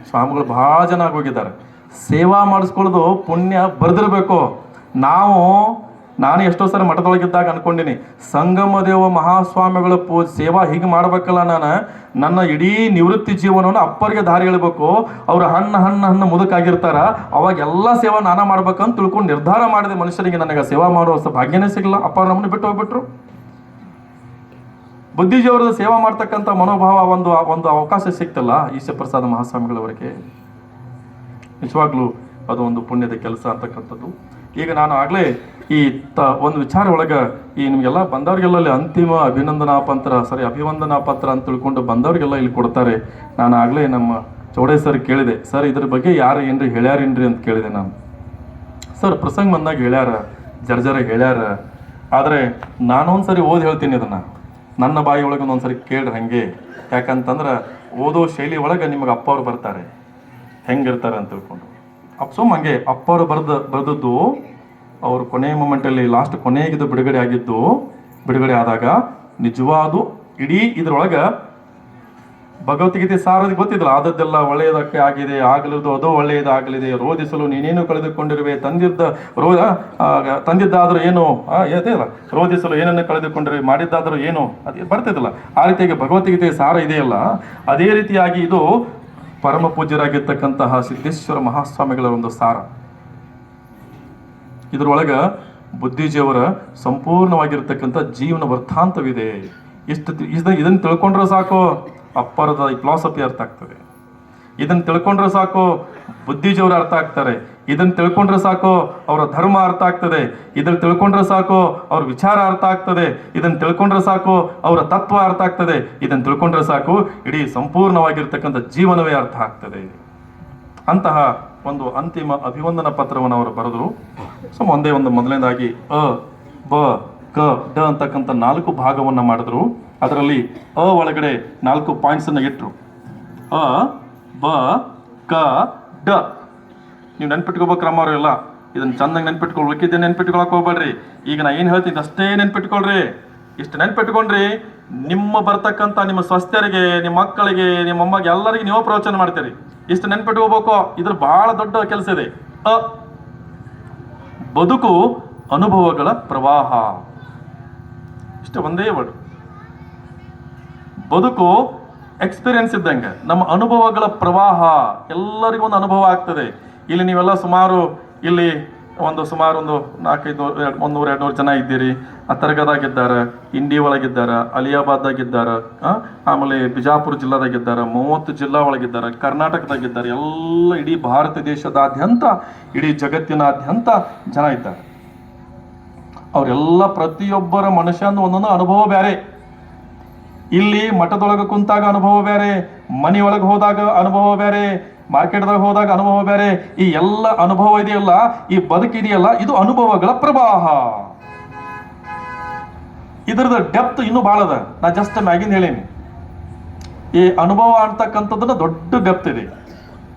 ಸ್ವಾಮಿಗಳು ಭಾಳ ಜನ ಆಗೋಗಿದ್ದಾರೆ. ಸೇವಾ ಮಾಡಿಸ್ಕೊಳ್ಳೋದು ಪುಣ್ಯ ಬರೆದಿರ್ಬೇಕು. ನಾನು ಎಷ್ಟೋ ಸರಿ ಮಠದೊಳಗಿದ್ದಾಗ ಅನ್ಕೊಂಡಿನಿ, ಸಂಗಮದೇವ ಮಹಾಸ್ವಾಮಿಗಳ ಸೇವಾ ಹೀಗೆ ಮಾಡ್ಬೇಕಲ್ಲ. ನನ್ನ ಇಡೀ ನಿವೃತ್ತಿ ಜೀವನವನ್ನು ಅಪ್ಪರಿಗೆ ದಾರಿ ಹೇಳ್ಬೇಕು. ಅವ್ರು ಹಣ್ಣು ಮುದುಕಾಗಿರ್ತಾರ, ಅವಾಗ ಎಲ್ಲ ಸೇವಾ ನಾನಾ ಮಾಡ್ಬೇಕಂತ ತಿಳ್ಕೊಂಡು ನಿರ್ಧಾರ ಮಾಡಿದೆ. ಮನುಷ್ಯರಿಗೆ ನನಗೆ ಸೇವಾ ಮಾಡೋ ಭಾಗ್ಯನೇ ಸಿಗಲ್ಲ. ಅಪ್ಪ ನಮ್ಮನ್ನು ಬಿಟ್ಟು ಹೋಗ್ಬಿಟ್ರು. ಬುದ್ಧಿಜೀವರದ ಸೇವಾ ಮಾಡ್ತಕ್ಕಂಥ ಮನೋಭಾವ ಒಂದು ಅವಕಾಶ ಸಿಕ್ತಲ್ಲ ಈಶಪ್ರಸಾದ ಮಹಾಸ್ವಾಮಿಗಳವರಿಗೆ. ನಿಜವಾಗ್ಲೂ ಅದು ಒಂದು ಪುಣ್ಯದ ಕೆಲಸ ಅಂತಕ್ಕಂಥದ್ದು. ಈಗ ನಾನು ಆಗಲೇ ಈ ಒಂದು ವಿಚಾರ ಒಳಗೆ ನಿಮಗೆಲ್ಲ ಬಂದವ್ರಿಗೆಲ್ಲ ಅಲ್ಲಿ ಅಂತಿಮ ಅಭಿವಂದನಾ ಪತ್ರ ಅಂತ ತಿಳ್ಕೊಂಡು ಬಂದವ್ರಿಗೆಲ್ಲ ಇಲ್ಲಿ ಕೊಡ್ತಾರೆ. ನಾನು ಆಗಲೇ ನಮ್ಮ ಚೌಡೇ ಸರ್ ಕೇಳಿದೆ, ಸರ್ ಇದ್ರ ಬಗ್ಗೆ ಯಾರು ಏನ್ರಿ ಹೇಳ್ಯಾರೇನ್ರಿ ಅಂತ ಕೇಳಿದೆ ನಾನು. ಸರ್ ಪ್ರಸಂಗ ಬಂದಾಗ ಹೇಳ್ಯಾರ, ಜರ್ಜರ ಹೇಳ್ಯಾರ, ಆದರೆ ನಾನೊಂದ್ಸರಿ ಓದಿ ಹೇಳ್ತೀನಿ ಅದನ್ನು. ನನ್ನ ಬಾಯಿ ಒಳಗೆ ಒಂದೊಂದ್ಸರಿ ಕೇಳ್ರಿ ಹಂಗೆ. ಯಾಕಂತಂದ್ರೆ ಓದೋ ಶೈಲಿ ಒಳಗೆ ನಿಮಗೆ ಅಪ್ಪವ್ರು ಬರ್ತಾರೆ, ಹೆಂಗಿರ್ತಾರೆ ಅಂತ ತಿಳ್ಕೊಂಡು. ಹಂಗೆ ಅಪ್ಪವ್ರು ಬರೆದದ್ದು ಅವರು ಕೊನೆಯ ಮೂಮೆಂಟಲ್ಲಿ ಲಾಸ್ಟ್ ಕೊನೆಗಿದ್ದು ಬಿಡುಗಡೆ ಆದಾಗ ನಿಜವಾದ ಇಡೀ ಇದ್ರೊಳಗೆ ಭಗವದ್ಗೀತೆ ಸಾರದ ಗೊತ್ತಿದ್ರಲ್ಲ, ಆದದ್ದೆಲ್ಲ ಒಳ್ಳೆಯದಕ್ಕೆ ಆಗಿದೆ, ಆಗಲಿದ್ದು ಅದು ಒಳ್ಳೆಯದಾಗಲಿದೆ, ರೋಧಿಸಲು ನೀನೇನು ಕಳೆದುಕೊಂಡಿರುವೆ, ತಂದಿದ್ದಾದರೂ ಏನು ಅಲ್ಲ, ರೋಧಿಸಲು ಏನನ್ನು ಕಳೆದುಕೊಂಡಿರುವೆ, ಮಾಡಿದ್ದಾದರೂ ಏನು, ಅದು ಬರ್ತಿದ್ದಲ್ಲ. ಆ ರೀತಿಯಾಗಿ ಭಗವದ್ಗೀತೆ ಸಾರ ಇದೆಯಲ್ಲ, ಅದೇ ರೀತಿಯಾಗಿ ಇದು ಪರಮ ಪೂಜ್ಯರಾಗಿರ್ತಕ್ಕಂತಹ ಸಿದ್ದೇಶ್ವರ ಮಹಾಸ್ವಾಮಿಗಳ ಒಂದು ಸಾರ. ಇದರೊಳಗೆ ಬುದ್ಧಿಜಿಯವರ ಸಂಪೂರ್ಣವಾಗಿರ್ತಕ್ಕಂಥ ಜೀವನ ವೃತ್ತಾಂತವಿದೆ. ಇದನ್ನು ತಿಳ್ಕೊಂಡ್ರೆ ಸಾಕು ಅಪ್ಪರದ ಫಿಲಾಸಫಿ ಅರ್ಥ ಆಗ್ತದೆ. ಇದನ್ನು ತಿಳ್ಕೊಂಡ್ರೆ ಸಾಕು ಬುದ್ಧಿಜಿಯವರು ಅರ್ಥ ಆಗ್ತಾರೆ. ಇದನ್ನು ತಿಳ್ಕೊಂಡ್ರೆ ಸಾಕು ಅವರ ಧರ್ಮ ಅರ್ಥ ಆಗ್ತದೆ. ಇದನ್ನು ತಿಳ್ಕೊಂಡ್ರೆ ಸಾಕು ಅವ್ರ ವಿಚಾರ ಅರ್ಥ ಆಗ್ತದೆ. ಇದನ್ನು ತಿಳ್ಕೊಂಡ್ರೆ ಸಾಕು ಅವರ ತತ್ವ ಅರ್ಥ ಆಗ್ತದೆ. ಇದನ್ನು ತಿಳ್ಕೊಂಡ್ರೆ ಸಾಕು ಇಡೀ ಸಂಪೂರ್ಣವಾಗಿರ್ತಕ್ಕಂಥ ಜೀವನವೇ ಅರ್ಥ ಆಗ್ತದೆ. ಅಂತಹ ಒಂದು ಅಂತಿಮ ಅಭಿವಂದನಾ ಪತ್ರವನ್ನು ಅವರು ಬರೆದರು. ಒಂದೇ ಒಂದು ಮೊದಲನೇದಾಗಿ ಅ, ಬ, ಕ, ಡ ಅಂತಕ್ಕಂಥ 4 ಭಾಗವನ್ನು ಮಾಡಿದ್ರು. ಅದರಲ್ಲಿ ಒಳಗಡೆ 4 ಪಾಯಿಂಟ್ಸನ್ನು ಇಟ್ಟರು. ಅ, ಬ, ಕ, ಡ. ನೀವು ನೆನ್ಪಿಟ್ಕೋಬೇಕು ಕ್ರಮವರೆಲ್ಲ. ಇದನ್ನು ಚಂದಾಗಿ ನೆನ್ಪಿಟ್ಕೊಳ್ಬೇಕಿದ್ದೆ, ನೆನ್ಪಿಟ್ಕೊಳಕ್ ಹೋಗ್ಬೇಡ್ರಿ. ಈಗ ನಾ ಏನು ಹೇಳ್ತೀನಿ ಅಷ್ಟೇ ನೆನ್ಪಿಟ್ಕೊಳ್ರಿ. ಇಷ್ಟು ನೆನ್ಪಿಟ್ಕೊಂಡ್ರಿ ನಿಮ್ಮ ಬರ್ತಕ್ಕಂಥ ನಿಮ್ಮ ಸ್ವಸ್ಥರಿಗೆ, ನಿಮ್ಮ ಮಕ್ಕಳಿಗೆ, ನಿಮ್ಮ ಅಮ್ಮಗೆ ಎಲ್ಲರಿಗೆ ನೀವು ಪ್ರವಚನ ಮಾಡ್ತೀರಿ. ಇಷ್ಟು ನೆನ್ಪಿಟ್ಕೋಬೇಕು. ಇದ್ರ ಬಹಳ ದೊಡ್ಡ ಕೆಲಸ ಇದೆ. ಬದುಕು ಅನುಭವಗಳ ಪ್ರವಾಹ. ಇಷ್ಟು ಒಂದೇ ವರ್ಡ್. ಬದುಕು ಎಕ್ಸ್ಪೀರಿಯನ್ಸ್ ಇದ್ದಂಗೆ, ನಮ್ಮ ಅನುಭವಗಳ ಪ್ರವಾಹ. ಎಲ್ಲರಿಗೂ ಒಂದು ಅನುಭವ ಆಗ್ತದೆ. ಇಲ್ಲಿ ನೀವೆಲ್ಲ ಸುಮಾರು 100-200 ಜನ ಇದ್ದೀರಿ. ತರಗದಾಗಿದ್ದಾರೆ, ಇಂಡಿ ಒಳಗಿದ್ದಾರೆ, ಅಲಿಯಾಬಾದ್ದಾಗಿದ್ದಾರೆ, ಆಮೇಲೆ ಬಿಜಾಪುರ ಜಿಲ್ಲಾದಾಗಿದ್ದಾರೆ, 30 ಜಿಲ್ಲಾ ಒಳಗಿದ್ದಾರೆ, ಕರ್ನಾಟಕದಾಗಿದ್ದಾರೆ. ಎಲ್ಲ ಇಡೀ ಭಾರತ ದೇಶದಾದ್ಯಂತ, ಇಡೀ ಜಗತ್ತಿನಾದ್ಯಂತ ಜನ ಇದ್ದಾರೆ. ಅವರೆಲ್ಲ ಪ್ರತಿಯೊಬ್ಬರ ಮನುಷ್ಯನ ಒಂದೊಂದು ಅನುಭವ ಬೇರೆ. ಇಲ್ಲಿ ಮಠದೊಳಗೆ ಕುಂತಾಗ ಅನುಭವ ಬೇರೆ, ಮನೆಯೊಳಗೆ ಹೋದಾಗ ಅನುಭವ ಬೇರೆ, ಮಾರ್ಕೆಟ್ದಾಗ ಹೋದಾಗ ಅನುಭವ ಬೇರೆ. ಈ ಎಲ್ಲ ಅನುಭವ ಇದೆಯಲ್ಲ, ಈ ಬದುಕಿದೆಯಲ್ಲ, ಇದು ಅನುಭವಗಳ ಪ್ರವಾಹ. ಇದರದ ಡೆಪ್ತ್ ಇನ್ನೂ ಭಾಳ ಅದ. ನಾ ಜಸ್ಟ್ ಮ್ಯಾಗಿಂದ ಹೇಳೀನಿ. ಈ ಅನುಭವ ಅಂತಕ್ಕಂಥದ್ದನ್ನ ದೊಡ್ಡ ಡೆಪ್ತ್ ಇದೆ.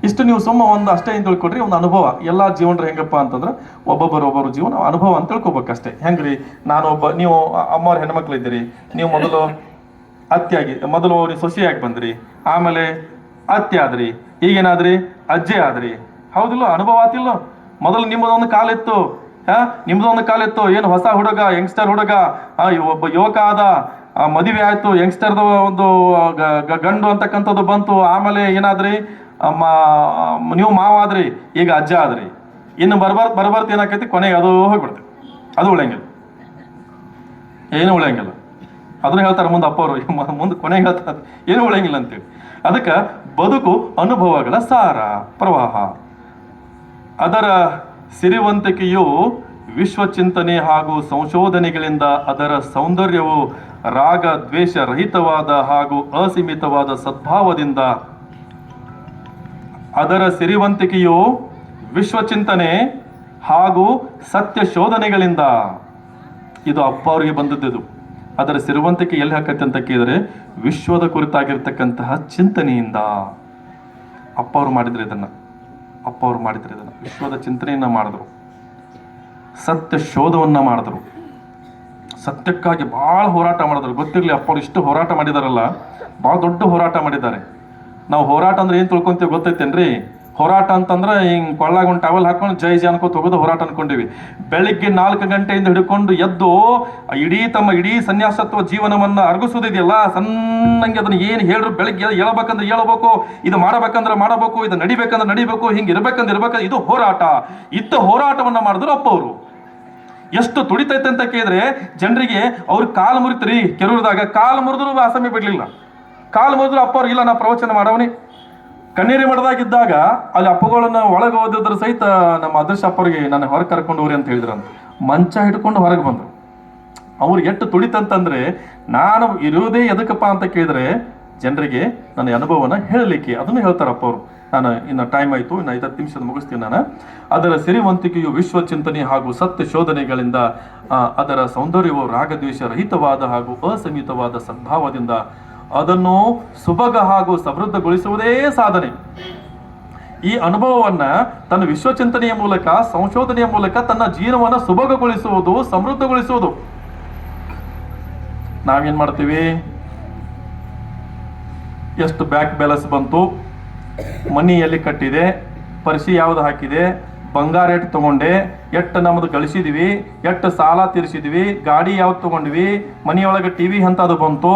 ಇಷ್ಟು ನೀವು ಸುಮ್ಮ ಒಂದು ಅಷ್ಟೇ ಏನು ತಿಳ್ಕೊಡ್ರಿ, ಒಂದು ಅನುಭವ. ಎಲ್ಲ ಜೀವನ ಹೆಂಗಪ್ಪ ಅಂತಂದ್ರೆ ಒಬ್ಬೊಬ್ಬರು ಜೀವನ ಅನುಭವ ಅಂತ ತಿಳ್ಕೊಬೇಕಷ್ಟೇ. ಹೆಂಗ್ರಿ, ನೀವು ಅಮ್ಮವ್ರ ಹೆಣ್ಮಕ್ಳು ಇದ್ದೀರಿ, ನೀವು ಮೊದಲು ಮೊದಲು ನೀವು ಸೊಸೆಯಾಗಿ ಬಂದ್ರಿ, ಆಮೇಲೆ ಅತ್ತೆ ಆದ್ರಿ, ಈಗೇನಾದ್ರಿ ಅಜ್ಜೆ ಆದ್ರಿ. ಹೌದಿಲ್ಲ? ಅನುಭವ ಆತಿಲ್ಲ. ಮೊದಲು ನಿಮ್ಮದೊಂದು ಕಾಲಿತ್ತು, ನಿಮ್ದೊಂದು ಕಾಲಿತ್ತು. ಏನು ಹೊಸ ಹುಡುಗ, ಯಂಗ್ಸ್ಟರ್ ಹುಡುಗ, ಒಬ್ಬ ಯುವಕ ಆದ, ಮದುವೆ ಆಯ್ತು, ಯಂಗ್ಸ್ಟರ್ದ ಒಂದು ಗಂಡು ಅಂತಕ್ಕಂಥದ್ದು ಬಂತು. ಆಮೇಲೆ ಏನಾದ್ರಿ, ನೀವು ಮಾವ ಆದ್ರಿ, ಈಗ ಅಜ್ಜ ಆದ್ರಿ. ಇನ್ನು ಬರ್ಬರ್ತ ಏನಾಕೈತಿ, ಕೊನೆಗೆ ಅದು ಹೋಗ್ಬಿಡ್ತೈತಿ. ಅದು ಉಳಿಯಂಗಿಲ್ಲ, ಏನು ಉಳಿಯಂಗಿಲ್ಲ. ಅದನ್ನ ಹೇಳ್ತಾರೆ ಮುಂದೆ ಅಪ್ಪವರು, ಮುಂದೆ ಕೊನೆಗೆ ಹೇಳ್ತಾರೆ ಏನು ಉಳಿಯಂಗಿಲ್ಲ ಅಂತೇಳಿ. ಅದಕ್ಕೆ ಬದುಕು ಅನುಭವಗಳ ಸಾರ ಪ್ರವಾಹ. ಅದರ ಸಿರಿವಂತಿಕೆಯು ವಿಶ್ವಚಿಂತನೆ ಹಾಗೂ ಸಂಶೋಧನೆಗಳಿಂದ ಅದರ ಸೌಂದರ್ಯವು ರಾಗ ದ್ವೇಷ ರಹಿತವಾದ ಹಾಗೂ ಅಸೀಮಿತವಾದ ಸದ್ಭಾವದಿಂದ, ಅದರ ಸಿರಿವಂತಿಕೆಯು ವಿಶ್ವಚಿಂತನೆ ಹಾಗೂ ಸತ್ಯ ಶೋಧನೆಗಳಿಂದ. ಇದು ಅಪ್ಪ ಅವರಿಗೆ ಬಂದದ್ದು. ಅದರ ಸಿರಿವಂತಿಕೆ ಎಲ್ಲಿ ಹಾಕತ್ತೆ ಅಂತ ಕೇಳಿದ್ರೆ, ವಿಶ್ವದ ಕುರಿತಾಗಿರ್ತಕ್ಕಂತಹ ಚಿಂತನೆಯಿಂದ. ಅಪ್ಪ ಅವರು ಮಾಡಿದ್ರೆ ಇದನ್ನ ವಿಶ್ವದ ಚಿಂತನೆಯನ್ನ ಮಾಡಿದ್ರು, ಸತ್ಯ ಶೋಧವನ್ನ ಮಾಡಿದ್ರು, ಸತ್ಯಕ್ಕಾಗಿ ಭಾಳ ಹೋರಾಟ ಮಾಡಿದ್ರು. ಗೊತ್ತಿರಲಿ, ಅಪ್ಪ ಅವ್ರು ಇಷ್ಟು ಹೋರಾಟ ಮಾಡಿದಾರಲ್ಲ, ಭಾಳ ದೊಡ್ಡ ಹೋರಾಟ ಮಾಡಿದ್ದಾರೆ. ನಾವು ಹೋರಾಟ ಅಂದ್ರೆ ಏನು ತಿಳ್ಕೊಂತೀವಿ ಗೊತ್ತೈತೇನ್ರಿ? ಹೋರಾಟ ಅಂತಂದ್ರೆ ಹಿಂಗೆ ಕೊಳ್ಳಾಗ ಒಂದು ಟವಲ್ ಹಾಕೊಂಡು ಜೈ ಜೈ ಅನ್ಕೋತ ಹೋಗೋದು ಹೋರಾಟ ಅನ್ಕೊಂಡಿವಿ. ಬೆಳಿಗ್ಗೆ 4 ಗಂಟೆಯಿಂದ ಹಿಡ್ಕೊಂಡು ಎದ್ದು ತಮ್ಮ ಇಡೀ ಸನ್ಯಾಸತ್ವ ಜೀವನವನ್ನ ಅರಗಿಸೋದಿದೆಯಲ್ಲ, ಸಣ್ಣಂಗೆ ಅದನ್ನ ಏನು ಹೇಳ್ರು, ಬೆಳಿಗ್ಗೆ ಹೇಳಬೇಕಂದ್ರೆ ಹೇಳಬೇಕು, ಇದು ಮಾಡಬೇಕಂದ್ರೆ ಮಾಡಬೇಕು, ಇದು ನಡಿಬೇಕಂದ್ರೆ ನಡಿಬೇಕು, ಹಿಂಗೆ ಇರ್ಬೇಕಂದ್ರೆ ಇದು ಹೋರಾಟ. ಹೋರಾಟವನ್ನ ಮಾಡಿದ್ರು ಅಪ್ಪ ಅವರು. ಎಷ್ಟು ತುಡಿತೈತೆ ಅಂತ ಕೇಳಿದ್ರೆ, ಜನರಿಗೆ ಅವ್ರ ಕಾಲು ಮುರಿತ್ರಿ. ಕೆರೂರದಾಗ ಕಾಲು ಮುರಿದ್ರು ಅಸಮಿ ಬಿಡ್ಲಿಲ್ಲ. ಕಾಲು ಮುರಿದ್ರು ಅಪ್ಪ ಅವ್ರು, ಇಲ್ಲ ನಾ ಪ್ರವಚನ ಮಾಡವನಿ. ಕಣ್ಣೀರಿ ಮಠದಾಗಿದ್ದಾಗ ಅಲ್ಲಿ ಅಪ್ಪಗಳನ್ನ ಒಳಗೆ ಓದಿದ್ರ ಸಹಿತ ನಮ್ಮ ಅದರ್ಶ ಅಪ್ಪರಿಗೆ ನನ್ನ ಹೊರಗೆ ಕರ್ಕೊಂಡು ಹೋಗ್ರಿ ಅಂತ ಹೇಳಿದ್ರಂತ. ಮಂಚ ಹಿಡ್ಕೊಂಡು ಹೊರಗೆ ಬಂದ್ರು. ಅವ್ರಿಗೆ ಎಷ್ಟು ತುಡಿತಂತಂದ್ರೆ, ನಾನು ಇರೋದೇ ಎದಕ್ಕಪ್ಪ ಅಂತ ಕೇಳಿದ್ರೆ ಜನರಿಗೆ ನನ್ನ ಅನುಭವನ ಹೇಳಲಿಕ್ಕೆ. ಅದನ್ನು ಹೇಳ್ತಾರಪ್ಪ ಅವರು. ನಾನು ಇನ್ನು ಟೈಮ್ ಆಯಿತು, ಇನ್ನು 5-10 ನಿಮಿಷದ ಮುಗಿಸ್ತೀನಿ ನಾನು. ಅದರ ಸಿರಿವಂತಿಕೆಯು ವಿಶ್ವಚಿಂತನೆ ಹಾಗೂ ಸತ್ಯ ಶೋಧನೆಗಳಿಂದ, ಅದರ ಸೌಂದರ್ಯವು ರಾಗದ್ವೇಷ ರಹಿತವಾದ ಹಾಗೂ ಅಸೀಮಿತವಾದ ಸದ್ಭಾವದಿಂದ, ಅದನ್ನು ಸುಭಗ ಹಾಗೂ ಸಮೃದ್ಧಗೊಳಿಸುವುದೇ ಸಾಧನೆ. ಈ ಅನುಭವವನ್ನ ತನ್ನ ವಿಶ್ವಚಿಂತನೆಯ ಮೂಲಕ, ಸಂಶೋಧನೆಯ ಮೂಲಕ ತನ್ನ ಜೀವನವನ್ನು ಸುಭಗಗೊಳಿಸುವುದು, ಸಮೃದ್ಧಗೊಳಿಸುವುದು. ನಾವೇನ್ ಮಾಡ್ತೀವಿ? ಎಷ್ಟು ಬ್ಯಾಂಕ್ ಬ್ಯಾಲೆನ್ಸ್ ಬಂತು, ಮನಿ ಎಲ್ಲಿ ಕಟ್ಟಿದೆ, ಪರಿಶಿ ಯಾವ್ದು ಹಾಕಿದೆ, ಬಂಗಾರ ಎಷ್ಟು ತಗೊಂಡೆ, ಎಷ್ಟು ನಮ್ದು ಗಳಿಸಿದ್ವಿ, ಎಷ್ಟು ಸಾಲ ತೀರಿಸಿದ್ವಿ, ಗಾಡಿ ಯಾವ್ದು ತಗೊಂಡ್ವಿ, ಮನೆಯೊಳಗೆ ಟಿವಿ ಅಂತದು ಬಂತು,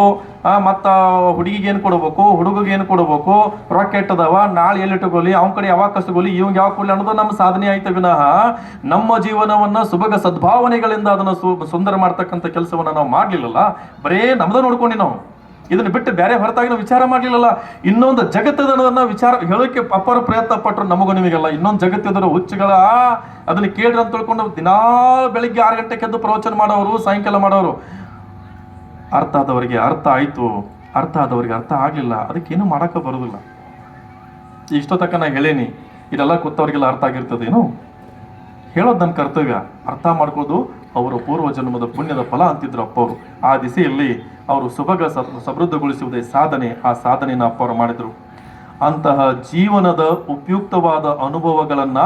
ಮತ್ತು ಹುಡುಗಿಗೆ ಏನು ಕೊಡ್ಬೇಕು, ಹುಡುಗಿಗೆ ಏನು ಕೊಡ್ಬೇಕು, ರೊಕ್ಕ ಎಟ್ಟದವ, ನಾಳೆ ಎಲ್ಲಿ ಇಟ್ಟುಕೊಳ್ಳಿ, ಅವನ ಕಡೆ ಯಾವಾಗ ಕಸಗೋಲಿ, ಇವಂಗೆ ಯಾವಾಗ ಕೊಡ್ಲಿ ಅನ್ನೋದು ನಮ್ಮ ಸಾಧನೆ ಆಯ್ತು ವಿನಃ ನಮ್ಮ ಜೀವನವನ್ನ ಸುಭಗ ಸದ್ಭಾವನೆಗಳಿಂದ ಅದನ್ನು ಸುಂದರ ಮಾಡ್ತಕ್ಕಂಥ ಕೆಲಸವನ್ನ ನಾವು ಮಾಡ್ಲಿಲ್ಲಲ್ಲ. ಬರೇ ನಮ್ದ ನೋಡ್ಕೊಂಡು ನಾವು ಇದನ್ನ ಬಿಟ್ಟು ಬೇರೆ ಹೊರತಾಗಿ ನಾವು ವಿಚಾರ ಮಾಡ್ಲಿಲ್ಲಲ್ಲ. ಇನ್ನೊಂದು ಜಗತ್ತದನ್ನ ವಿಚಾರ ಹೇಳೋಕೆ ಅಪ್ಪರು ಪ್ರಯತ್ನ ಪಟ್ಟರು. ನಮಗೂ ನಿಮಗೆಲ್ಲ ಇನ್ನೊಂದು ಜಗತ್ತಿದ್ರು ಹುಚ್ಚುಗಳ ಅದನ್ನ ಕೇಳ್ರಿ ಅಂತ ತಿಳ್ಕೊಂಡು ದಿನಾ ಬೆಳಿಗ್ಗೆ 6 ಗಂಟೆಗೆ ಎದ್ದು ಪ್ರವಚನ ಮಾಡೋರು, ಸಾಯಂಕಾಲ ಮಾಡೋರು. ಅರ್ಥ ಆದವರಿಗೆ ಅರ್ಥ ಆಯ್ತು, ಅರ್ಥ ಆದವರಿಗೆ ಅರ್ಥ ಆಗ್ಲಿಲ್ಲ, ಅದಕ್ಕೇನು ಮಾಡಕ್ಕೆ ಬರೋದಿಲ್ಲ. ಇಷ್ಟೋ ತಕ್ಕ ನಾ ಹೇಳೇನಿ, ಇದೆಲ್ಲ ಕೂತವ್ರಿಗೆಲ್ಲ ಅರ್ಥ ಆಗಿರ್ತದೇನು? ಹೇಳೋದು ನನ್ನ ಕರ್ತವ್ಯ. ಅರ್ಥ ಮಾಡ್ಕೋದು ಅವರ ಪೂರ್ವ ಜನ್ಮದ ಪುಣ್ಯದ ಫಲ ಅಂತಿದ್ರು ಅಪ್ಪ ಅವರು. ಆ ದಿಸೆಯಲ್ಲಿ ಅವರು ಸುಭಗ ಸಮೃದ್ಧಗೊಳಿಸುವುದೇ ಸಾಧನೆ. ಆ ಸಾಧನೆಯನ್ನು ಅಪ್ಪ ಅವರು ಮಾಡಿದ್ರು. ಅಂತಹ ಜೀವನದ ಉಪಯುಕ್ತವಾದ ಅನುಭವಗಳನ್ನ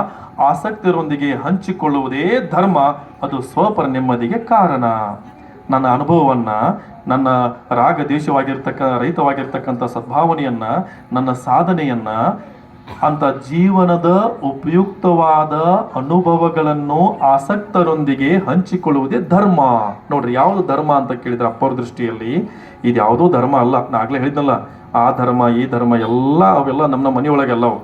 ಆಸಕ್ತಿಯರೊಂದಿಗೆ ಹಂಚಿಕೊಳ್ಳುವುದೇ ಧರ್ಮ. ಅದು ಸ್ವಪರ ನೆಮ್ಮದಿಗೆ ಕಾರಣ. ನನ್ನ ಅನುಭವವನ್ನ, ನನ್ನ ರಾಗ ರಹಿತವಾಗಿರ್ತಕ್ಕಂಥ ಸದ್ಭಾವನೆಯನ್ನ, ನನ್ನ ಸಾಧನೆಯನ್ನ, ಅಂತ ಜೀವನದ ಉಪಯುಕ್ತವಾದ ಅನುಭವಗಳನ್ನು ಆಸಕ್ತರೊಂದಿಗೆ ಹಂಚಿಕೊಳ್ಳುವುದೇ ಧರ್ಮ. ನೋಡ್ರಿ, ಯಾವುದು ಧರ್ಮ ಅಂತ ಕೇಳಿದ್ರೆ ಅಪ್ಪರ ದೃಷ್ಟಿಯಲ್ಲಿ ಇದು ಯಾವುದೋ ಧರ್ಮ ಅಲ್ಲ. ನಾ ಆಗ್ಲೇ ಹೇಳಿದ್ನಲ್ಲ, ಆ ಧರ್ಮ ಈ ಧರ್ಮ ಎಲ್ಲ ಅವೆಲ್ಲ ನಮ್ಮ ಮನೆಯೊಳಗೆಲ್ಲವು.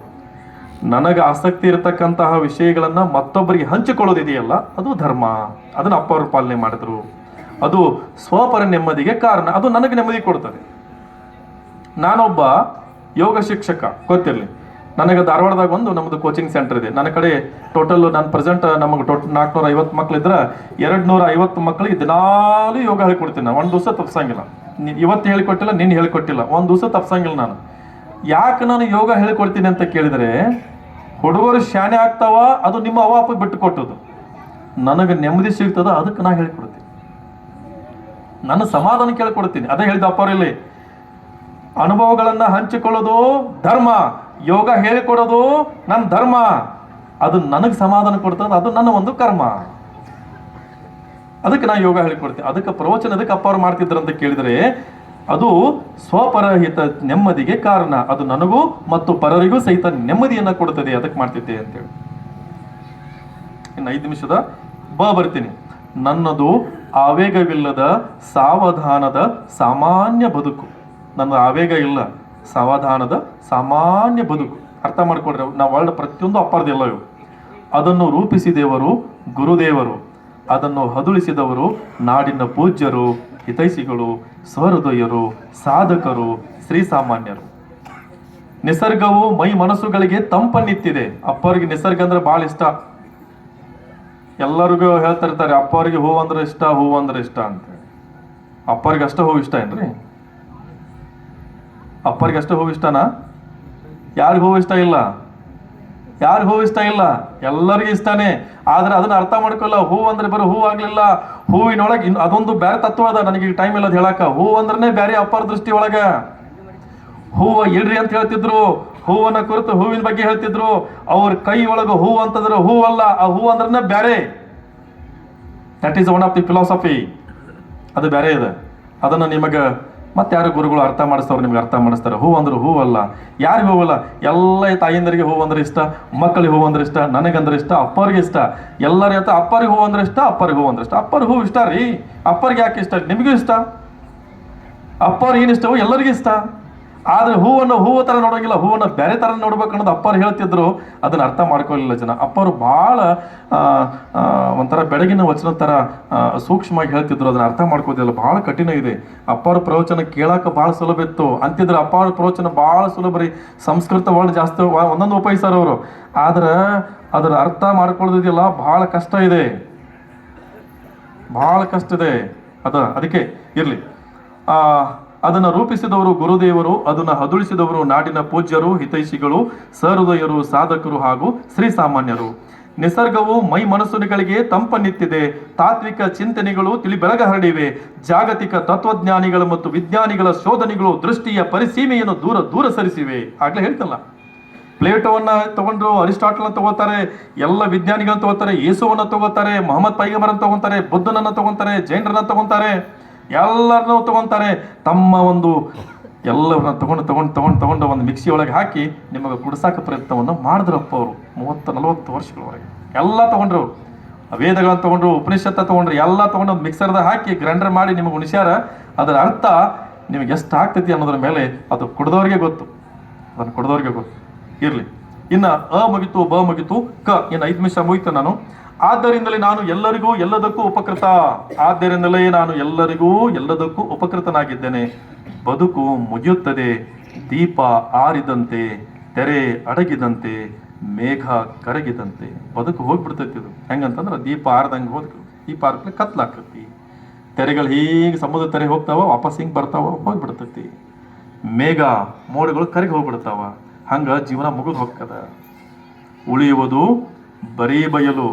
ನನಗೆ ಆಸಕ್ತಿ ಇರತಕ್ಕಂತಹ ವಿಷಯಗಳನ್ನ ಮತ್ತೊಬ್ಬರಿಗೆ ಹಂಚಿಕೊಳ್ಳೋದಿದೆಯಲ್ಲ, ಅದು ಧರ್ಮ. ಅದನ್ನ ಅಪ್ಪ ಅವರು ಪಾಲನೆ ಮಾಡಿದ್ರು. ಅದು ಸ್ವಪರ ನೆಮ್ಮದಿಗೆ ಕಾರಣ. ಅದು ನನಗೆ ನೆಮ್ಮದಿ ಕೊಡ್ತದೆ. ನಾನೊಬ್ಬ ಯೋಗ ಶಿಕ್ಷಕ, ಗೊತ್ತಿರಲಿ. ನನಗೆ ಧಾರವಾಡದಾಗ ಒಂದು ನಮ್ಮದು ಕೋಚಿಂಗ್ ಸೆಂಟರ್ ಇದೆ. ನನ್ನ ಕಡೆ ಟೋಟಲ್ ನಾನು ಪ್ರೆಸೆಂಟ್ ನಮಗೆ 450 ಮಕ್ಕಳಿದ್ರೆ 250 ಮಕ್ಕಳಿಗೆ ದಿನಾಲೂ ಯೋಗ ಹೇಳಿಕೊಡ್ತೀನಿ. ನಾನು ಒಂದು ದಿವಸ ತಪ್ಸಂಗಿಲ್ಲ. ಇವತ್ತು ಹೇಳಿಕೊಟ್ಟಿಲ್ಲ, ನಿನ್ನ ಹೇಳಿಕೊಟ್ಟಿಲ್ಲ, ಒಂದು ದಿವಸ ತಪ್ಸಂಗಿಲ್ಲ ನಾನು. ಯಾಕೆ ನಾನು ಯೋಗ ಹೇಳಿಕೊಡ್ತೀನಿ ಅಂತ ಕೇಳಿದರೆ, ಹುಡುಗರು ಶಾಣೆ ಆಗ್ತಾವ, ಅದು ನಿಮ್ಮ ಅವ್ವ ಅಪ್ಪ ಬಿಟ್ಟು ಕೊಟ್ಟದು. ನನಗೆ ನೆಮ್ಮದಿ ಸಿಗ್ತದ, ಅದಕ್ಕೆ ನಾ ಹೇಳಿಕೊಡ್ತೀನಿ. ನನ್ನ ಸಮಾಧಾನ ಕೇಳಿಕೊಡ್ತೀನಿ. ಅದೇ ಹೇಳಿದ ಅಪ್ಪರಲ್ಲಿ, ಅನುಭವಗಳನ್ನ ಹಂಚಿಕೊಳ್ಳೋದು ಧರ್ಮ. ಯೋಗ ಹೇಳಿಕೊಡೋದು ನನ್ನ ಧರ್ಮ, ಅದು ನನಗೆ ಸಮಾಧಾನ ಕೊಡ್ತದೆ, ಅದು ನನ್ನ ಒಂದು ಕರ್ಮ. ಅದಕ್ಕೆ ನಾ ಯೋಗ ಹೇಳಿಕೊಡ್ತೀನಿ. ಅದಕ್ಕೆ ಪ್ರವಚನ ಅದಕ್ಕೆ ಅಪ್ಪ ಅವ್ರು ಮಾಡ್ತಿದ್ರು ಅಂತ ಕೇಳಿದರೆ, ಅದು ಸ್ವಪರಹಿತ ನೆಮ್ಮದಿಗೆ ಕಾರಣ. ಅದು ನನಗೂ ಮತ್ತು ಪರರಿಗೂ ಸಹಿತ ನೆಮ್ಮದಿಯನ್ನ ಕೊಡುತ್ತದೆ, ಅದಕ್ಕೆ ಮಾಡ್ತಿದ್ದೆ ಅಂತೇಳಿ. ಇನ್ನು 5 ನಿಮಿಷದ ಬರ್ತೀನಿ. ನನ್ನದು ಆವೇಗವಿಲ್ಲದ ಸಾವಧಾನದ ಸಾಮಾನ್ಯ ಬದುಕು. ನನ್ನ ಆವೇಗ ಇಲ್ಲ, ಸಾವಧಾನದ ಸಾಮಾನ್ಯ ಬದುಕು. ಅರ್ಥ ಮಾಡ್ಕೊಡ್ರಿ, ನಾವು ವರ್ಲ್ಡ್ ಪ್ರತಿಯೊಂದು ಅಪ್ಪರ್ದಿಲ್ಲ ಇವು. ಅದನ್ನು ರೂಪಿಸಿದವರು ಗುರುದೇವರು, ಅದನ್ನು ಹದುಳಿಸಿದವರು ನಾಡಿನ ಪೂಜ್ಯರು, ಹಿತೈಷಿಗಳು, ಸಹೃದಯರು, ಸಾಧಕರು, ಶ್ರೀಸಾಮಾನ್ಯರು. ನಿಸರ್ಗವು ಮೈ ಮನಸ್ಸುಗಳಿಗೆ ತಂಪನ್ನಿತ್ತಿದೆ. ಅಪ್ಪರಿಗೆ ನಿಸರ್ಗ ಅಂದ್ರೆ ಬಹಳ ಇಷ್ಟ. ಎಲ್ಲರಿಗೂ ಹೇಳ್ತಿರ್ತಾರೆ, ಅಪ್ಪರಿಗೆ ಹೂ ಅಂದ್ರೆ ಇಷ್ಟ, ಹೂ ಅಂದ್ರೆ ಇಷ್ಟ ಅಂತ. ಅಪ್ಪರಿಗೆ ಅಷ್ಟ ಹೂ ಇಷ್ಟ ಏನ್ರಿ? ಅಪ್ಪರಿಗೆ ಅಷ್ಟ ಹೂ ಇಷ್ಟನಾ? ಯಾರಿಗೂ ಹೂ ಇಷ್ಟ ಇಲ್ಲ? ಯಾರು ಹೂ ಇಷ್ಟ ಇಲ್ಲ? ಎಲ್ಲರಿಗೂ ಇಷ್ಟನೇ. ಆದ್ರೆ ಅದನ್ನ ಅರ್ಥ ಮಾಡ್ಕೊಲ್ಲ. ಹೂ ಅಂದ್ರೆ ಬರೀ ಹೂ ಆಗ್ಲಿಲ್ಲ, ಹೂವಿನೊಳಗೆ ಅದೊಂದು ಬೇರೆ ತತ್ವ ಅದ. ನನಗೆ ಈಗ ಟೈಮ್ ಇಲ್ಲ ಅದು ಹೇಳಕ. ಹೂ ಅಂದ್ರೆ ಬೇರೆ ಅಪ್ಪರ ದೃಷ್ಟಿ ಒಳಗ ಹೂವ ಇಡ್ರಿ ಅಂತ ಹೇಳ್ತಿದ್ರು, ಹೂವನ್ನ ಕುರಿತು ಹೂವಿನ ಬಗ್ಗೆ ಹೇಳ್ತಿದ್ರು. ಅವ್ರ ಕೈ ಒಳಗ ಹೂ ಅಂತಂದ್ರೆ ಹೂ ಅಲ್ಲ, ಆ ಹೂ ಅಂದ್ರೆ ಬೇರೆ. That is one of the philosophy. ಅದು ಬೇರೆ ಇದೆ. ಅದನ್ನ ನಿಮಗೆ ಮತ್ತೆ ಯಾರು ಗುರುಗಳು ಅರ್ಥ ಮಾಡಿಸ್ತವ್ರು, ನಿಮ್ಗೆ ಅರ್ಥ ಮಾಡಿಸ್ತಾರೆ. ಹೂ ಅಂದ್ರೆ ಹೂ ಅಲ್ಲ. ಯಾರಿಗೆ ಹೂವಲ್ಲ? ಎಲ್ಲ ತಾಯಿಂದರಿಗೆ ಹೂ ಅಂದ್ರೆ ಇಷ್ಟ, ಮಕ್ಕಳಿಗೆ ಹೂ ಅಂದ್ರೆ ಇಷ್ಟ, ನನಗಂದ್ರೆ ಇಷ್ಟ, ಅಪ್ಪರಿಗೆ ಇಷ್ಟ. ಎಲ್ಲರ ಅಪ್ಪರಿಗೆ ಹೂ ಅಂದ್ರೆ ಇಷ್ಟ, ಅಪ್ಪರಿಗೆ ಹೂ ಅಂದ್ರೆ ಇಷ್ಟ. ಅಪ್ಪರಿಗೆ ಹೂ ಇಷ್ಟ ರೀ. ಅಪ್ಪರಿಗೆ ಯಾಕೆ ಇಷ್ಟ? ನಿಮಗೂ ಇಷ್ಟ. ಅಪ್ಪರಿಗೆ ಏನು ಇಷ್ಟವೋ ಎಲ್ಲರಿಗೂ ಇಷ್ಟ. ಆದ್ರೆ ಹೂವನ್ನು ಹೂವು ತರ ನೋಡೋಂಗಿಲ್ಲ, ಹೂವನ್ನ ಬೇರೆ ತರ ನೋಡ್ಬೇಕು ಅನ್ನೋದು ಅಪ್ಪರು ಹೇಳ್ತಿದ್ರು. ಅದನ್ನ ಅರ್ಥ ಮಾಡ್ಕೊಳ್ಳಿಲ್ಲ ಜನ. ಅಪ್ಪರು ಬಹಳ ಒಂಥರ ಬೆಳಗಿನ ವಚನ ತರ ಸೂಕ್ಷ್ಮವಾಗಿ ಹೇಳ್ತಿದ್ರು. ಅದನ್ನ ಅರ್ಥ ಮಾಡ್ಕೋದಿಲ್ಲ, ಬಹಳ ಕಠಿಣ ಇದೆ. ಅಪ್ಪರ ಪ್ರವಚನ ಕೇಳಾಕ ಬಹಳ ಸುಲಭ ಇತ್ತು ಅಂತಿದ್ರೆ. ಅಪ್ಪರ ಪ್ರವಚನ ಬಹಳ ಸುಲಭ ರೀ. ಸಂಸ್ಕೃತ ವರ್ಡ್ ಜಾಸ್ತಿ ಒಂದೊಂದು ಉಪಯೋಗಿಸ್ತಾರ ಅವರು. ಆದ್ರೆ ಅದರ ಅರ್ಥ ಮಾಡ್ಕೊಳ್ಳೋದಿದೆಯಲ್ಲ, ಬಹಳ ಕಷ್ಟ ಇದೆ, ಬಹಳ ಕಷ್ಟ ಇದೆ. ಅದಕ್ಕೆ ಇರ್ಲಿ. ಅದನ್ನು ರೂಪಿಸಿದವರು ಗುರುದೇವರು, ಅದನ್ನು ಹದುಳಿಸಿದವರು ನಾಡಿನ ಪೂಜ್ಯರು, ಹಿತೈಷಿಗಳು, ಸಹೃದಯರು, ಸಾಧಕರು ಹಾಗೂ ಶ್ರೀಸಾಮಾನ್ಯರು. ನಿಸರ್ಗವು ಮೈ ಮನಸ್ಸುಗಳಿಗೆ ತಂಪನ್ನಿತ್ತಿದೆ. ತಾತ್ವಿಕ ಚಿಂತನೆಗಳು ತಿಳಿ ಬೆಳಗ ಹರಡಿವೆ. ಜಾಗತಿಕ ತತ್ವಜ್ಞಾನಿಗಳ ಮತ್ತು ವಿಜ್ಞಾನಿಗಳ ಶೋಧನೆಗಳು ದೃಷ್ಟಿಯ ಪರಿಸೀಮೆಯನ್ನು ದೂರ ದೂರ ಸರಿಸಿವೆ. ಆಗ್ಲೇ ಹೇಳ್ತಲ್ಲ, ಪ್ಲೇಟೋವನ್ನ ತಗೊಂಡ್ರು, ಅರಿಸ್ಟಾಟಲ್ ತಗೋತಾರೆ, ಎಲ್ಲ ವಿಜ್ಞಾನಿಗಳನ್ನ ತಗೋತಾರೆ, ಯೇಸುವನ್ನ ತಗೋತಾರೆ, ಮೊಹಮ್ಮದ್ ಪೈಗಂಬರನ್ನ ತಗೊಂತಾರೆ, ಬುದ್ಧನನ್ನ ತಗೊಂತಾರೆ, ಜೈನರನ್ನ ತಗೊಂತಾರೆ, ಎಲ್ಲರನ್ನೂ ತಗೊಂತಾರೆ. ತಮ್ಮ ಒಂದು ಎಲ್ಲರನ್ನ ತಗೊಂಡು ಒಂದು ಮಿಕ್ಸಿ ಒಳಗೆ ಹಾಕಿ ನಿಮಗೆ ಕುಡಿಸಾಕ ಪ್ರಯತ್ನವನ್ನು ಮಾಡಿದ್ರಪ್ಪ ಅವರು. 30-40 ವರ್ಷಗಳವರೆಗೆ ಎಲ್ಲ ತಗೊಂಡ್ರು. ವೇದಗಳನ್ನ ತಗೊಂಡ್ರು, ಉಪನಿಷತ್ತ ತಗೊಂಡ್ರು, ಎಲ್ಲ ತಗೊಂಡು ಒಂದು ಮಿಕ್ಸರ್ದಾಗ ಹಾಕಿ ಗ್ರೈಂಡರ್ ಮಾಡಿ ನಿಮಗೆ ಉಣಿಸ್ಯಾರ. ಅದರ ಅರ್ಥ ನಿಮಗೆ ಎಷ್ಟು ಆಗ್ತೈತಿ ಅನ್ನೋದ್ರ ಮೇಲೆ ಅದು ಕುಡ್ದವ್ರಿಗೆ ಗೊತ್ತು, ಅದನ್ನು ಕುಡ್ದವ್ರಿಗೆ ಗೊತ್ತು. ಇರ್ಲಿ. ಇನ್ನ ಅ ಮುಗಿತು, ಬ ಮುಗಿತು, ಕ. ಇನ್ನು 5 ನಿಮಿಷ ಮುಗಿತು ನಾನು. ಆದ್ದರಿಂದಲೇ ನಾನು ಎಲ್ಲರಿಗೂ ಎಲ್ಲದಕ್ಕೂ ಉಪಕೃತ. ಆದ್ದರಿಂದಲೇ ನಾನು ಎಲ್ಲರಿಗೂ ಎಲ್ಲದಕ್ಕೂ ಉಪಕೃತನಾಗಿದ್ದೇನೆ. ಬದುಕು ಮುಗಿಯುತ್ತದೆ, ದೀಪ ಆರಿದಂತೆ, ತೆರೆ ಅಡಗಿದಂತೆ, ಮೇಘ ಕರಗಿದಂತೆ. ಬದುಕು ಹೋಗ್ಬಿಡ್ತೈತಿ. ಇದು ಹೆಂಗಂತಂದ್ರೆ ದೀಪ ಆರ್ದಂಗೆ ದೀಪ ಆರ್ಕ್ಲಿ ಕತ್ಲಾಕತಿ. ತೆರೆಗಳು ಹೀಗೆ ಸಮುದ್ರ ತೆರೆ ಹೋಗ್ತಾವ, ವಾಪಸ್ ಹಿಂಗೆ ಬರ್ತಾವ, ಹೋಗ್ಬಿಡ್ತೈತಿ. ಮೇಘ ಮೋಡಗಳು ಕರಗಿ ಹೋಗ್ಬಿಡ್ತಾವ. ಹಂಗ ಜೀವನ ಮುಗಿದು ಹೋಗ್ತದ. ಉಳಿಯುವುದು ಬರೀ ಬಯಲು,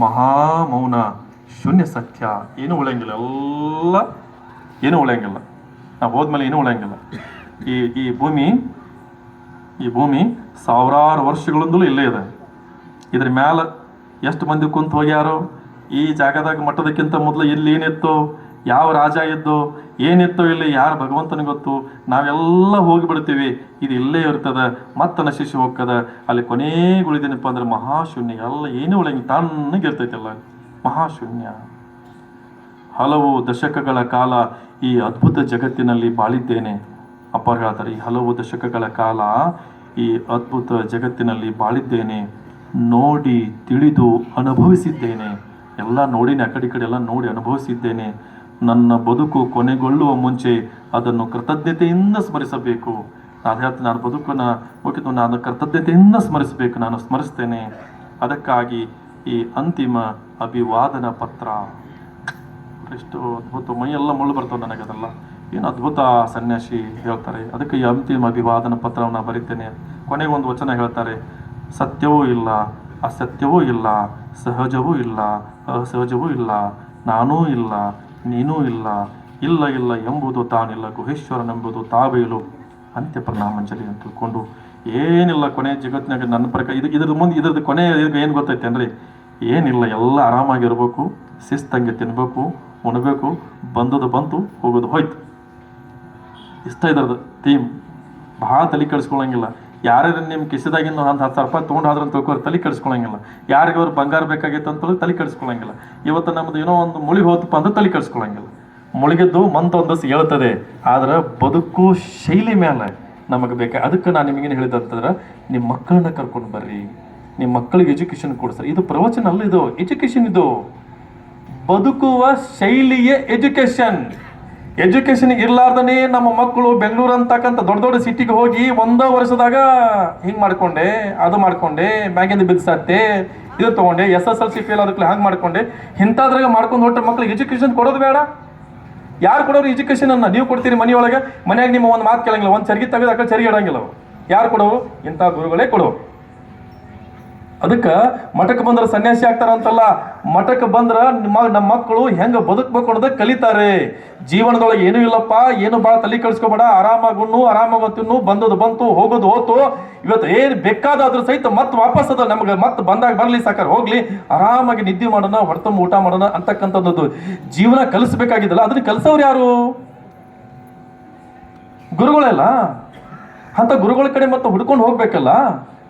ಮಹಾಮೌನ, ಶೂನ್ಯ ಸತ್ಯ. ಏನೂ ಉಳಿಯಂಗಿಲ್ಲ, ಎಲ್ಲ ಏನೂ ಉಳಿಯಂಗಿಲ್ಲ. ನಾವು ಹೋದ್ಮೇಲೆ ಏನೂ ಉಳಿಯಂಗಿಲ್ಲ. ಈ ಭೂಮಿ ಸಾವಿರಾರು ವರ್ಷಗಳಿಂದಲೂ ಇಲ್ಲೇ ಇದೆ. ಇದ್ರ ಮ್ಯಾಲ ಎಷ್ಟು ಮಂದಿ ಕುಂತು ಹೋಗ್ಯಾರೋ. ಈ ಜಾಗದಾಗ ಮಟ್ಟದಕ್ಕಿಂತ ಮೊದಲು ಇಲ್ಲಿ ಏನಿತ್ತು, ಯಾವ ರಾಜ ಇದ್ದು, ಏನಿತ್ತು ಇಲ್ಲಿ, ಯಾರು ಭಗವಂತನಿಗೆ ಗೊತ್ತು. ನಾವೆಲ್ಲ ಹೋಗಿಬಿಡ್ತೀವಿ. ಇದು ಇಲ್ಲೇ ಇರ್ತದ, ಮತ್ತೆ ನಶಿಸಿ ಹೋಗ್ತದ. ಅಲ್ಲಿ ಕೊನೆಗೆ ಉಳಿದೇನಪ್ಪ ಅಂದ್ರೆ ಮಹಾಶೂನ್ಯ. ಎಲ್ಲ ಏನೂ ಉಳಿಯಂಗಿಲ್ಲ, ತಣ್ಣಗಿರ್ತೈತಲ್ಲ, ಮಹಾಶೂನ್ಯ. ಹಲವು ದಶಕಗಳ ಕಾಲ ಈ ಅದ್ಭುತ ಜಗತ್ತಿನಲ್ಲಿ ಬಾಳಿದ್ದೇನೆ. ಅಪ್ಪ ಹೇಳ್ತಾರೆ, ಈ ಹಲವು ದಶಕಗಳ ಕಾಲ ಈ ಅದ್ಭುತ ಜಗತ್ತಿನಲ್ಲಿ ಬಾಳಿದ್ದೇನೆ. ನೋಡಿ ತಿಳಿದು ಅನುಭವಿಸಿದ್ದೇನೆ. ಎಲ್ಲ ನೋಡಿನಿ, ಆ ಕಡೆ ಎಲ್ಲ ನೋಡಿ ಅನುಭವಿಸಿದ್ದೇನೆ. ನನ್ನ ಬದುಕು ಕೊನೆಗೊಳ್ಳುವ ಮುಂಚೆ ಅದನ್ನು ಕೃತಜ್ಞತೆಯಿಂದ ಸ್ಮರಿಸಬೇಕು. ನಾನು ಹೇಳ್ತೀನಿ, ನಾನು ಬದುಕನ್ನು ಮುಗಿದು ನಾನು ಕೃತಜ್ಞತೆಯಿಂದ ಸ್ಮರಿಸಬೇಕು. ನಾನು ಸ್ಮರಿಸ್ತೇನೆ. ಅದಕ್ಕಾಗಿ ಈ ಅಂತಿಮ ಅಭಿವಾದನ ಪತ್ರ. ಎಷ್ಟು ಅದ್ಭುತ, ಮೈಯೆಲ್ಲ ಮುಳ್ಳು ಬರ್ತಾವೆ ನನಗದೆಲ್ಲ. ಏನು ಅದ್ಭುತ ಸನ್ಯಾಸಿ ಹೇಳ್ತಾರೆ. ಅದಕ್ಕೆ ಈ ಅಂತಿಮ ಅಭಿವಾದನ ಪತ್ರವನ್ನು ಬರಿತೇನೆ. ಕೊನೆಗೆ ಒಂದು ವಚನ ಹೇಳ್ತಾರೆ, ಸತ್ಯವೂ ಇಲ್ಲ, ಅಸತ್ಯವೂ ಇಲ್ಲ, ಸಹಜವೂ ಇಲ್ಲ, ಅಸಹಜವೂ ಇಲ್ಲ, ನಾನೂ ಇಲ್ಲ, ನೀನೂ ಇಲ್ಲ, ಇಲ್ಲ ಎಂಬುದು ತಾನಿಲ್ಲ, ಗುಹೇಶ್ವರನೆಂಬುದು ತಾವೇಲು. ಅಂತ್ಯ ಪ್ರಣಾಮಂಜಲಿ ಅಂತ ತಿಳ್ಕೊಂಡು ಏನಿಲ್ಲ ಕೊನೆ ಜಗತ್ತಿನಾಗ ನನ್ನ ಪ್ರಕಾರ ಇದ್ರದ್ದು ಕೊನೆ ಏನು ಗೊತ್ತೈತೇನ್ರಿ? ಏನಿಲ್ಲ, ಎಲ್ಲ ಆರಾಮಾಗಿರ್ಬೇಕು, ಶಿಸ್ತಂಗೆ ತಿನ್ಬೇಕು, ಉಣ್ಬೇಕು, ಬಂದದ್ದು ಬಂತು, ಹೋಗೋದು ಹೋಯ್ತು. ಇಷ್ಟ ಇದ್ರದ್ದು ಥೀಮ್. ಭಾಳ ತಲೆ ಕೆಡಿಸ್ಕೊಳಂಗಿಲ್ಲ. ಯಾರ್ಯಾರು ನಿಮ್ಮ ಕಿಸಿದಾಗಿಂದು ಒಂದು 10,000 ರೂಪಾಯಿ ತೊಗೊಂಡು ಆದ್ರೆ ಅಂತ ತಿಳ್ಕೊರು, ತಲೆ ಕೆಡಿಸ್ಕೊಳಂಗಿಲ್ಲ. ಯಾರಿಗೆ ಅವ್ರು ಬಂಗಾರ ಬೇಕಾಗಿತ್ತು ಅಂತೇಳಿ ತಲೆ ಕೆಡಿಸ್ಕೊಳಂಗಿಲ್ಲ. ಇವತ್ತು ನಮ್ಮದು ಏನೋ ಒಂದು ಮುಳುಗಿ ಹೋತಪ್ಪ ಅಂದ್ರೆ ತಲೆ ಕೆಡಿಸ್ಕೊಳಂಗಿಲ್ಲ. ಮುಳುಗಿದ್ದು ಮಂತ್ ಒಂದಷ್ಟು ಹೇಳ್ತದೆ, ಆದ್ರೆ ಬದುಕು ಶೈಲಿ ಮೇಲೆ ನಮಗೆ ಬೇಕಾ. ಅದಕ್ಕೆ ನಾನು ನಿಮಗೇನು ಹೇಳಿದಂತಂದ್ರೆ, ನಿಮ್ಮ ಮಕ್ಕಳನ್ನ ಕರ್ಕೊಂಡು ಬರ್ರಿ, ನಿಮ್ಮ ಮಕ್ಕಳಿಗೆ ಎಜುಕೇಶನ್ ಕೊಡಿಸ್ರಿ. ಇದು ಪ್ರವಚನ ಅಲ್ಲ, ಇದು ಎಜುಕೇಶನ್. ಇದು ಬದುಕುವ ಶೈಲಿಯೇ ಎಜುಕೇಶನ್. ಎಜುಕೇಶನ್ಗೆ ಇರ್ಲಾರ್ದನೇ ನಮ್ಮ ಮಕ್ಕಳು ಬೆಂಗಳೂರು ಅಂತಕ್ಕಂಥ ದೊಡ್ಡ ದೊಡ್ಡ ಸಿಟಿಗೆ ಹೋಗಿ 1 ವರ್ಷದಾಗ ಹಿಂಗೆ ಮಾಡ್ಕೊಂಡೆ, ಅದು ಮಾಡ್ಕೊಂಡೆ, ಮ್ಯಾಗಿಂದ ಬಿದ್ಸತ್ತೆ, ಇದು ತೊಗೊಂಡೆ, SSLC ಫೇಲ್ ಅದಕ್ಕೆ ಹಂಗೆ ಮಾಡ್ಕೊಂಡೆ, ಇಂಥದ್ರಾಗ ಮಾಡ್ಕೊಂಡು ಹೊಟ್ಟೆ ಮಕ್ಳಿಗೆ ಎಜುಕೇಶನ್ ಕೊಡೋದು ಬೇಡ. ಯಾರು ಕೊಡೋರು ಎಜುಕೇಶನ್ ಅನ್ನ? ನೀವು ಕೊಡ್ತೀರಿ ಮನೆಯೊಳಗೆ, ಮನ್ಯಾಗ ನಿಮ್ಮ ಒಂದು ಮಾತು ಕೇಳಂಗಿಲ್ಲ, ಒಂದು ಚರ್ಗಿ ತೆಗೆದು ಅಕ್ಕ ಚರ್ಗಿ ಇಡಂಗಿಲ್ಲ. ಯಾರು ಕೊಡೋರು? ಇಂಥ ಗುರುಗಳೇ ಕೊಡೋರು. ಅದಕ್ಕೆ ಮಠಕ್ಕೆ ಬಂದ್ರೆ ಸನ್ಯಾಸಿ ಆಗ್ತಾರಂತಲ್ಲ, ಮಠಕ್ಕೆ ಬಂದ್ರೆ ನಮ್ಮ ಮಕ್ಕಳು ಹೆಂಗೆ ಬದುಕಬೇಕು ಅನ್ನೋದಕ್ಕೆ ಕಲಿತಾರೆ. ಜೀವನದೊಳಗೆ ಏನೂ ಇಲ್ಲಪ್ಪ, ಏನು ಭಾಳ ತಲೆ ಕೆಡಿಸ್ಕೋಬೇಡ, ಆರಾಮಾಗಿ ಉಣ್ಣು, ಆರಾಮಾಗಿ ತಿನ್ನು, ಬಂದದ್ದು ಬಂತು, ಹೋಗೋದು ಹೋತು. ಇವತ್ತು ಏನು ಬೇಕಾದಾದ್ರೂ ಸಹಿತ ಮತ್ತೆ ವಾಪಸ್ ಅದ ನಮ್ಗೆ, ಮತ್ತೆ ಬಂದಾಗ ಬರಲಿ, ಸಾಕಾರ ಹೋಗ್ಲಿ, ಆರಾಮಾಗಿ ನಿದ್ದೆ ಮಾಡೋಣ, ಹೊರತಂಬ ಊಟ ಮಾಡೋಣ ಅಂತಕ್ಕಂಥದ್ದು ಜೀವನ ಕಲಿಸ್ಬೇಕಾಗಿದ್ದಲ್ಲ. ಅದನ್ನ ಕಲಿಸೋರು ಯಾರು? ಗುರುಗಳೆಲ್ಲ. ಅಂತ ಗುರುಗಳ ಕಡೆ ಮತ್ತೆ ಹುಡ್ಕೊಂಡು ಹೋಗ್ಬೇಕಲ್ಲ.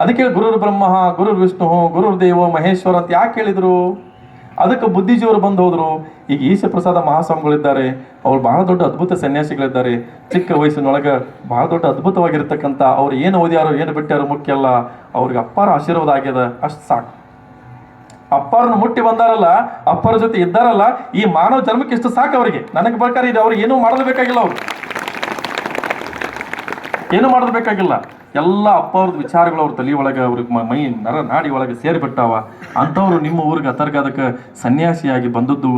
ಅದಕ್ಕೆ ಗುರುರ್ ಬ್ರಹ್ಮ, ಗುರುರ್ ವಿಷ್ಣು, ಗುರುರ್ ದೇವೋ ಮಹೇಶ್ವರ ಅಂತ ಯಾಕೆ ಹೇಳಿದ್ರು? ಅದಕ್ಕೆ ಬುದ್ಧಿಜೀವರು ಬಂದು ಹೋದ್ರು. ಈಗ ಈಶಪ್ರಸಾದ ಮಹಾಸ್ವಾಮಿಗಳಿದ್ದಾರೆ, ಅವ್ರು ಬಹಳ ದೊಡ್ಡ ಅದ್ಭುತ ಸನ್ಯಾಸಿಗಳಿದ್ದಾರೆ. ಚಿಕ್ಕ ವಯಸ್ಸಿನೊಳಗೆ ಬಹಳ ದೊಡ್ಡ ಅದ್ಭುತವಾಗಿರ್ತಕ್ಕಂಥ, ಅವ್ರು ಏನು ಓದ್ಯಾರೋ ಏನು ಬಿಟ್ಟಾರೋ ಮುಖ್ಯ ಅಲ್ಲ, ಅವ್ರಿಗೆ ಅಪ್ಪಾರ ಆಶೀರ್ವಾದ ಆಗ್ಯದ, ಅಷ್ಟು ಸಾಕು. ಅಪ್ಪಾರನ್ನು ಮುಟ್ಟಿ ಬಂದಾರಲ್ಲ, ಅಪ್ಪರ ಜೊತೆ ಇದ್ದಾರಲ್ಲ, ಈ ಮಾನವ ಜನ್ಮಕ್ಕೆ ಇಷ್ಟು ಸಾಕು ಅವರಿಗೆ. ನನಗೆ ಪ್ರಕಾರ ಇದೆ, ಅವ್ರಿಗೆ ಏನೂ ಮಾಡೋದು ಬೇಕಾಗಿಲ್ಲ, ಅವ್ರು ಏನು ಮಾಡೋದು ಬೇಕಾಗಿಲ್ಲ. ಎಲ್ಲ ಅಪ್ಪ ಅವ್ರದ್ದು ವಿಚಾರಗಳು ಅವ್ರ ತಲೆ ಒಳಗೆ, ಅವ್ರಿಗೆ ಮೈ ನರ ನಾಡಿ ಒಳಗೆ ಸೇರಿಬಿಟ್ಟಾವ. ಅಂಥವ್ರು ನಿಮ್ಮ ಊರಿಗೆ ಅದಕ್ಕೆ ಸನ್ಯಾಸಿಯಾಗಿ ಬಂದದ್ದು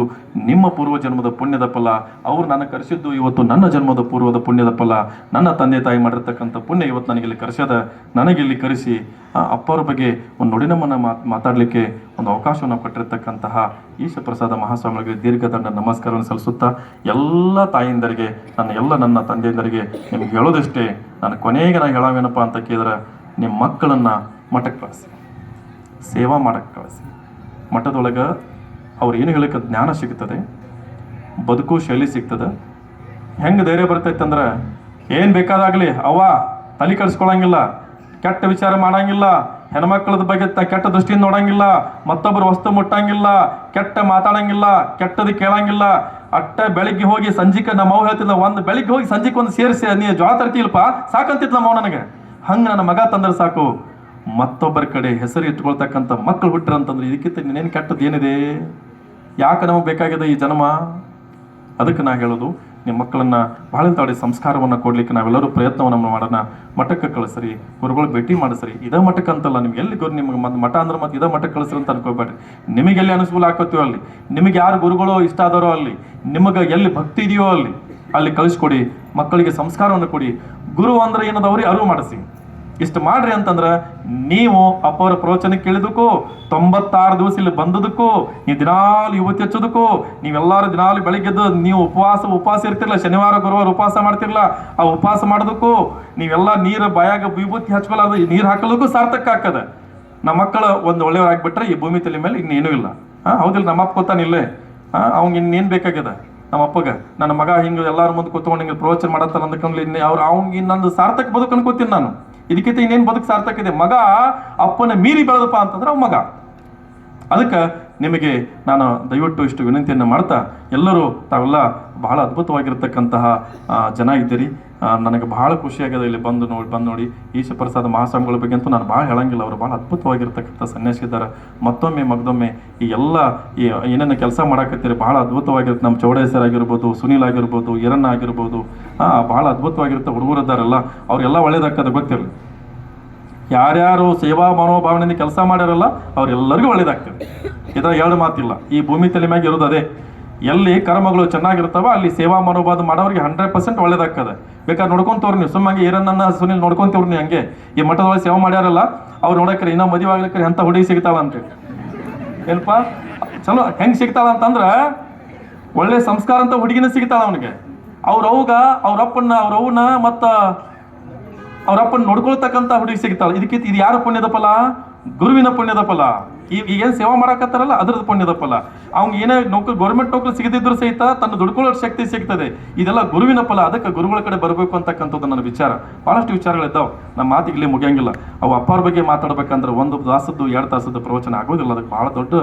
ನಿಮ್ಮ ಪೂರ್ವ ಜನ್ಮದ ಪುಣ್ಯದ ಫಲ. ಅವ್ರು ನನಗೆ ಕರೆಸಿದ್ದು ಇವತ್ತು ನನ್ನ ಜನ್ಮದ ಪೂರ್ವದ ಪುಣ್ಯದ ಫಲ. ನನ್ನ ತಂದೆ ತಾಯಿ ಮಾಡಿರ್ತಕ್ಕಂಥ ಪುಣ್ಯ ಇವತ್ತು ನನಗಿಲ್ಲಿ ಕರೆಸ್ಯದ. ನನಗಿಲ್ಲಿ ಕರೆಸಿ ಅಪ್ಪವ್ರ ಬಗ್ಗೆ ಒಂದು ನುಡಿನಮ್ಮನ ಮಾತಾಡಲಿಕ್ಕೆ ಒಂದು ಅವಕಾಶವನ್ನು ಕೊಟ್ಟಿರ್ತಕ್ಕಂತಹ ಈಶಪ್ರಸಾದ ಮಹಾಸ್ವಾಮಿಗಳಿಗೆ ದೀರ್ಘದಂಡ ನಮಸ್ಕಾರವನ್ನು ಸಲ್ಲಿಸುತ್ತಾ, ಎಲ್ಲ ತಾಯಿಂದರಿಗೆ, ನನ್ನ ತಂದೆಯಂದರಿಗೆ ನಿಮ್ಗೆ ಹೇಳೋದಷ್ಟೇ. ನಾನು ಕೊನೆಗೆ ನಾನು ಹೇಳೋವೇನಪ್ಪ ಅಂತ ಕೇಳಿದ್ರೆ, ನಿಮ್ಮ ಮಕ್ಕಳನ್ನು ಮಠಕ್ಕೆ ಕಳಿಸಿ, ಸೇವಾ ಮಾಡಕ್ಕೆ ಕಳಿಸಿ. ಮಠದೊಳಗೆ ಅವ್ರು ಏನು ಹೇಳಕ್ಕೆ ಜ್ಞಾನ ಸಿಗ್ತದೆ, ಬದುಕು ಶೈಲಿ ಸಿಗ್ತದೆ. ಹೆಂಗೆ ಧೈರ್ಯ ಬರ್ತೈತೆ ಅಂದ್ರೆ, ಏನು ಬೇಕಾದಾಗಲಿ ಅವ್ವ ತಲೆ ಕೆಡಿಸ್ಕೊಳಂಗಿಲ್ಲ, ಕೆಟ್ಟ ವಿಚಾರ ಮಾಡಂಗಿಲ್ಲ, ಹೆಣ್ಮಕ್ಳದ ಬಗ್ಗೆ ಕೆಟ್ಟ ದೃಷ್ಟಿಯಿಂದ ನೋಡಂಗಿಲ್ಲ, ಮತ್ತೊಬ್ಬರು ವಸ್ತು ಮುಟ್ಟಂಗಿಲ್ಲ, ಕೆಟ್ಟ ಮಾತಾಡಂಗಿಲ್ಲ, ಕೆಟ್ಟದ್ದು ಕೇಳಂಗಿಲ್ಲ. ಅಟ್ಟ ಬೆಳಿಗ್ಗೆ ಹೋಗಿ ಸಂಜಿಕೆ ನಮ್ಮ ಮಗು ಹೇಳ್ತಿದ್ಲ, ಒಂದು ಬೆಳಿಗ್ಗೆ ಹೋಗಿ ಸಂಜಿಕೆ ಒಂದು ಸೇರಿಸಿ ನೀ ಜ್ವಾಳ ತರ್ತಿಲ್ಪ ಸಾಕಂತಿದ್ಲ ಮಗು ನನಗೆ. ಹಂಗೆ ನನ್ನ ಮಗ ತಂದ್ರೆ ಸಾಕು. ಮತ್ತೊಬ್ಬರ ಕಡೆ ಹೆಸರು ಇಟ್ಕೊಳ್ತಕ್ಕಂಥ ಮಕ್ಕಳು ಹುಟ್ಟರಂತಂದ್ರೆ ಇದಕ್ಕಿಂತ ಇನ್ನೇನು ಕೆಟ್ಟದ್ದು ಏನಿದೆ? ಯಾಕೆ ನಮಗೆ ಬೇಕಾಗಿದೆ ಈ ಜನ್ಮ? ಅದಕ್ಕೆ ನಾ ಹೇಳೋದು, ನಿಮ್ಮ ಮಕ್ಕಳನ್ನು ಭಾಳ ತಾಡಿ ಸಂಸ್ಕಾರವನ್ನು ಕೊಡ್ಲಿಕ್ಕೆ ನಾವೆಲ್ಲರೂ ಪ್ರಯತ್ನವನ್ನು ಮಾಡೋಣ. ಮಠಕ್ಕೆ ಕಳಿಸ್ರಿ, ಗುರುಗಳು ಭೇಟಿ ಮಾಡಿಸ್ರಿ. ಇದೇ ಮಠಕ್ಕೆ ಅಂತಲ್ಲ, ನಿಮ್ಗೆ ಎಲ್ಲಿ ನಿಮ್ಗೆ ಮಠ ಅಂದ್ರೆ ಮತ್ತೆ ಇದೇ ಮಠಕ್ಕೆ ಕಳಿಸ್ರಿ ಅಂತ ಅನ್ಕೋಬೇಡ್ರಿ. ನಿಮಗೆಲ್ಲಿ ಅನುಕೂಲ ಆಕತ್ತೀವೋ ಅಲ್ಲಿ, ನಿಮಗೆ ಯಾರು ಗುರುಗಳು ಇಷ್ಟ ಆದರೋ ಅಲ್ಲಿ, ನಿಮಗೆ ಎಲ್ಲಿ ಭಕ್ತಿ ಇದೆಯೋ ಅಲ್ಲಿ ಕಳಿಸ್ಕೊಡಿ. ಮಕ್ಕಳಿಗೆ ಸಂಸ್ಕಾರವನ್ನು ಕೊಡಿ. ಗುರು ಅಂದ್ರೆ ಏನದವ್ರಿ ಅರಿವು ಮಾಡಿಸಿ. ಇಷ್ಟು ಮಾಡ್ರಿ ಅಂತಂದ್ರೆ ನೀವು ಅಪ್ಪವರ ಪ್ರವಚನ ಕೇಳಿದಕ್ಕೂ 96 ದಿವಸ ಇಲ್ಲಿ ಬಂದದಕ್ಕೂ, ನೀವು ದಿನಾಲು ಯುವತಿ ಹಚ್ಚೋದಕ್ಕೂ, ನೀವೆಲ್ಲರೂ ದಿನಾಲು ಬೆಳಿಗ್ಗೆದ್ದು ನೀವು ಉಪವಾಸ ಇರ್ತಿರಲ್ಲ, ಶನಿವಾರ ಗುರುವಾರ ಉಪವಾಸ ಮಾಡ್ತಿರಲ್ಲ, ಆ ಉಪವಾಸ ಮಾಡೋದಕ್ಕೂ, ನೀವೆಲ್ಲ ನೀರು ಬಾಯಾಗ ವಿಭೂತಿ ಹಚ್ಕೊಳ್ಳೋದು, ನೀರು ಹಾಕೋದಕ್ಕೂ ಸಾರ್ಥಕ ಆಗ್ತದೆ. ನಮ್ಮ ಮಕ್ಕಳು ಒಂದು ಒಳ್ಳೆಯವ್ರಾಗ್ಬಿಟ್ರೆ ಈ ಭೂಮಿ ತಲೆ ಮೇಲೆ ಇನ್ನೇನೂ ಇಲ್ಲ. ಹೌದಿಲ್ಲ? ನಮ್ಮ ಅಪ್ಪ ಗೊತ್ತಾನಿಲ್ಲೇ, ಅವ್ನಿಗೆ ಇನ್ನೇನು ಬೇಕಾಗ್ಯದ? ನಮ್ಮ ಅಪ್ಪಗೆ ನನ್ನ ಮಗ ಹಿಂಗೆ ಎಲ್ಲರ ಮುಂದೆ ಕೂತ್ಕೊಂಡು ಹಿಂಗೆ ಪ್ರವಚನ ಮಾಡತ್ತಾರ ಅಂದ್ಕೊಂಡ್ಲಿ, ಅವ್ನಿಗೆ ನಂದು ಸಾರ್ಥಕ ಬದುಕು ಅನ್ಕೋತೀನಿ ನಾನು. ಇದಕ್ಕಿಂತ ಇನ್ನೇನು ಬದುಕು ಸಾರ್ಥಕ ಇದೆ? ಮಗ ಅಪ್ಪನ ಮೀರಿ ಬೆಳೆದಪ್ಪ ಅಂತಂದ್ರೆ ಅವ್ ಮಗ. ಅದಕ್ಕೆ ನಿಮಗೆ ನಾನು ದಯವಿಟ್ಟು ಇಷ್ಟು ವಿನಂತಿಯನ್ನು ಮಾಡ್ತಾ, ಎಲ್ಲರೂ ತಾವೆಲ್ಲ ಬಹಳ ಅದ್ಭುತವಾಗಿರ್ತಕ್ಕಂತಹ ಜನ ಇದ್ದೀರಿ. ನನಗೆ ಬಹಳ ಖುಷಿಯಾಗಿದೆ ಇಲ್ಲಿ ಬಂದು ನೋಡಿ. ಈಶಪ್ರಸಾದ ಮಹಾಸ್ವಾಮಿಗಳ ಬಗ್ಗೆ ಅಂತೂ ನಾನು ಭಾಳ ಹೇಳಂಗಿಲ್ಲ. ಅವರು ಭಾಳ ಅದ್ಭುತವಾಗಿರ್ತಕ್ಕಂಥ ಸನ್ಯಾಸಿ ಇದ್ದಾರೆ. ಮಗದೊಮ್ಮೆ ಈ ಎಲ್ಲ ಏನೇನು ಕೆಲಸ ಮಾಡಾಕತ್ತೀರಿ ಭಾಳ ಅದ್ಭುತವಾಗಿರುತ್ತೆ. ನಮ್ಮ ಚೌಡೇಶ್ವರ ಆಗಿರ್ಬೋದು, ಸುನೀಲ್ ಆಗಿರ್ಬೋದು, ಈರಣ್ಣ ಆಗಿರ್ಬೋದು, ಭಾಳ ಅದ್ಭುತವಾಗಿರುತ್ತೆ. ಹುಡುಗರಿದ್ದಾರಲ್ಲ, ಅವರೆಲ್ಲ ಒಳ್ಳೇದಾಗ್ತದೆ ಗೊತ್ತಿರಲಿ. ಯಾರ್ಯಾರು ಸೇವಾ ಮನೋಭಾವನೆಯಿಂದ ಕೆಲಸ ಮಾಡ್ಯಾರಲ್ಲ ಅವ್ರೆಲ್ಲರಿಗೂ ಒಳ್ಳೇದಾಗ್ತದೆ. ಇದರ ಎರಡು ಮಾತಿಲ್ಲ. ಈ ಭೂಮಿ ತಲೆ ಮ್ಯಾಗ ಇರೋದು ಅದೇ. ಎಲ್ಲಿ ಕರ್ಮಗಳು ಚೆನ್ನಾಗಿರ್ತಾವ ಅಲ್ಲಿ ಸೇವಾ ಮನೋಭಾವ ಮಾಡೋರಿಗೆ 100% ಒಳ್ಳೇದಾಗ್ತದೆ. ಬೇಕಾದ್ರೆ ನೋಡ್ಕೊಂತವ್ರು ನೀವು. ಸುಮ್ಮಂಗೆ ಈರನ್ನ ಸುನೀಲ್ ನೋಡ್ಕೊಂತವ್ರು ನೀವು. ಹಂಗೆ ಈ ಮಠದೊಳಗೆ ಸೇವೆ ಮಾಡ್ಯಾರಲ್ಲ ಅವ್ರು ನೋಡಕ್ರಿ ಇನ್ನೂ ಮದುವೆ ಆಗ್ಲಿಕ್ಕೆ ಎಂಥ ಹುಡುಗಿ ಸಿಗ್ತಾಳ ಅಂತ. ಏನಪ್ಪ ಚಲೋ ಹೆಂಗೆ ಸಿಗ್ತಾಳ ಅಂತಂದ್ರೆ, ಒಳ್ಳೆ ಸಂಸ್ಕಾರ ಅಂತ ಹುಡುಗಿನ ಸಿಗ್ತಾಳ ಅವನಿಗೆ. ಅವ್ರವ್ಗ ಅವ್ರಪ್ಪನ ಅವ್ರವ್ನ ಮತ್ತು ಅವ್ರ ಅಪ್ಪನ ನೋಡ್ಕೊಳ್ತಕ್ಕಂಥ ಹುಡುಗಿ ಸಿಗ್ತಾಳೆ. ಇದಕ್ಕಿಂತ ಇದು ಯಾರ ಪುಣ್ಯದ ಫಲ? ಗುರುವಿನ ಪುಣ್ಯದ ಫಲ. ಈಗೇನು ಸೇವಾ ಮಾಡಕತ್ತಾರಲ್ಲ ಅದ್ರದ್ದು ಪುಣ್ಯದ ಫಲ. ಅವ್ನಿಗೆ ಏನೇ ನೌಕರಿ, ಗೌರ್ಮೆಂಟ್ ನೌಕರಿ ಸಿಗದಿದ್ರು ಸಹಿತ ತನ್ನ ದುಡ್ಕೊಳ್ಳೋ ಶಕ್ತಿ ಸಿಗ್ತದೆ. ಇದೆಲ್ಲ ಗುರುವಿನ ಫಲ. ಅದಕ್ಕೆ ಗುರುಗಳ ಕಡೆ ಬರಬೇಕು ಅಂತಕ್ಕಂಥದ್ದು ನನ್ನ ವಿಚಾರ. ಭಾಳಷ್ಟು ವಿಚಾರಗಳಿದ್ದಾವೆ, ನಮ್ಮ ಮಾತಿಗೆ ಮುಗಿಯಂಗಿಲ್ಲ. ಅವು ಅಪ್ಪಾರ ಬಗ್ಗೆ ಮಾತಾಡ್ಬೇಕಂದ್ರೆ 1 ತಾಸದ್ದು 2 ತಾಸದ್ದು ಪ್ರವಚನ ಆಗೋದಿಲ್ಲ. ಅದಕ್ಕೆ ಭಾಳ ದೊಡ್ಡ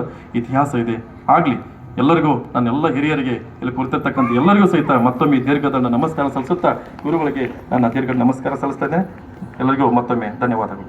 ಇತಿಹಾಸ ಇದೆ. ಆಗಲಿ, ಎಲ್ಲರಿಗೂ, ನನ್ನೆಲ್ಲ ಹಿರಿಯರಿಗೆ, ಇಲ್ಲಿ ಕುಳಿತಿರ್ತಕ್ಕಂಥ ಎಲ್ಲರಿಗೂ ಸಹಿತ ಮತ್ತೊಮ್ಮೆ ದೀರ್ಘದಂಡ ನಮಸ್ಕಾರ ಸಲ್ಲಿಸುತ್ತಾ ಗುರುಗಳಿಗೆ ನನ್ನ ದೀರ್ಘ ನಮಸ್ಕಾರ ಸಲ್ಲಿಸ್ತಾ ಇದ್ದೇನೆ. ಎಲ್ಲರಿಗೂ ಮತ್ತೊಮ್ಮೆ ಧನ್ಯವಾದಗಳು.